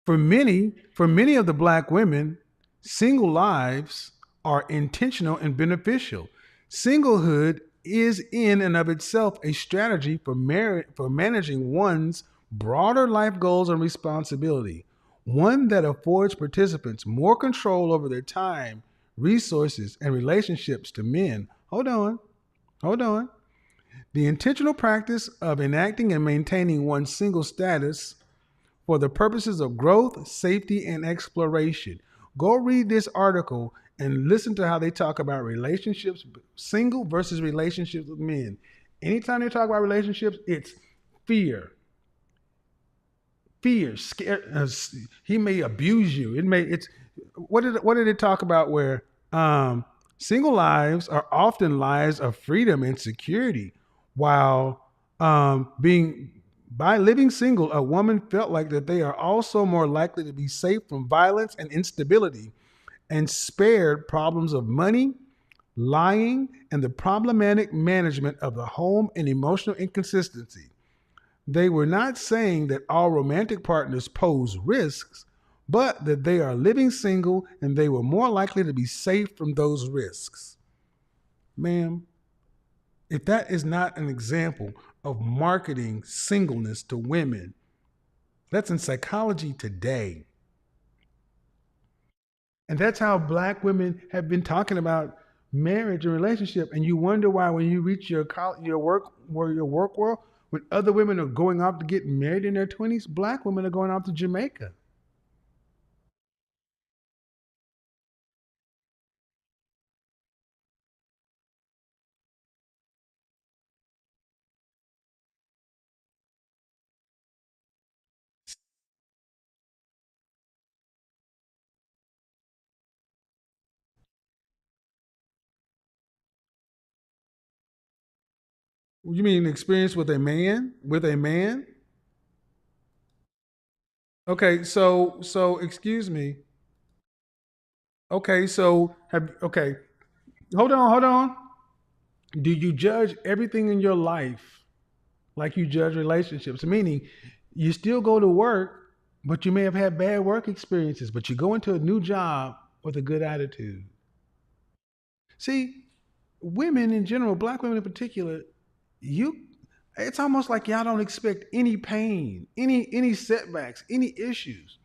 For many of the black women, single lives are intentional and beneficial. Singlehood is in and of itself a strategy for managing one's broader life goals and responsibility, one that affords participants more control over their time, resources, and relationships to men. Hold on. The intentional practice of enacting and maintaining one's single status for the purposes of growth, safety, and exploration. Go read this article and listen to how they talk about relationships, single versus relationships with men. Anytime they talk about relationships, it's fear. Fear, scare. He may abuse you. It's what did it talk about where single lives are often lives of freedom and security, while being by living single, a woman felt like that they are also more likely to be safe from violence and instability and spared problems of money, lying, and the problematic management of the home and emotional inconsistency. They were not saying that all romantic partners pose risks, but that they are living single and they were more likely to be safe from those risks. Ma'am, if that is not an example of marketing singleness to women, that's in Psychology Today. And that's how Black women have been talking about marriage and relationship. And you wonder why when you reach your work world, when other women are going off to get married in their 20s, Black women are going off to Jamaica. You mean experience with a man? With a man? Okay, so excuse me. Okay, hold on. Do you judge everything in your life like you judge relationships? Meaning, you still go to work, but you may have had bad work experiences, but you go into a new job with a good attitude. See, women in general, Black women in particular, you it's almost like y'all don't expect any pain, any setbacks, any issues.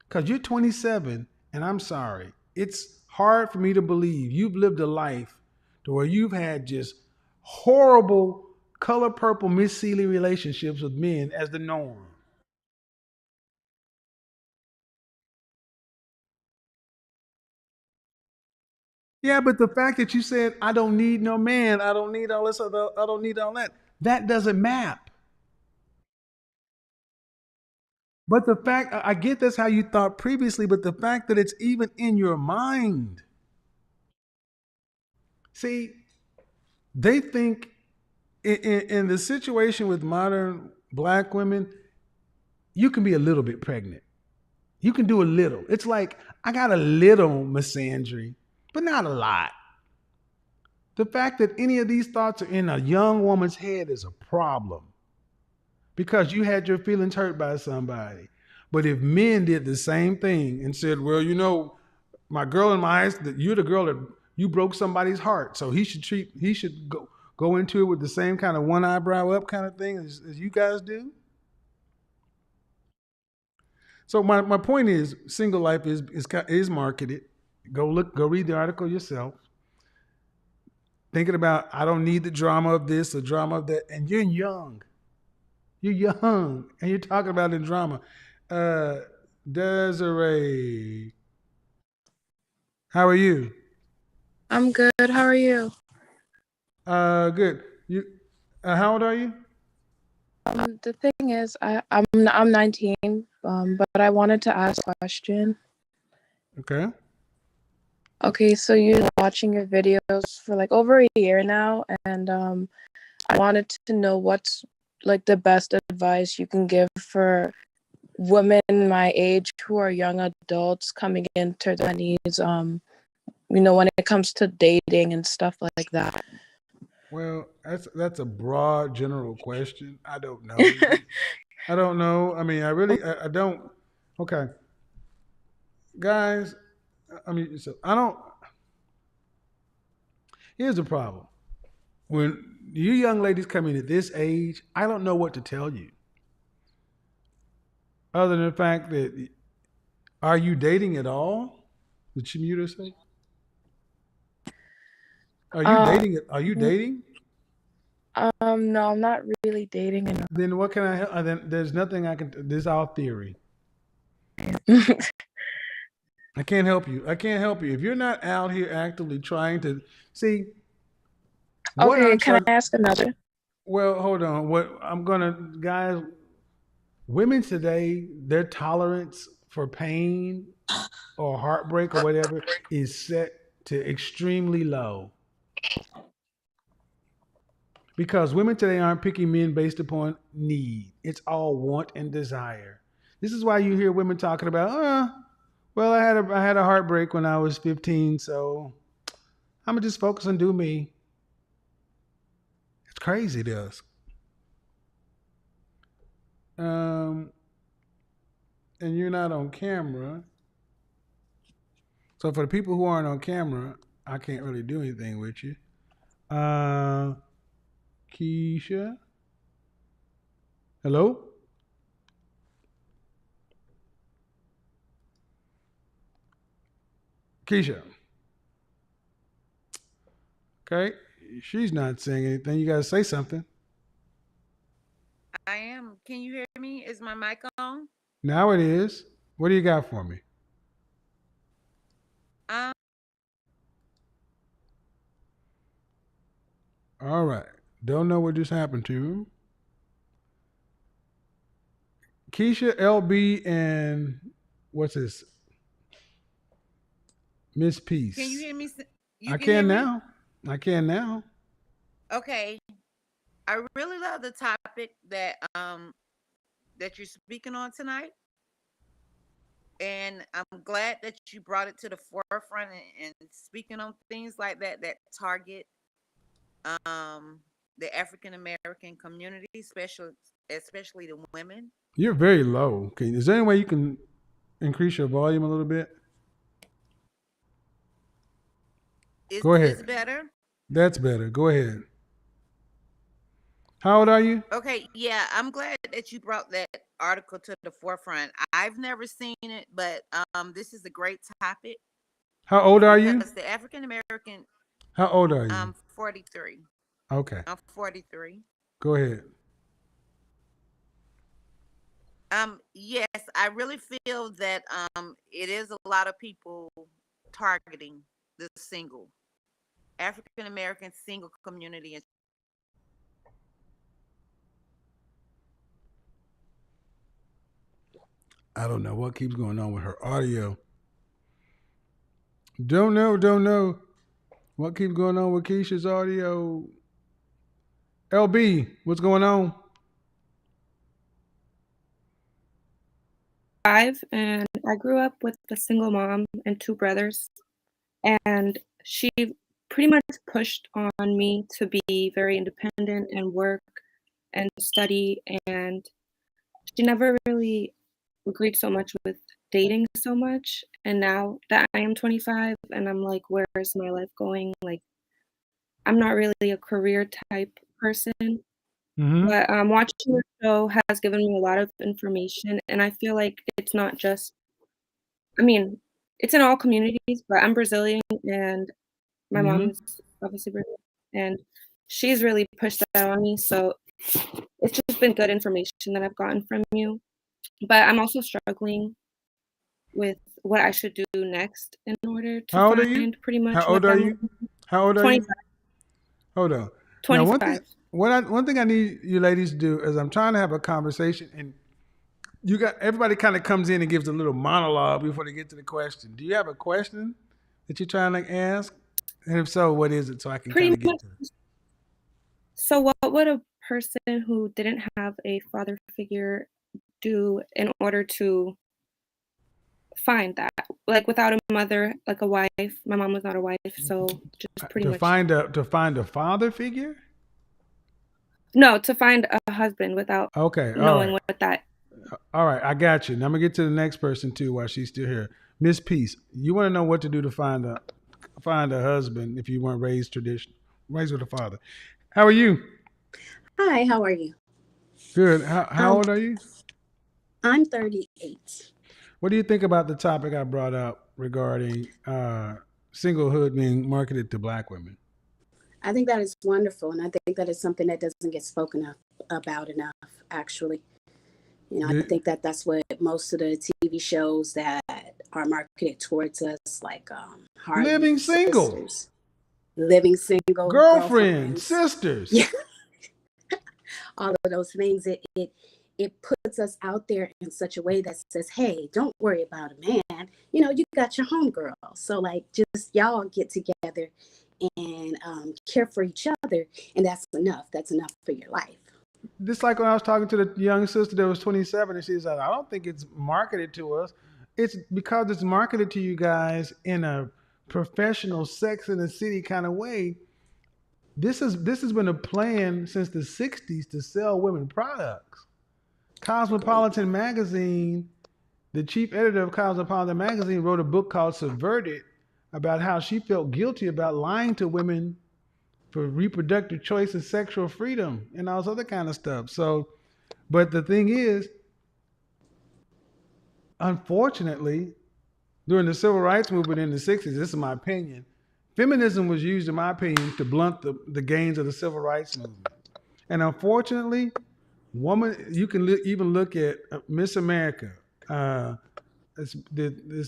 Cause you're 27, and I'm sorry, it's hard for me to believe you've lived a life to where you've had just horrible color purple Miss Seeley relationships with men as the norm. Yeah, but the fact that you said I don't need no man, I don't need all this other, I don't need all that, that doesn't map. But the fact, I get that's how you thought previously, but the fact that it's even in your mind. See, they think in the situation with modern Black women, you can be a little bit pregnant. You can do a little. It's like, I got a little misandry, but not a lot. The fact that any of these thoughts are in a young woman's head is a problem because you had your feelings hurt by somebody. But if men did the same thing and said, well, my girl in my eyes, that you're the girl that you broke somebody's heart, so he should go into it with the same kind of one eyebrow up kind of thing as you guys do. So my point is, single life is marketed. Go read the article yourself. Thinking about, I don't need the drama of this, the drama of that, and you're young. You're young, and you're talking about the drama. Desiree, how are you? I'm good. How are you? Good. You, how old are you? The thing is, I'm 19, but I wanted to ask a question. Okay. Okay, so you've been watching your videos for like over a year now, and I wanted to know what's like the best advice you can give for women my age who are young adults coming into their needs, when it comes to dating and stuff like that. Well, that's a broad general question. I don't know. I don't know. I mean, I don't. Okay, guys. I mean, so I don't. Here's the problem. When you young ladies come in at this age, I don't know what to tell you. Other than the fact that, are you dating at all? Did Shimura say? Are you dating? Are you dating? No, I'm not really dating anyone. Then what can I help? Then there's nothing I can. This is all theory. I can't help you. I can't help you if you're not out here actively trying to see. What Okay, I'm can trying. I ask another? Well, hold on. What I'm gonna, guys. Women today, their tolerance for pain or heartbreak or whatever is set to extremely low. Because women today aren't picking men based upon need. It's all want and desire. This is why you hear women talking about, well, I had a heartbreak when I was 15, so I'm gonna just focus on do me. It's crazy to us. And you're not on camera. So for the people who aren't on camera, I can't really do anything with you. Keisha? Hello? Keisha. Okay. She's not saying anything. You got to say something. I am. Can you hear me? Is my mic on? Now it is. What do you got for me? All right. Don't know what just happened to him. Keisha, LB, and what's this? Miss Peace. Can you hear me? I can now. I can now. Okay. I really love the topic that that you're speaking on tonight. And I'm glad that you brought it to the forefront and speaking on things like that that target the African American community, especially the women. You're very low. Okay. Is there any way you can increase your volume a little bit? Go ahead. Is better? That's better. Go ahead. How old are you? Okay, yeah, I'm glad that you brought that article to the forefront. I've never seen it, but this is a great topic. How old are you? Because the African American. How old are you? I'm 43. Okay. I'm 43. Go ahead. Yes, I really feel that it is a lot of people targeting the single African American single community. I don't know what keeps going on with her audio. Don't know. What keeps going on with Keisha's audio? LB, what's going on? And I grew up with a single mom and two brothers. And she pretty much pushed on me to be very independent and work and study. And she never really agreed so much with dating so much. And now that I am 25 and I'm like, where is my life going? Like, I'm not really a career type person. But watching the show has given me a lot of information, and I feel like it's not just, I mean, it's in all communities, but I'm Brazilian and my mom is obviously Brazilian, and she's really pushed that on me. So it's just been good information that I've gotten from you. But I'm also struggling with what I should do next in order to How old are you? find pretty much How old what are I'm you? How old are 25. you? Hold on. 25. Now, one thing I need you ladies to do is I'm trying to have a conversation, and you got everybody kind of comes in and gives a little monologue before they get to the question. Do you have a question that you're trying to ask? And if so, what is it, so I can kind of get to it? So what would a person who didn't have a father figure do in order to find that? Like without a mother, like a wife. My mom was not a wife, so just pretty much find a father figure? No, to find a husband without knowing what that. All right, I got you. Now I'm gonna get to the next person too while she's still here. Miss Peace, you want to know what to do to find a husband if you weren't raised with a father. How are you? Hi, how are you? Good. How old are you? I'm 38. What do you think about the topic I brought up regarding singlehood being marketed to Black women? I think that is wonderful, and I think that is something that doesn't get spoken about enough, actually. You know, I think that that's what most of the TV shows that are marketed towards us, like Harley Living single. Sisters, Living Single, Girlfriends, sisters. Yeah. All of those things, it puts us out there in such a way that says, hey, don't worry about a man. You know, you got your homegirl. So like, just y'all get together and care for each other. And that's enough. That's enough for your life. Just like when I was talking to the young sister that was 27, and she said, I don't think it's marketed to us. It's because it's marketed to you guys in a professional Sex in the City kind of way. This has been a plan since the 60s to sell women products. Cosmopolitan magazine, the chief editor of Cosmopolitan magazine, wrote a book called Subverted about how she felt guilty about lying to women for reproductive choice and sexual freedom and all this other kind of stuff. So, but the thing is, unfortunately, during the civil rights movement in the 60s, this is my opinion, feminism was used, in my opinion, to blunt the gains of the civil rights movement. And unfortunately, you can even look at Miss America, this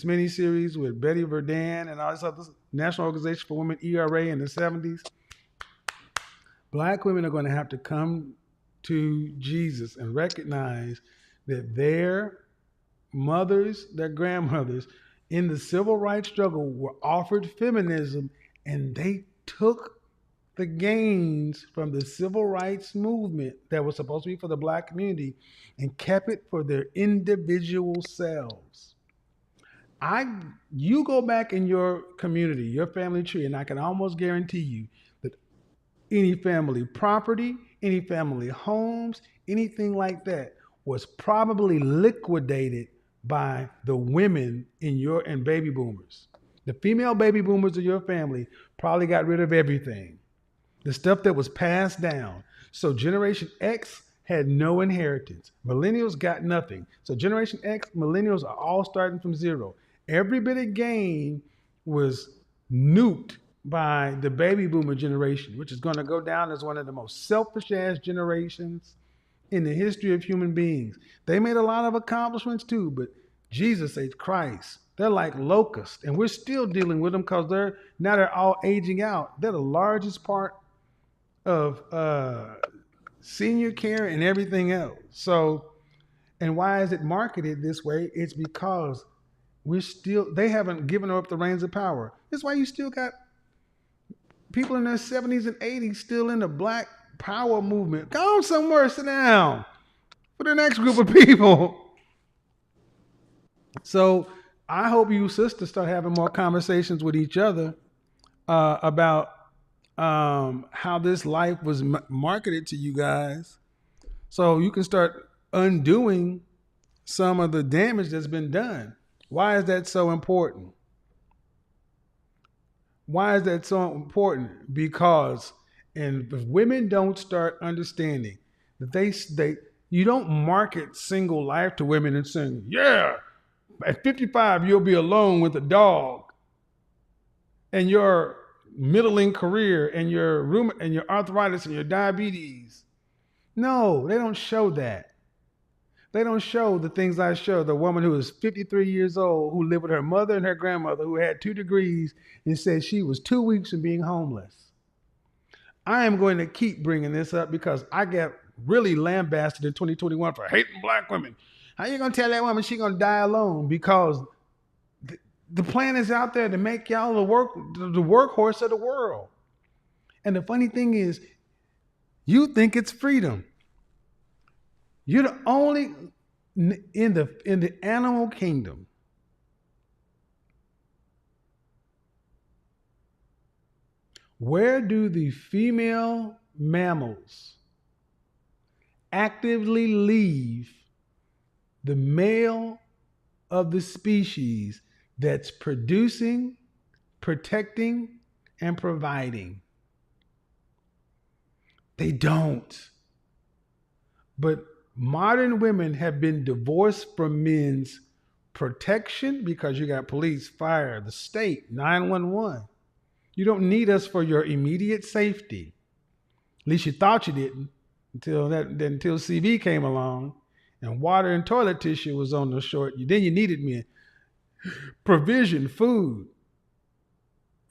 miniseries with Betty Verdin and all this other National Organization for Women, ERA, in the 70s. Black women are going to have to come to Jesus and recognize that their mothers, their grandmothers in the civil rights struggle were offered feminism, and they took the gains from the civil rights movement that was supposed to be for the Black community and kept it for their individual selves. You go back in your community, your family tree, and I can almost guarantee you that any family property, any family homes, anything like that was probably liquidated by the women in baby boomers. The female baby boomers of your family probably got rid of everything. The stuff that was passed down. So Generation X had no inheritance. Millennials got nothing. So Generation X, millennials are all starting from zero. Every bit of gain was nuked by the baby boomer generation, which is going to go down as one of the most selfish ass generations in the history of human beings. They made a lot of accomplishments too, but Jesus H. Christ, they're like locusts, and we're still dealing with them because they're all aging out. They're the largest part of senior care and everything else. So, and why is it marketed this way? It's because they haven't given up the reins of power. That's why you still got people in their 70s and 80s still in the Black Power movement. Go on somewhere, sit down for the next group of people. So I hope you sisters start having more conversations with each other about how this life was marketed to you guys, so you can start undoing some of the damage that's been done. Why is that so important? Why is that so important? Because if women don't start understanding that you don't market single life to women and saying, yeah, at 55 you'll be alone with a dog and your middling career and your and your arthritis and your diabetes. No, they don't show that. They don't show the things I show. The woman who is 53 years old, who lived with her mother and her grandmother, who had 2 degrees, and said she was 2 weeks from being homeless. I am going to keep bringing this up because I got really lambasted in 2021 for hating Black women. How you going to tell that woman she's going to die alone? Because the plan is out there to make y'all the workhorse of the world. And the funny thing is, you think it's freedom. You're the only in the animal kingdom. Where do the female mammals actively leave the male of the species that's producing, protecting, and providing? They don't. But modern women have been divorced from men's protection because you got police, fire, the state, 911. You don't need us for your immediate safety. At least you thought you didn't until CB came along and water and toilet tissue was on the short. Then you needed me. Provision, food,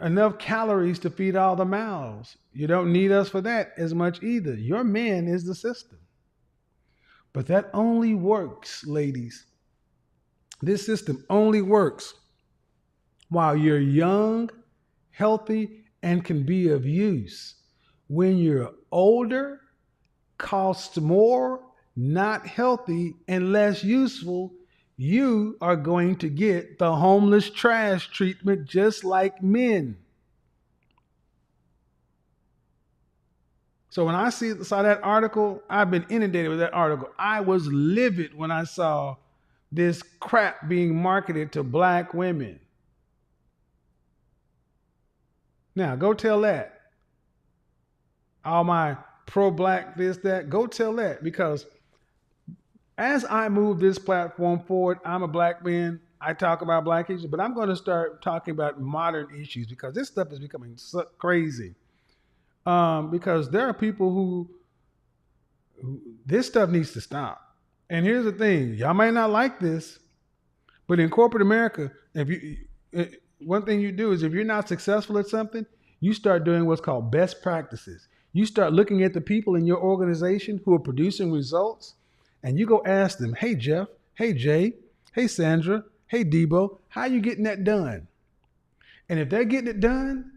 enough calories to feed all the mouths. You don't need us for that as much either. Your man is the system. But that only works, ladies. This system only works while you're young, healthy, and can be of use. When you're older, costs more, not healthy, and less useful, you are going to get the homeless trash treatment just like men. So when I saw that article, I've been inundated with that article. I was livid when I saw this crap being marketed to black women. Now, go tell that. All my pro-black this, that, go tell that. Because as I move this platform forward, I'm a black man. I talk about black issues, but I'm going to start talking about modern issues because this stuff is becoming so crazy. Because there are people who this stuff needs to stop. And here's the thing, y'all might not like this, but in corporate America, one thing you do is if you're not successful at something, you start doing what's called best practices. You start looking at the people in your organization who are producing results, and you go ask them, hey, Jeff, hey, Jay, hey, Sandra, hey, Debo, how you getting that done? And if they're getting it done,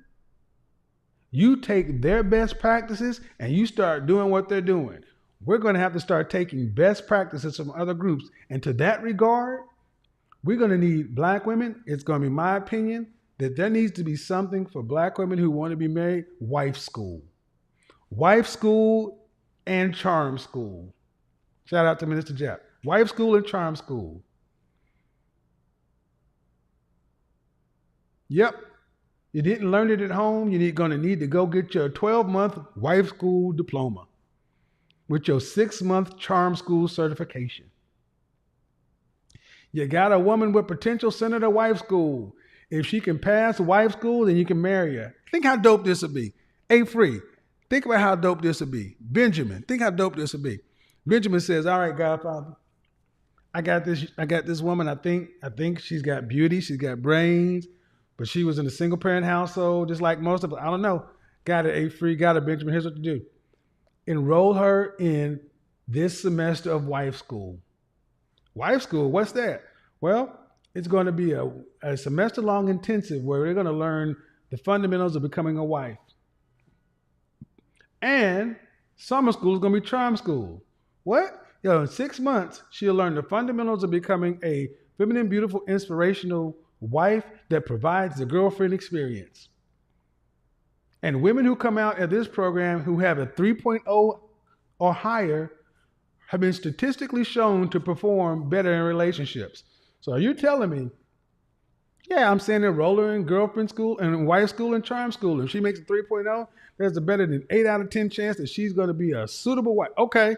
you take their best practices and you start doing what they're doing. We're going to have to start taking best practices from other groups. And to that regard, we're going to need black women. It's going to be my opinion that there needs to be something for black women who want to be married, wife school. Wife school and charm school. Shout out to Minister Jeff. Wife school and charm school. Yep. You didn't learn it at home. You're going to need to go get your 12-month wife school diploma with your 6-month charm school certification. You got a woman with potential, send her to wife school. If she can pass wife school, then you can marry her. Think how dope this would be. A-Free, think about how dope this would be. Benjamin, think how dope this would be. Benjamin says, all right, Godfather, I got this woman. I think she's got beauty. She's got brains, but she was in a single parent household, just like most of us. I don't know. Got it, A-Free, got it, Benjamin. Here's what to do. Enroll her in this semester of wife school. Wife school, what's that? Well, it's going to be a semester-long intensive where they're going to learn the fundamentals of becoming a wife. And summer school is going to be charm school. What? In 6 months, she'll learn the fundamentals of becoming a feminine, beautiful, inspirational wife that provides the girlfriend experience. And women who come out of this program who have a 3.0 or higher have been statistically shown to perform better in relationships. So are you telling me, yeah, I'm saying enroll her in girlfriend school and wife school and charm school. If she makes a 3.0, there's a better than 8 out of 10 chance that she's going to be a suitable wife. Okay.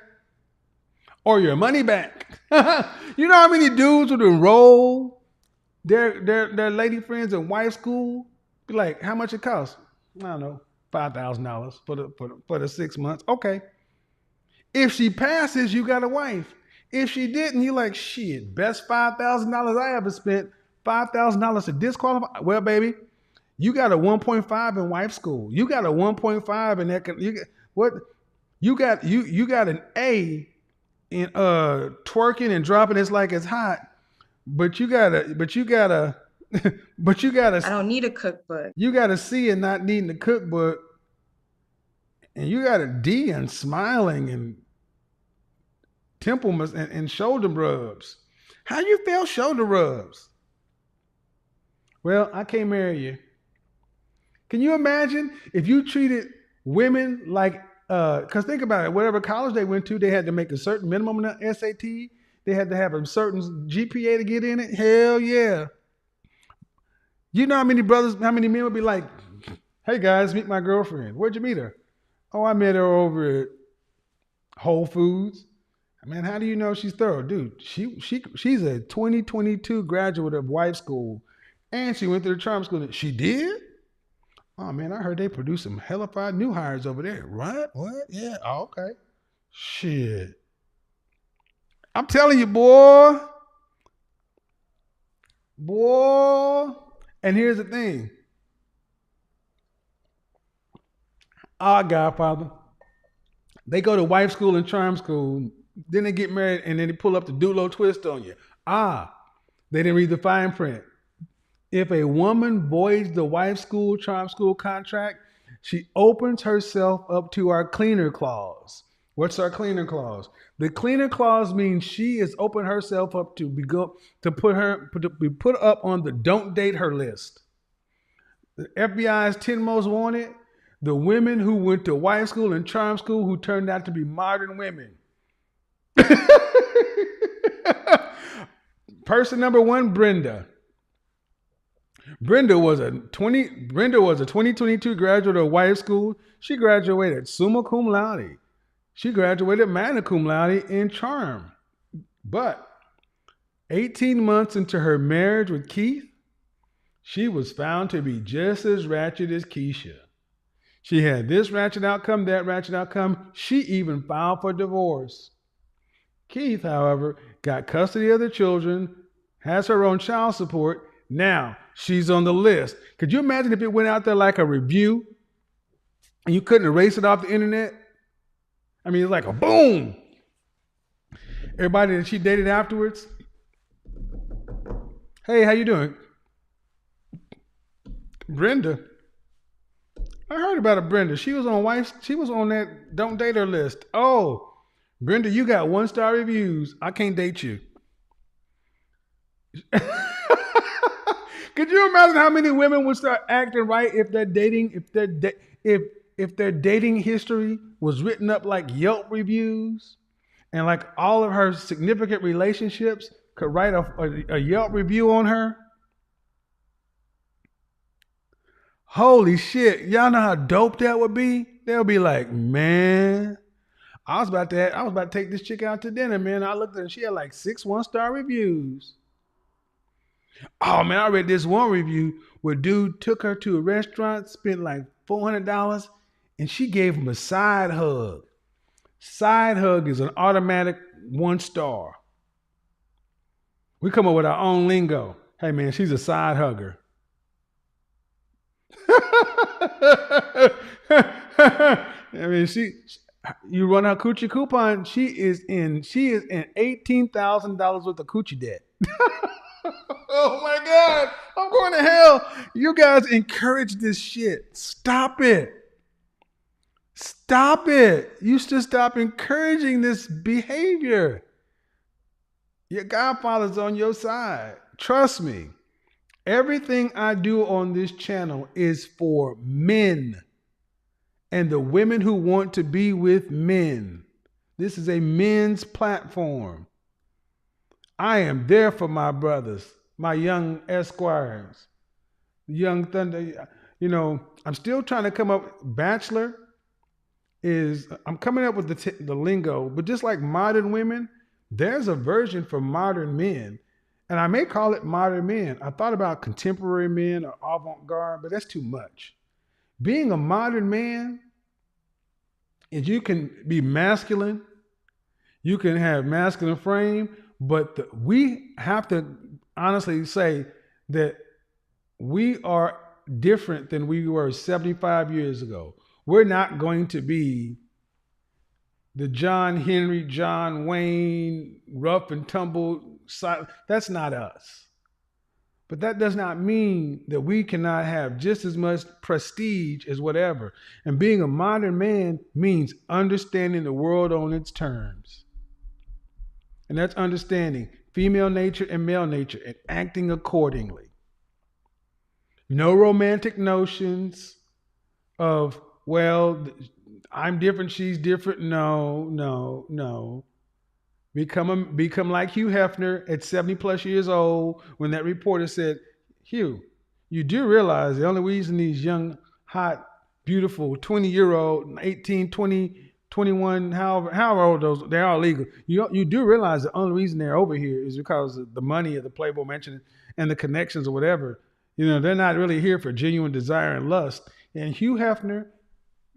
Or your money back. You know how many dudes would enroll their lady friends in wife school? Be like, how much it costs? I don't know, $5,000 for the 6 months. Okay. If she passes, you got a wife. If she didn't, you're like, shit, best $5,000 I ever spent, $5,000 to disqualify. Well, baby, you got a 1.5 in wife school. You got a 1.5 in that. You got an A in twerking and dropping it's like it's hot, but you gotta I don't need a cookbook. You got a C and not needing a cookbook, and you got a D and smiling and temple and shoulder rubs. How you feel shoulder rubs? Well, I can't marry you. Can you imagine if you treated women like, because think about it, whatever college they went to, they had to make a certain minimum in the SAT. They had to have a certain GPA to get in it. Hell yeah. You know how many men would be like, hey guys, meet my girlfriend. Where'd you meet her? Oh, I met her over at Whole Foods. Man, how do you know she's thorough? Dude, she's a 2022 graduate of wife school, and she went to the charm school. She did? Oh man, I heard they produce some hellified new hires over there. What? What? Yeah. Oh, okay. Shit. I'm telling you, boy. Boy. And here's the thing. Our Godfather. They go to wife school and charm school. Then they get married and then they pull up the Dulo twist on you. They didn't read the fine print. If a woman voids the wife school, charm school contract, she opens herself up to our cleaner clause. What's our cleaner clause? The cleaner clause means she is open herself up to be put up on the don't date her list. The FBI's 10 most wanted, the women who went to wife school and charm school who turned out to be modern women. Person number 1, Brenda. Brenda was a 2022 graduate of wife school. She graduated summa cum laude. She graduated magna cum laude in charm. But 18 months into her marriage with Keith, she was found to be just as ratchet as Keisha. She had this ratchet outcome, that ratchet outcome. She even filed for divorce. Keith, however, got custody of the children, has her own child support. Now she's on the list. Could you imagine if it went out there like a review and you couldn't erase it off the internet? I mean, it's like a boom. Everybody that she dated afterwards. Hey, how you doing? Brenda. I heard about a Brenda. She was on that don't date her list. Oh, Brenda, you got 1-star reviews. I can't date you. Could you imagine how many women would start acting right if their dating history was written up like Yelp reviews, and like all of her significant relationships could write a Yelp review on her? Holy shit! Y'all know how dope that would be? They'll be like, man, I was about to take this chick out to dinner, man. I looked at her, she had like 6 1-star reviews. Oh man, I read this one review where dude took her to a restaurant, spent like $400, and she gave him a side hug. Side hug is an automatic 1-star. We come up with our own lingo. Hey man, she's a side hugger. I mean, you run her coochie coupon, she is in $18,000 worth of coochie debt. Oh my God, I'm going to hell. You guys encourage this shit. Stop it. Stop it. You should stop encouraging this behavior. Your Godfather's on your side. Trust me. Everything I do on this channel is for men and the women who want to be with men. This is a men's platform. I am there for my brothers, my young esquires, young thunder. You know, I'm still trying to come up. Bachelor I'm coming up with the lingo, but just like modern women, there's a version for modern men. And I may call it modern men. I thought about contemporary men or avant-garde, but that's too much. Being a modern man is you can be masculine, you can have masculine frame, but we have to honestly say that we are different than we were 75 years ago. We're not going to be the John Henry, John Wayne, rough and tumble. That's not us. But that does not mean that we cannot have just as much prestige as whatever. And being a modern man means understanding the world on its terms. And that's understanding female nature and male nature and acting accordingly. No romantic notions of, well, I'm different, she's different. No. Become like Hugh Hefner at 70 plus years old when that reporter said, Hugh, you do realize the only reason these young, hot, beautiful 20-year-old, 18, 20, 21, however old those, they're all legal. You do realize the only reason they're over here is because of the money of the Playboy Mansion and the connections or whatever. You know, they're not really here for genuine desire and lust. And Hugh Hefner,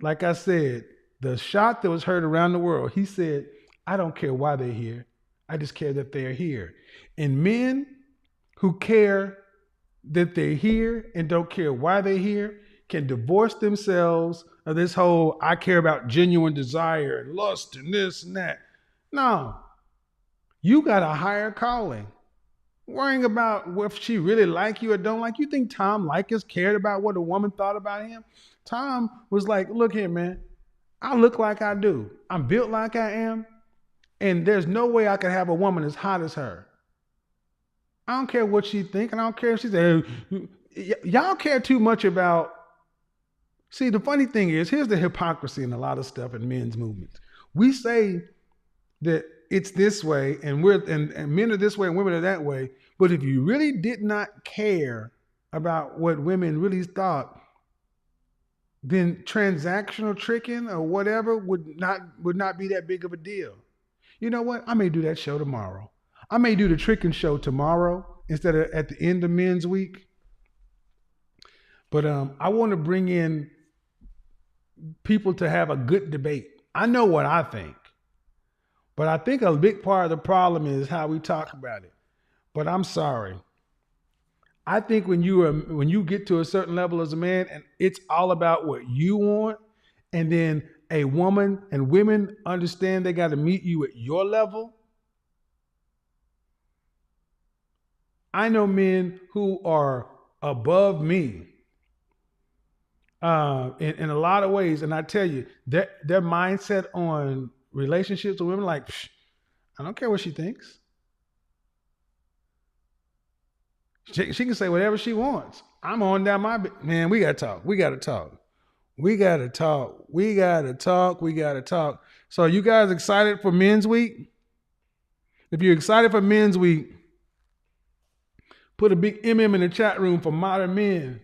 like I said, the shot that was heard around the world, he said, I don't care why they're here. I just care that they're here. And men who care that they're here and don't care why they're here can divorce themselves of this whole I care about genuine desire and lust and this and that. No, you got a higher calling. Worrying about if she really like you or don't like you. Think Tom Likas cared about what a woman thought about him? Tom was like, look here, man, I look like I do. I'm built like I am. And there's no way I could have a woman as hot as her. I don't care what she think, and I don't care if she says, y'all care too much about. See, the funny thing is, here's the hypocrisy in a lot of stuff in men's movements. We say that it's this way, and men are this way and women are that way. But if you really did not care about what women really thought, then transactional tricking or whatever would not be that big of a deal. You know what? I may do that show tomorrow. I may do the tricking show tomorrow instead of at the end of Men's Week. But I want to bring in people to have a good debate. I know what I think, but I think a big part of the problem is how we talk about it. But I'm sorry. I think when you get to a certain level as a man, and it's all about what you want, and then a woman and women understand they got to meet you at your level. I know men who are above me in a lot of ways, and I tell you, their mindset on relationships with women, like, I don't care what she thinks. She can say whatever she wants. I'm on down my man. We gotta talk. We gotta talk. We gotta talk. We gotta talk. We gotta talk. So, are you guys excited for Men's Week? If you're excited for Men's Week, put a big MM in the chat room for modern men.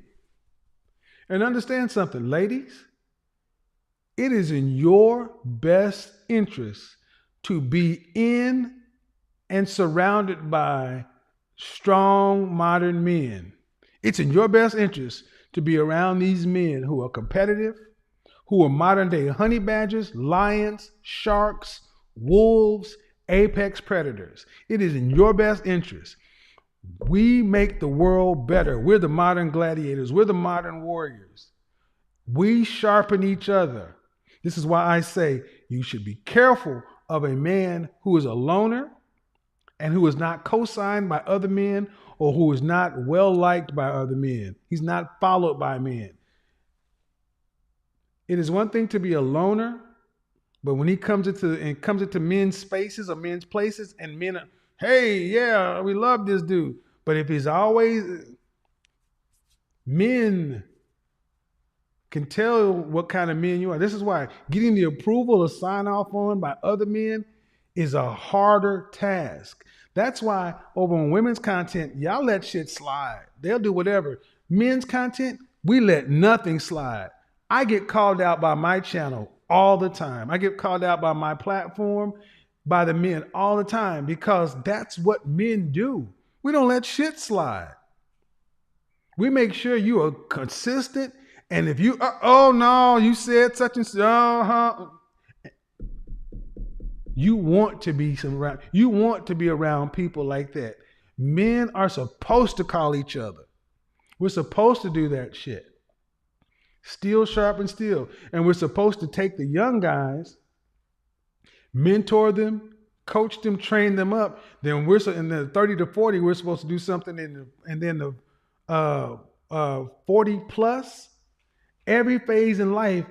And understand something, ladies. It is in your best interest to be in and surrounded by strong modern men. It's in your best interest to be around these men who are competitive, who are modern day honey badgers, lions, sharks, wolves, apex predators. It is in your best interest. We make the world better. We're the modern gladiators. We're the modern warriors. We sharpen each other. This is why I say you should be careful of a man who is a loner and who is not co-signed by other men or who is not well liked by other men. He's not followed by men. It is one thing to be a loner, but when he comes into men's spaces or men's places and men are, hey, yeah, we love this dude. But if he's always, men can tell what kind of men you are. This is why getting the approval or sign off on by other men is a harder task. That's why over on women's content, y'all let shit slide. They'll do whatever. Men's content, we let nothing slide. I get called out by my channel all the time. I get called out by my platform, by the men all the time, because that's what men do. We don't let shit slide. We make sure you are consistent. And if you, oh no, you said such and such, you want to be around people like that. Men are supposed to call each other. We're supposed to do that shit. Steel sharpens steel. And we're supposed to take the young guys, mentor them, coach them, train them up. Then in the 30 to 40, we're supposed to do something and then the 40 plus. Every phase in life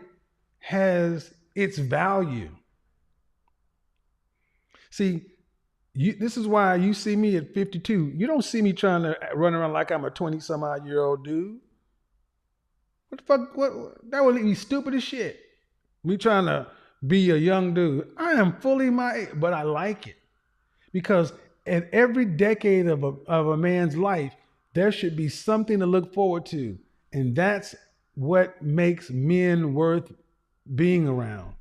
has its value. See, this is why you see me at 52. You don't see me trying to run around like I'm a 20-some-odd-year-old dude. What the fuck? That would be stupid as shit. Me trying to be a young dude. I am fully my age, but I like it. Because at every decade of a man's life, there should be something to look forward to. And that's what makes men worth being around.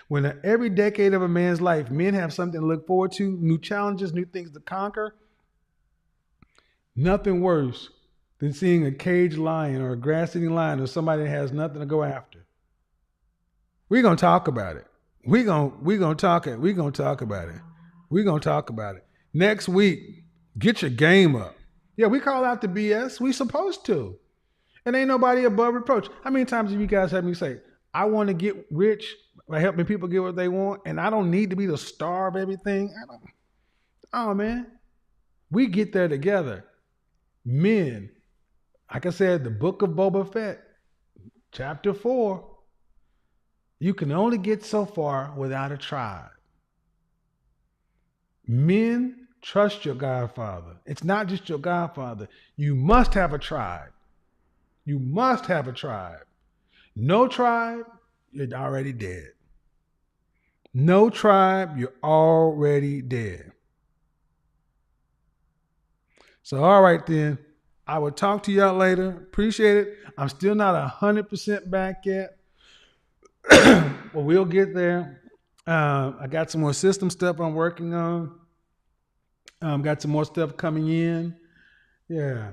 When every decade of a man's life, men have something to look forward to, new challenges, new things to conquer, nothing worse than seeing a caged lion or a grass-eating lion or somebody that has nothing to go after. We're gonna talk about it. We're gonna talk about it. We're gonna talk about it. Next week, get your game up. Yeah, we call out the BS. We supposed to. And ain't nobody above reproach. How many times have you guys heard me say, I want to get rich by helping people get what they want, and I don't need to be the star of everything? Oh, man. We get there together. Men, like I said, the book of Boba Fett, chapter 4, you can only get so far without a tribe. Men, trust your Godfather. It's not just your Godfather. You must have a tribe. You must have a tribe. No tribe, you're already dead. No tribe, you're already dead. So, all right then. I will talk to y'all later. Appreciate it. I'm still not 100% back yet. Well, we'll get there. I got some more system stuff I'm working on. Got some more stuff coming in. Yeah.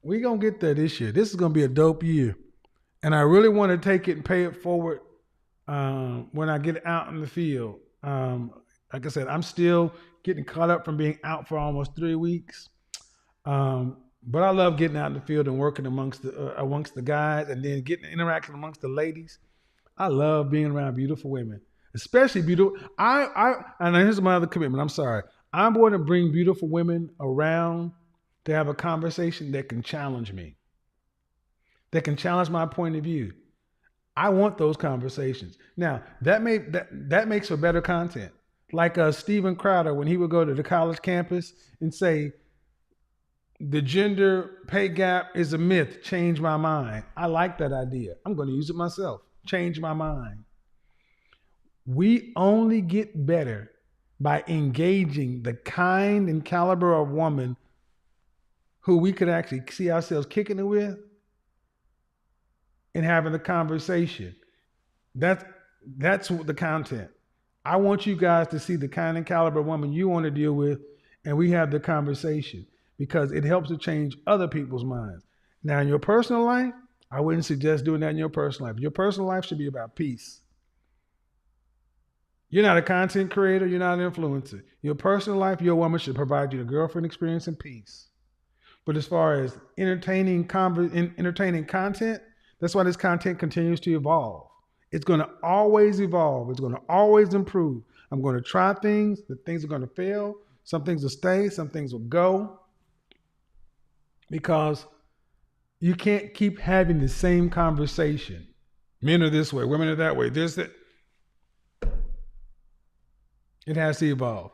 We're going to get there this year. This is going to be a dope year. And I really want to take it and pay it forward when I get out in the field. Like I said, I'm still getting caught up from being out for almost 3 weeks. But I love getting out in the field and working amongst the guys and then getting interacting amongst the ladies. I love being around beautiful women, especially beautiful. And here's my other commitment. I'm sorry. I'm going to bring beautiful women around to have a conversation that can challenge me, that can challenge my point of view. I want those conversations. Now, that makes for better content. Like Steven Crowder, when he would go to the college campus and say, the gender pay gap is a myth, change my mind. I like that idea. I'm going to use it myself. Change my mind. We only get better by engaging the kind and caliber of woman who we could actually see ourselves kicking it with and having the conversation. That's the content. I want you guys to see the kind and caliber of woman you want to deal with, and we have the conversation because it helps to change other people's minds. Now, in your personal life, I wouldn't suggest doing that in your personal life. Your personal life should be about peace. You're not a content creator. You're not an influencer. Your personal life, your woman should provide you the girlfriend experience and peace. But as far as entertaining content, that's why this content continues to evolve. It's going to always evolve. It's going to always improve. I'm going to try things. The things are going to fail. Some things will stay. Some things will go. Because you can't keep having the same conversation. Men are this way. Women are that way. That. It has to evolve.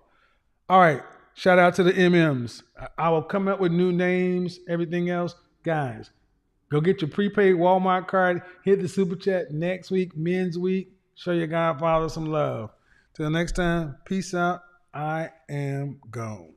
All right. Shout out to the MMs. I will come up with new names, everything else. Guys, go get your prepaid Walmart card. Hit the super chat next week, Men's Week. Show your Godfather some love. Till next time, peace out. I am gone.